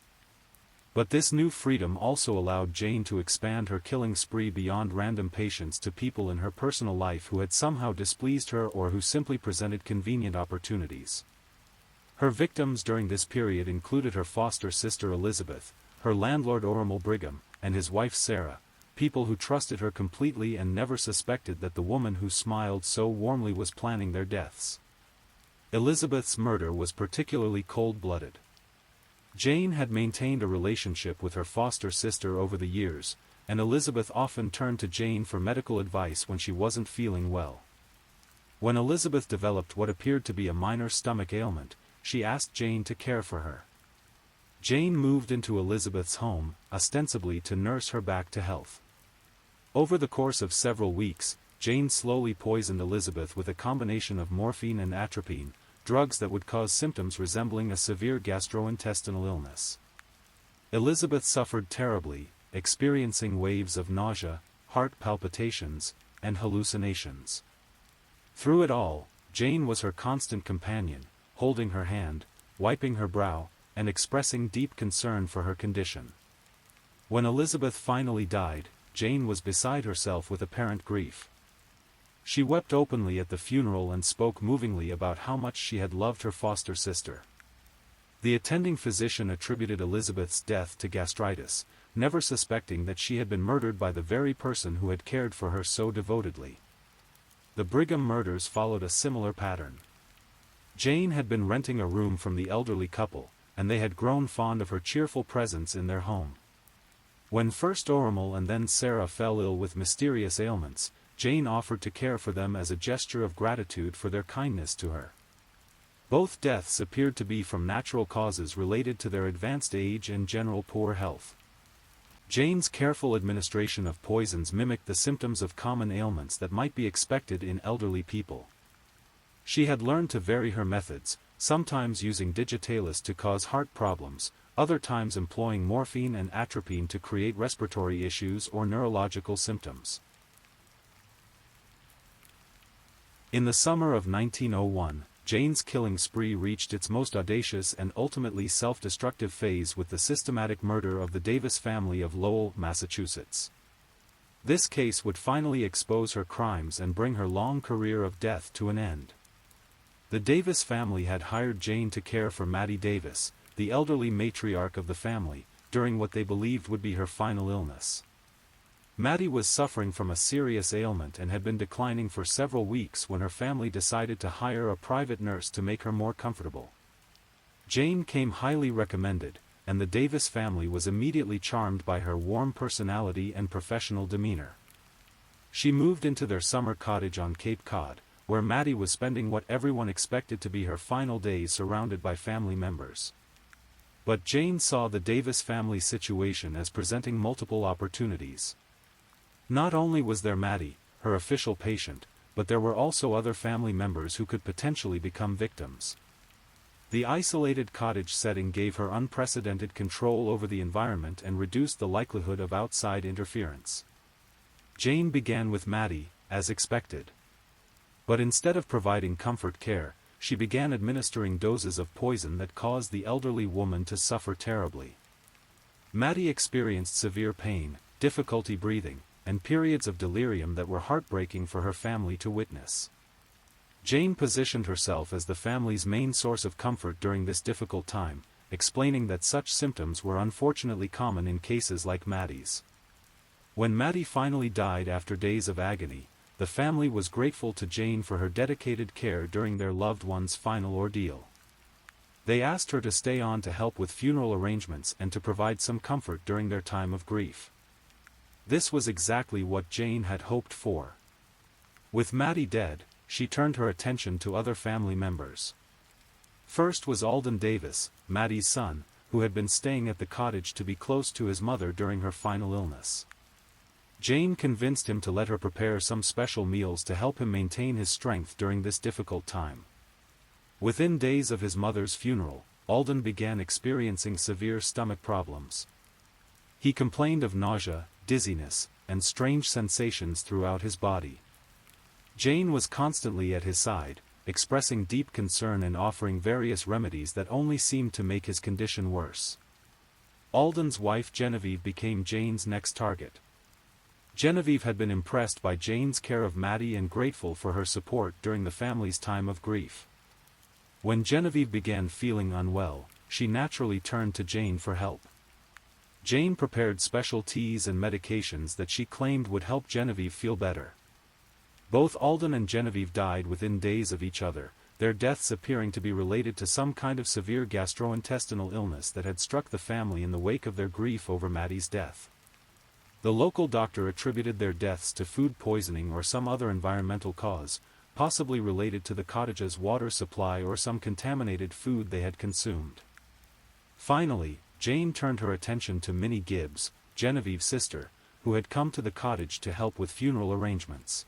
But this new freedom also allowed Jane to expand her killing spree beyond random patients to people in her personal life who had somehow displeased her or who simply presented convenient opportunities. Her victims during this period included her foster sister Elizabeth, her landlord Ormal Brigham, and his wife Sarah, people who trusted her completely and never suspected that the woman who smiled so warmly was planning their deaths. Elizabeth's murder was particularly cold-blooded. Jane had maintained a relationship with her foster sister over the years, and Elizabeth often turned to Jane for medical advice when she wasn't feeling well. When Elizabeth developed what appeared to be a minor stomach ailment, she asked Jane to care for her. Jane moved into Elizabeth's home, ostensibly to nurse her back to health. Over the course of several weeks, Jane slowly poisoned Elizabeth with a combination of morphine and atropine, drugs that would cause symptoms resembling a severe gastrointestinal illness. Elizabeth suffered terribly, experiencing waves of nausea, heart palpitations, and hallucinations. Through it all, Jane was her constant companion, holding her hand, wiping her brow, and expressing deep concern for her condition. When Elizabeth finally died, Jane was beside herself with apparent grief. She wept openly at the funeral and spoke movingly about how much she had loved her foster sister. The attending physician attributed Elizabeth's death to gastritis, never suspecting that she had been murdered by the very person who had cared for her so devotedly. The Brigham murders followed a similar pattern. Jane had been renting a room from the elderly couple, and they had grown fond of her cheerful presence in their home. When first Ormal and then Sarah fell ill with mysterious ailments, Jane offered to care for them as a gesture of gratitude for their kindness to her. Both deaths appeared to be from natural causes related to their advanced age and general poor health. Jane's careful administration of poisons mimicked the symptoms of common ailments that might be expected in elderly people. She had learned to vary her methods, sometimes using digitalis to cause heart problems, other times employing morphine and atropine to create respiratory issues or neurological symptoms. In the summer of 1901, Jane's killing spree reached its most audacious and ultimately self-destructive phase with the systematic murder of the Davis family of Lowell, Massachusetts. This case would finally expose her crimes and bring her long career of death to an end. The Davis family had hired Jane to care for Mattie Davis, the elderly matriarch of the family, during what they believed would be her final illness. Mattie was suffering from a serious ailment and had been declining for several weeks when her family decided to hire a private nurse to make her more comfortable. Jane came highly recommended, and the Davis family was immediately charmed by her warm personality and professional demeanor. She moved into their summer cottage on Cape Cod, where Mattie was spending what everyone expected to be her final days surrounded by family members. But Jane saw the Davis family situation as presenting multiple opportunities. Not only was there Mattie, her official patient, but there were also other family members who could potentially become victims. The isolated cottage setting gave her unprecedented control over the environment and reduced the likelihood of outside interference. Jane began with Mattie, as expected. But instead of providing comfort care, she began administering doses of poison that caused the elderly woman to suffer terribly. Maddie experienced severe pain, difficulty breathing, and periods of delirium that were heartbreaking for her family to witness. Jane positioned herself as the family's main source of comfort during this difficult time, explaining that such symptoms were unfortunately common in cases like Maddie's. When Maddie finally died after days of agony, the family was grateful to Jane for her dedicated care during their loved one's final ordeal. They asked her to stay on to help with funeral arrangements and to provide some comfort during their time of grief. This was exactly what Jane had hoped for. With Maddie dead, she turned her attention to other family members. First was Alden Davis, Maddie's son, who had been staying at the cottage to be close to his mother during her final illness. Jane convinced him to let her prepare some special meals to help him maintain his strength during this difficult time. Within days of his mother's funeral, Alden began experiencing severe stomach problems. He complained of nausea, dizziness, and strange sensations throughout his body. Jane was constantly at his side, expressing deep concern and offering various remedies that only seemed to make his condition worse. Alden's wife Genevieve became Jane's next target. Genevieve had been impressed by Jane's care of Maddie and grateful for her support during the family's time of grief. When Genevieve began feeling unwell, she naturally turned to Jane for help. Jane prepared special teas and medications that she claimed would help Genevieve feel better. Both Alden and Genevieve died within days of each other, their deaths appearing to be related to some kind of severe gastrointestinal illness that had struck the family in the wake of their grief over Maddie's death. The local doctor attributed their deaths to food poisoning or some other environmental cause, possibly related to the cottage's water supply or some contaminated food they had consumed. Finally, Jane turned her attention to Minnie Gibbs, Genevieve's sister, who had come to the cottage to help with funeral arrangements.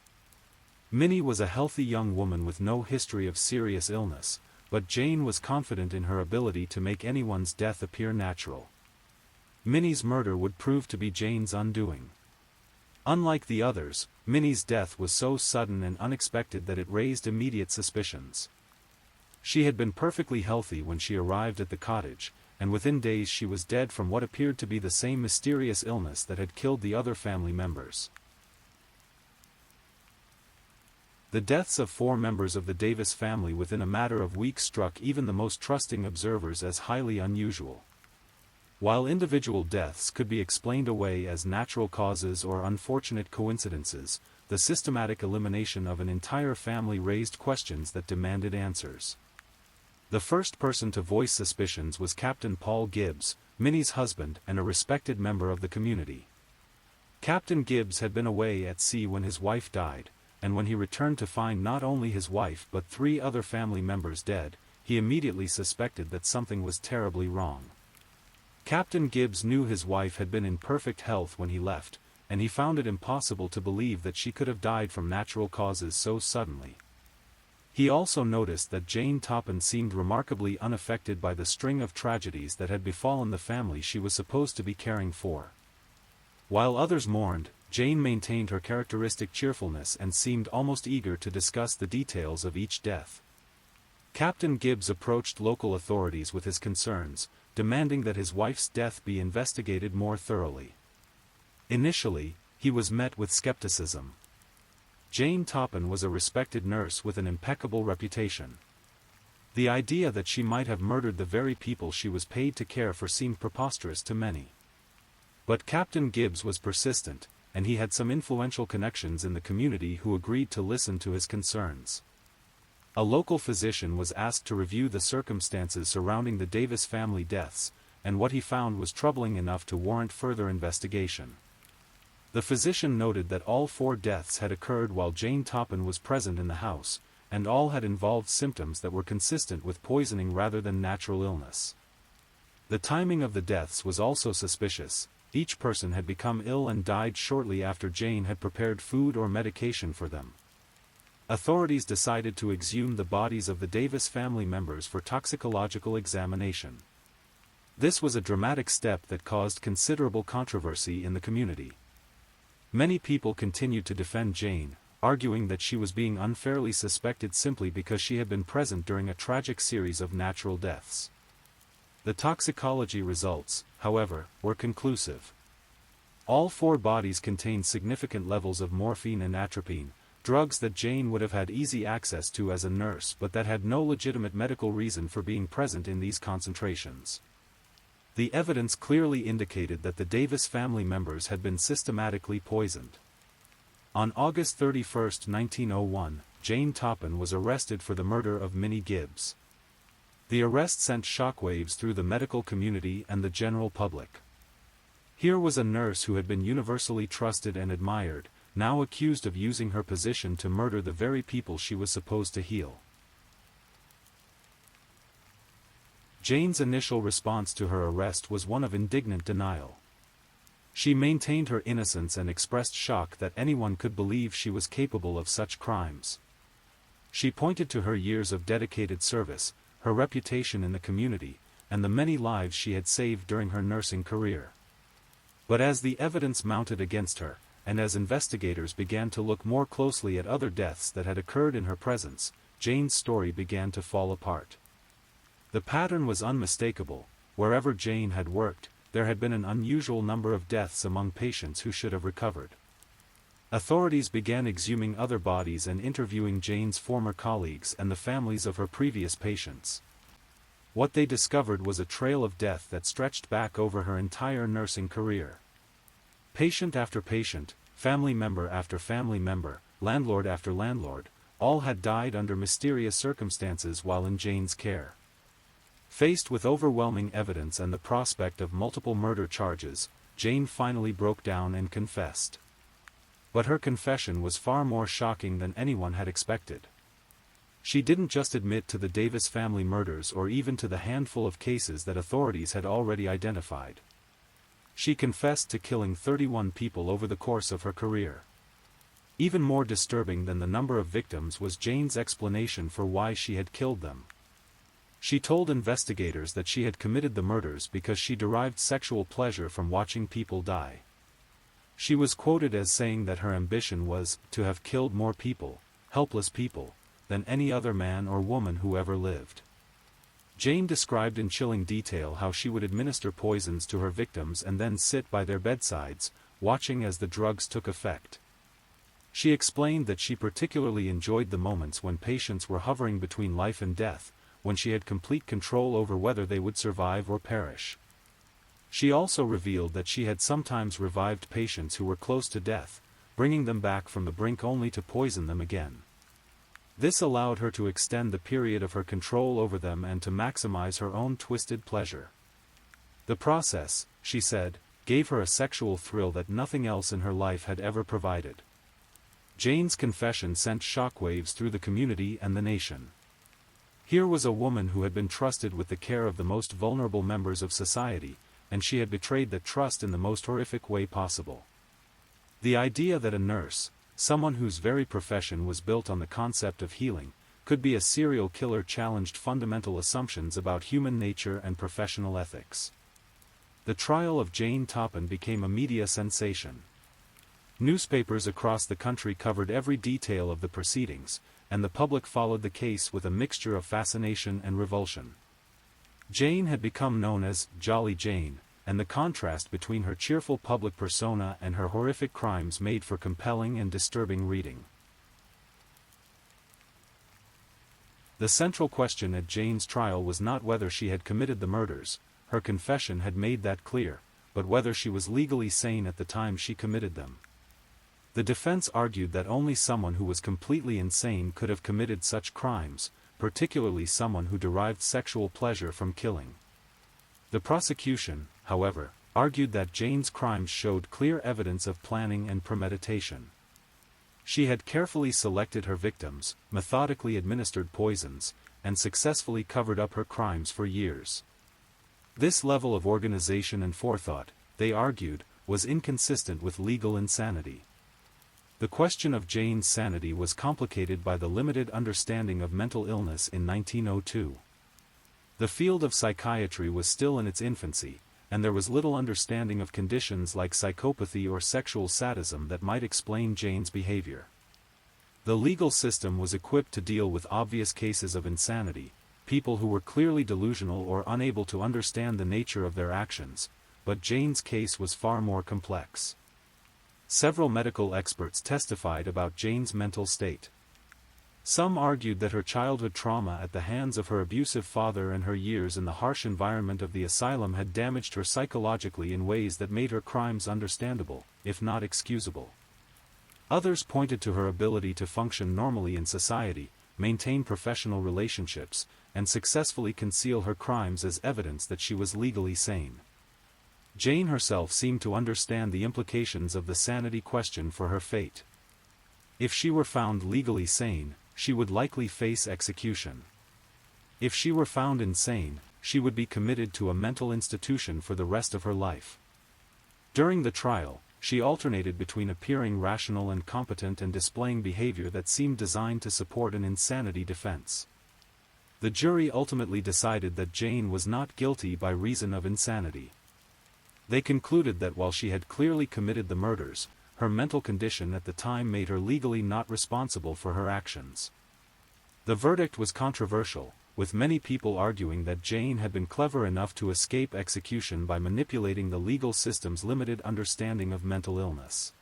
Minnie was a healthy young woman with no history of serious illness, but Jane was confident in her ability to make anyone's death appear natural. Minnie's murder would prove to be Jane's undoing. Unlike the others, Minnie's death was so sudden and unexpected that it raised immediate suspicions. She had been perfectly healthy when she arrived at the cottage, and within days she was dead from what appeared to be the same mysterious illness that had killed the other family members. The deaths of 4 members of the Davis family within a matter of weeks struck even the most trusting observers as highly unusual. While individual deaths could be explained away as natural causes or unfortunate coincidences, the systematic elimination of an entire family raised questions that demanded answers. The first person to voice suspicions was Captain Paul Gibbs, Minnie's husband and a respected member of the community. Captain Gibbs had been away at sea when his wife died, and when he returned to find not only his wife but 3 other family members dead, he immediately suspected that something was terribly wrong. Captain Gibbs knew his wife had been in perfect health when he left, and he found it impossible to believe that she could have died from natural causes so suddenly. He also noticed that Jane Toppin seemed remarkably unaffected by the string of tragedies that had befallen the family she was supposed to be caring for. While others mourned, Jane maintained her characteristic cheerfulness and seemed almost eager to discuss the details of each death. Captain Gibbs approached local authorities with his concerns, demanding that his wife's death be investigated more thoroughly. Initially, he was met with skepticism. Jane Toppin was a respected nurse with an impeccable reputation. The idea that she might have murdered the very people she was paid to care for seemed preposterous to many. But Captain Gibbs was persistent, and he had some influential connections in the community who agreed to listen to his concerns. A local physician was asked to review the circumstances surrounding the Davis family deaths, and what he found was troubling enough to warrant further investigation. The physician noted that all 4 deaths had occurred while Jane Toppin was present in the house, and all had involved symptoms that were consistent with poisoning rather than natural illness. The timing of the deaths was also suspicious. Each person had become ill and died shortly after Jane had prepared food or medication for them. Authorities decided to exhume the bodies of the Davis family members for toxicological examination. This was a dramatic step that caused considerable controversy in the community. Many people continued to defend Jane, arguing that she was being unfairly suspected simply because she had been present during a tragic series of natural deaths. The toxicology results, however, were conclusive. All 4 bodies contained significant levels of morphine and atropine, drugs that Jane would have had easy access to as a nurse but that had no legitimate medical reason for being present in these concentrations. The evidence clearly indicated that the Davis family members had been systematically poisoned. On August 31, 1901, Jane Toppin was arrested for the murder of Minnie Gibbs. The arrest sent shockwaves through the medical community and the general public. Here was a nurse who had been universally trusted and admired, now accused of using her position to murder the very people she was supposed to heal. Jane's initial response to her arrest was one of indignant denial. She maintained her innocence and expressed shock that anyone could believe she was capable of such crimes. She pointed to her years of dedicated service, her reputation in the community, and the many lives she had saved during her nursing career. But as the evidence mounted against her, and as investigators began to look more closely at other deaths that had occurred in her presence, Jane's story began to fall apart. The pattern was unmistakable. Wherever Jane had worked, there had been an unusual number of deaths among patients who should have recovered. Authorities began exhuming other bodies and interviewing Jane's former colleagues and the families of her previous patients. What they discovered was a trail of death that stretched back over her entire nursing career. Patient after patient, family member after family member, landlord after landlord, all had died under mysterious circumstances while in Jane's care. Faced with overwhelming evidence and the prospect of multiple murder charges, Jane finally broke down and confessed. But her confession was far more shocking than anyone had expected. She didn't just admit to the Davis family murders or even to the handful of cases that authorities had already identified. She confessed to killing 31 people over the course of her career. Even more disturbing than the number of victims was Jane's explanation for why she had killed them. She told investigators that she had committed the murders because she derived sexual pleasure from watching people die. She was quoted as saying that her ambition was to have killed more people, helpless people, than any other man or woman who ever lived. Jane described in chilling detail how she would administer poisons to her victims and then sit by their bedsides, watching as the drugs took effect. She explained that she particularly enjoyed the moments when patients were hovering between life and death, when she had complete control over whether they would survive or perish. She also revealed that she had sometimes revived patients who were close to death, bringing them back from the brink only to poison them again. This allowed her to extend the period of her control over them and to maximize her own twisted pleasure. The process, she said, gave her a sexual thrill that nothing else in her life had ever provided. Jane's confession sent shockwaves through the community and the nation. Here was a woman who had been trusted with the care of the most vulnerable members of society, and she had betrayed that trust in the most horrific way possible. The idea that a nurse, someone whose very profession was built on the concept of healing, could be a serial killer challenged fundamental assumptions about human nature and professional ethics. The trial of Jane Toppin became a media sensation. Newspapers across the country covered every detail of the proceedings, and the public followed the case with a mixture of fascination and revulsion. Jane had become known as Jolly Jane, and the contrast between her cheerful public persona and her horrific crimes made for compelling and disturbing reading. The central question at Jane's trial was not whether she had committed the murders, her confession had made that clear, but whether she was legally sane at the time she committed them. The defense argued that only someone who was completely insane could have committed such crimes, particularly someone who derived sexual pleasure from killing. The prosecution, however, argued that Jane's crimes showed clear evidence of planning and premeditation. She had carefully selected her victims, methodically administered poisons, and successfully covered up her crimes for years. This level of organization and forethought, they argued, was inconsistent with legal insanity. The question of Jane's sanity was complicated by the limited understanding of mental illness in 1902. The field of psychiatry was still in its infancy, and there was little understanding of conditions like psychopathy or sexual sadism that might explain Jane's behavior. The legal system was equipped to deal with obvious cases of insanity, people who were clearly delusional or unable to understand the nature of their actions, but Jane's case was far more complex. Several medical experts testified about Jane's mental state. Some argued that her childhood trauma at the hands of her abusive father and her years in the harsh environment of the asylum had damaged her psychologically in ways that made her crimes understandable, if not excusable. Others pointed to her ability to function normally in society, maintain professional relationships, and successfully conceal her crimes as evidence that she was legally sane. Jane herself seemed to understand the implications of the sanity question for her fate. If she were found legally sane, she would likely face execution. If she were found insane, she would be committed to a mental institution for the rest of her life. During the trial, she alternated between appearing rational and competent and displaying behavior that seemed designed to support an insanity defense. The jury ultimately decided that Jane was not guilty by reason of insanity. They concluded that while she had clearly committed the murders, her mental condition at the time made her legally not responsible for her actions. The verdict was controversial, with many people arguing that Jane had been clever enough to escape execution by manipulating the legal system's limited understanding of mental illness.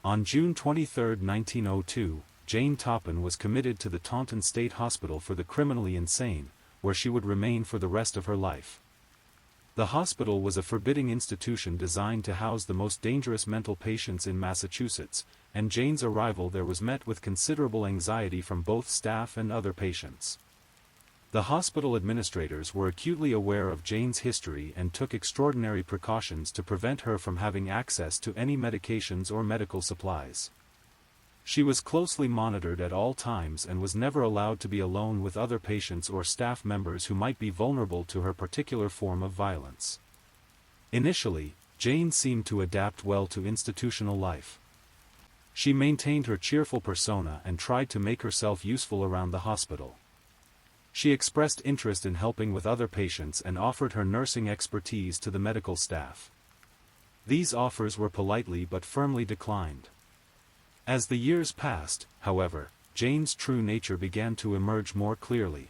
On June 23, 1902, Jane Toppin was committed to the Taunton State Hospital for the criminally insane, where she would remain for the rest of her life. The hospital was a forbidding institution designed to house the most dangerous mental patients in Massachusetts, and Jane's arrival there was met with considerable anxiety from both staff and other patients. The hospital administrators were acutely aware of Jane's history and took extraordinary precautions to prevent her from having access to any medications or medical supplies. She was closely monitored at all times and was never allowed to be alone with other patients or staff members who might be vulnerable to her particular form of violence. Initially, Jane seemed to adapt well to institutional life. She maintained her cheerful persona and tried to make herself useful around the hospital. She expressed interest in helping with other patients and offered her nursing expertise to the medical staff. These offers were politely but firmly declined. As the years passed, however, Jane's true nature began to emerge more clearly.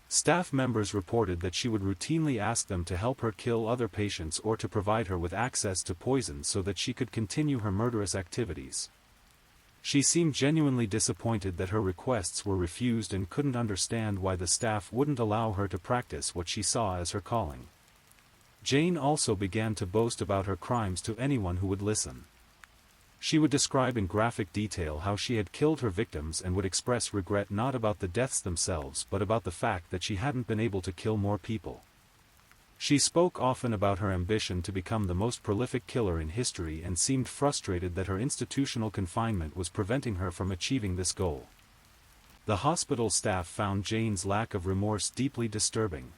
Staff members reported that she would routinely ask them to help her kill other patients or to provide her with access to poison so that she could continue her murderous activities. She seemed genuinely disappointed that her requests were refused and couldn't understand why the staff wouldn't allow her to practice what she saw as her calling. Jane also began to boast about her crimes to anyone who would listen. She would describe in graphic detail how she had killed her victims and would express regret not about the deaths themselves but about the fact that she hadn't been able to kill more people. She spoke often about her ambition to become the most prolific killer in history and seemed frustrated that her institutional confinement was preventing her from achieving this goal. The hospital staff found Jane's lack of remorse deeply disturbing.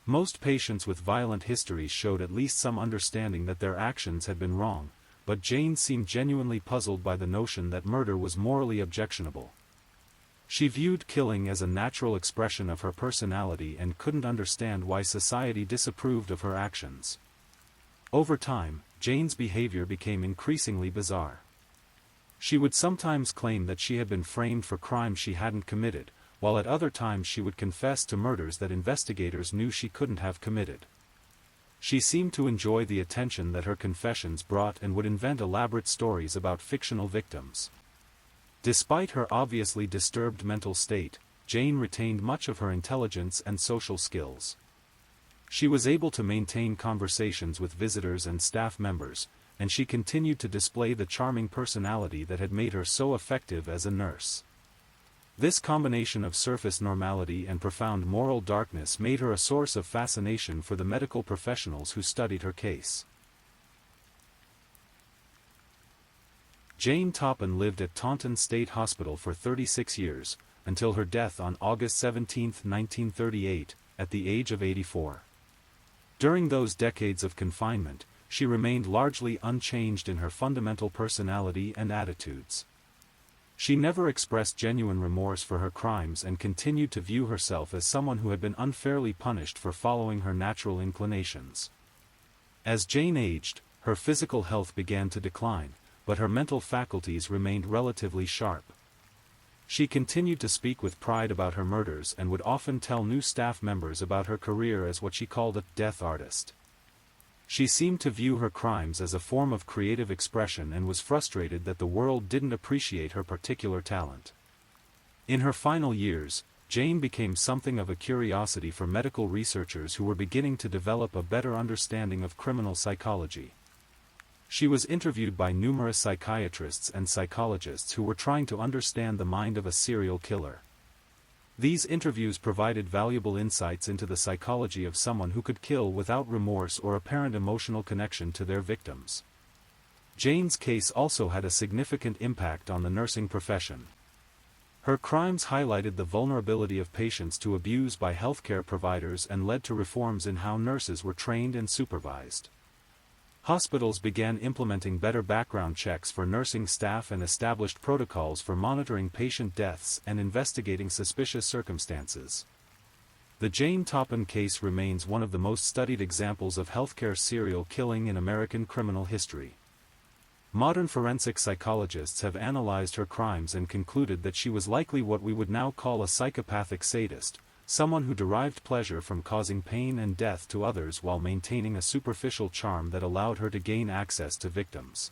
Most patients with violent histories showed at least some understanding that their actions had been wrong, but Jane seemed genuinely puzzled by the notion that murder was morally objectionable. She viewed killing as a natural expression of her personality and couldn't understand why society disapproved of her actions. Over time, Jane's behavior became increasingly bizarre. She would sometimes claim that she had been framed for crimes she hadn't committed, while at other times she would confess to murders that investigators knew she couldn't have committed. She seemed to enjoy the attention that her confessions brought and would invent elaborate stories about fictional victims. Despite her obviously disturbed mental state, Jane retained much of her intelligence and social skills. She was able to maintain conversations with visitors and staff members, and she continued to display the charming personality that had made her so effective as a nurse. This combination of surface normality and profound moral darkness made her a source of fascination for the medical professionals who studied her case. Jane Toppin lived at Taunton State Hospital for 36 years, until her death on August 17, 1938, at the age of 84. During those decades of confinement, she remained largely unchanged in her fundamental personality and attitudes. She never expressed genuine remorse for her crimes and continued to view herself as someone who had been unfairly punished for following her natural inclinations. As Jane aged, her physical health began to decline, but her mental faculties remained relatively sharp. She continued to speak with pride about her murders and would often tell new staff members about her career as what she called a death artist. She seemed to view her crimes as a form of creative expression and was frustrated that the world didn't appreciate her particular talent. In her final years, Jane became something of a curiosity for medical researchers who were beginning to develop a better understanding of criminal psychology. She was interviewed by numerous psychiatrists and psychologists who were trying to understand the mind of a serial killer. These interviews provided valuable insights into the psychology of someone who could kill without remorse or apparent emotional connection to their victims. Jane's case also had a significant impact on the nursing profession. Her crimes highlighted the vulnerability of patients to abuse by healthcare providers and led to reforms in how nurses were trained and supervised. Hospitals began implementing better background checks for nursing staff and established protocols for monitoring patient deaths and investigating suspicious circumstances. The Jane Toppin case remains one of the most studied examples of healthcare serial killing in American criminal history. Modern forensic psychologists have analyzed her crimes and concluded that she was likely what we would now call a psychopathic sadist, someone who derived pleasure from causing pain and death to others while maintaining a superficial charm that allowed her to gain access to victims.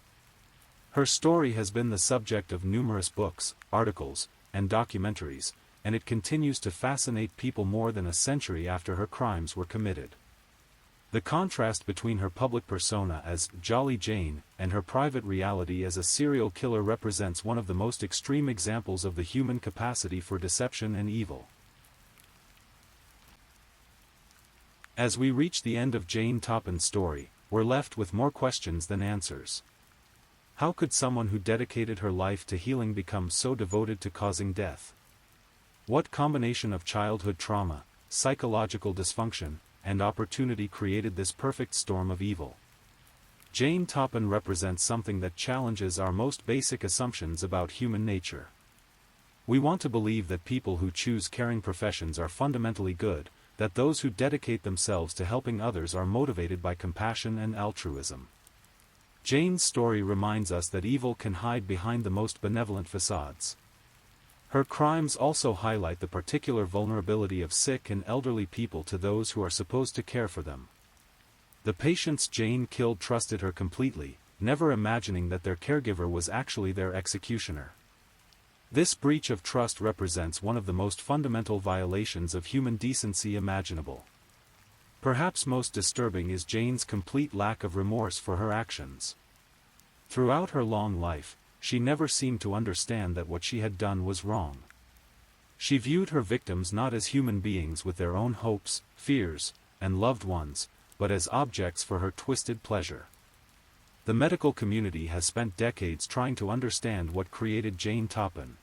Her story has been the subject of numerous books, articles, and documentaries, and it continues to fascinate people more than a century after her crimes were committed. The contrast between her public persona as Jolly Jane and her private reality as a serial killer represents one of the most extreme examples of the human capacity for deception and evil. As we reach the end of Jane Toppin's story, we're left with more questions than answers. How could someone who dedicated her life to healing become so devoted to causing death? What combination of childhood trauma, psychological dysfunction, and opportunity created this perfect storm of evil? Jane Toppin represents something that challenges our most basic assumptions about human nature. We want to believe that people who choose caring professions are fundamentally good, that those who dedicate themselves to helping others are motivated by compassion and altruism. Jane's story reminds us that evil can hide behind the most benevolent facades. Her crimes also highlight the particular vulnerability of sick and elderly people to those who are supposed to care for them. The patients Jane killed trusted her completely, never imagining that their caregiver was actually their executioner. This breach of trust represents one of the most fundamental violations of human decency imaginable. Perhaps most disturbing is Jane's complete lack of remorse for her actions. Throughout her long life, she never seemed to understand that what she had done was wrong. She viewed her victims not as human beings with their own hopes, fears, and loved ones, but as objects for her twisted pleasure. The medical community has spent decades trying to understand what created Jane Toppin.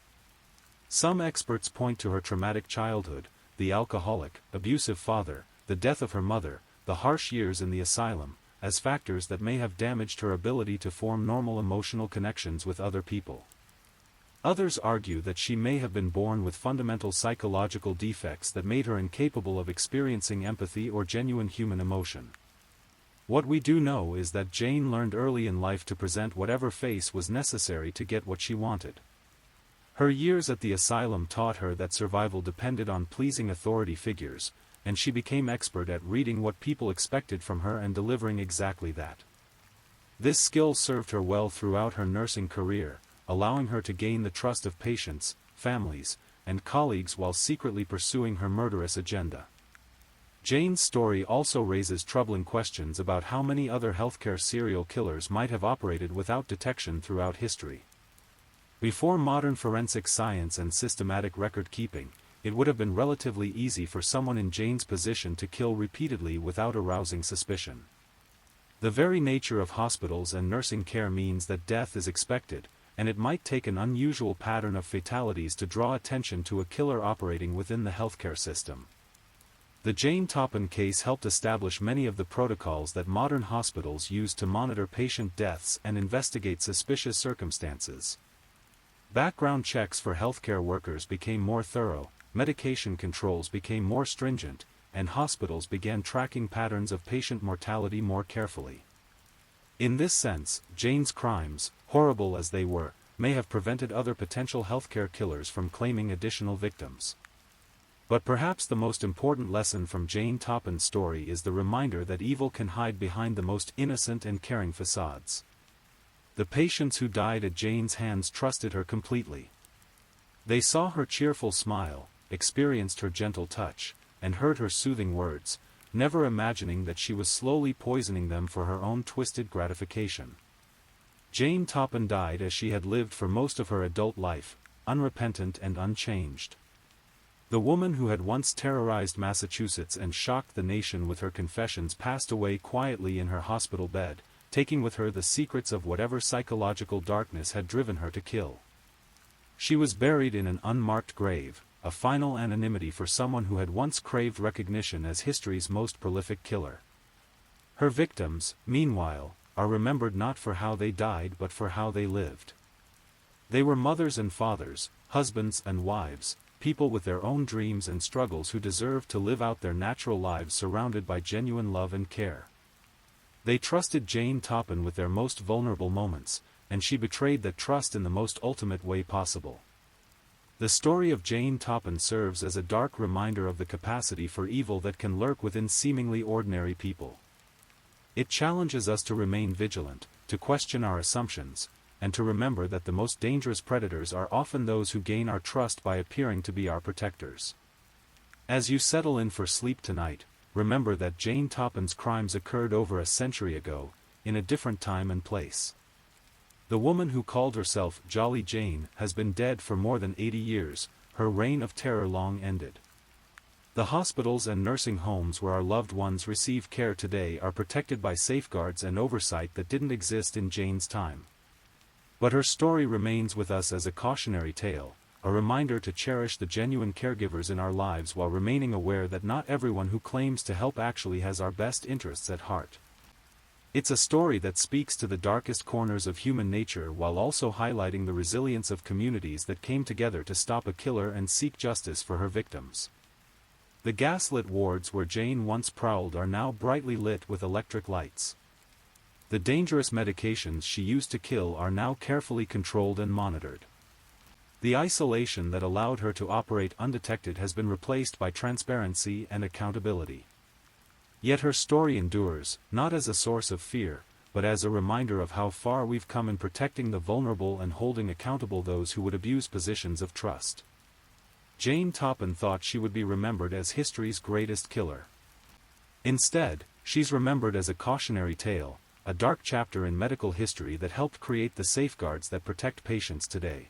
Some experts point to her traumatic childhood, the alcoholic, abusive father, the death of her mother, the harsh years in the asylum, as factors that may have damaged her ability to form normal emotional connections with other people. Others argue that she may have been born with fundamental psychological defects that made her incapable of experiencing empathy or genuine human emotion. What we do know is that Jane learned early in life to present whatever face was necessary to get what she wanted. Her years at the asylum taught her that survival depended on pleasing authority figures, and she became expert at reading what people expected from her and delivering exactly that. This skill served her well throughout her nursing career, allowing her to gain the trust of patients, families, and colleagues while secretly pursuing her murderous agenda. Jane's story also raises troubling questions about how many other healthcare serial killers might have operated without detection throughout history. Before modern forensic science and systematic record-keeping, it would have been relatively easy for someone in Jane's position to kill repeatedly without arousing suspicion. The very nature of hospitals and nursing care means that death is expected, and it might take an unusual pattern of fatalities to draw attention to a killer operating within the healthcare system. The Jane Toppin case helped establish many of the protocols that modern hospitals use to monitor patient deaths and investigate suspicious circumstances. Background checks for healthcare workers became more thorough, medication controls became more stringent, and hospitals began tracking patterns of patient mortality more carefully. In this sense, Jane's crimes, horrible as they were, may have prevented other potential healthcare killers from claiming additional victims. But perhaps the most important lesson from Jane Toppan's story is the reminder that evil can hide behind the most innocent and caring facades. The patients who died at Jane's hands trusted her completely. They saw her cheerful smile, experienced her gentle touch, and heard her soothing words, never imagining that she was slowly poisoning them for her own twisted gratification. Jane Toppan died as she had lived for most of her adult life, unrepentant and unchanged. The woman who had once terrorized Massachusetts and shocked the nation with her confessions passed away quietly in her hospital bed, taking with her the secrets of whatever psychological darkness had driven her to kill. She was buried in an unmarked grave, a final anonymity for someone who had once craved recognition as history's most prolific killer. Her victims, meanwhile, are remembered not for how they died but for how they lived. They were mothers and fathers, husbands and wives, people with their own dreams and struggles who deserved to live out their natural lives surrounded by genuine love and care. They trusted Jane Toppan with their most vulnerable moments, and she betrayed that trust in the most ultimate way possible. The story of Jane Toppan serves as a dark reminder of the capacity for evil that can lurk within seemingly ordinary people. It challenges us to remain vigilant, to question our assumptions, and to remember that the most dangerous predators are often those who gain our trust by appearing to be our protectors. As you settle in for sleep tonight, remember that Jane Toppan's crimes occurred over a century ago, in a different time and place. The woman who called herself Jolly Jane has been dead for more than 80 years, her reign of terror long ended. The hospitals and nursing homes where our loved ones receive care today are protected by safeguards and oversight that didn't exist in Jane's time. But her story remains with us as a cautionary tale, a reminder to cherish the genuine caregivers in our lives while remaining aware that not everyone who claims to help actually has our best interests at heart. It's a story that speaks to the darkest corners of human nature while also highlighting the resilience of communities that came together to stop a killer and seek justice for her victims. The gaslit wards where Jane once prowled are now brightly lit with electric lights. The dangerous medications she used to kill are now carefully controlled and monitored. The isolation that allowed her to operate undetected has been replaced by transparency and accountability. Yet her story endures, not as a source of fear, but as a reminder of how far we've come in protecting the vulnerable and holding accountable those who would abuse positions of trust. Jane Toppan thought she would be remembered as history's greatest killer. Instead, she's remembered as a cautionary tale, a dark chapter in medical history that helped create the safeguards that protect patients today.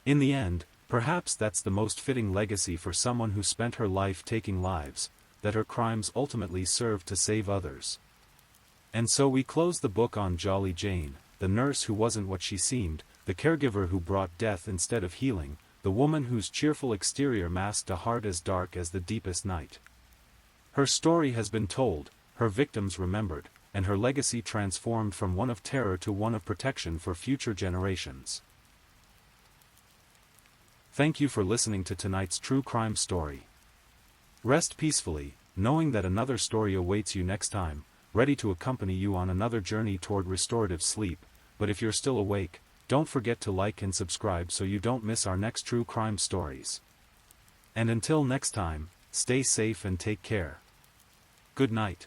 In the end, perhaps that's the most fitting legacy for someone who spent her life taking lives, that her crimes ultimately served to save others. And so we close the book on Jolly Jane, the nurse who wasn't what she seemed, the caregiver who brought death instead of healing, the woman whose cheerful exterior masked a heart as dark as the deepest night. Her story has been told, her victims remembered, and her legacy transformed from one of terror to one of protection for future generations. Thank you for listening to tonight's true crime story. Rest peacefully, knowing that another story awaits you next time, ready to accompany you on another journey toward restorative sleep. But if you're still awake, don't forget to like and subscribe so you don't miss our next true crime stories. And until next time, stay safe and take care. Good night.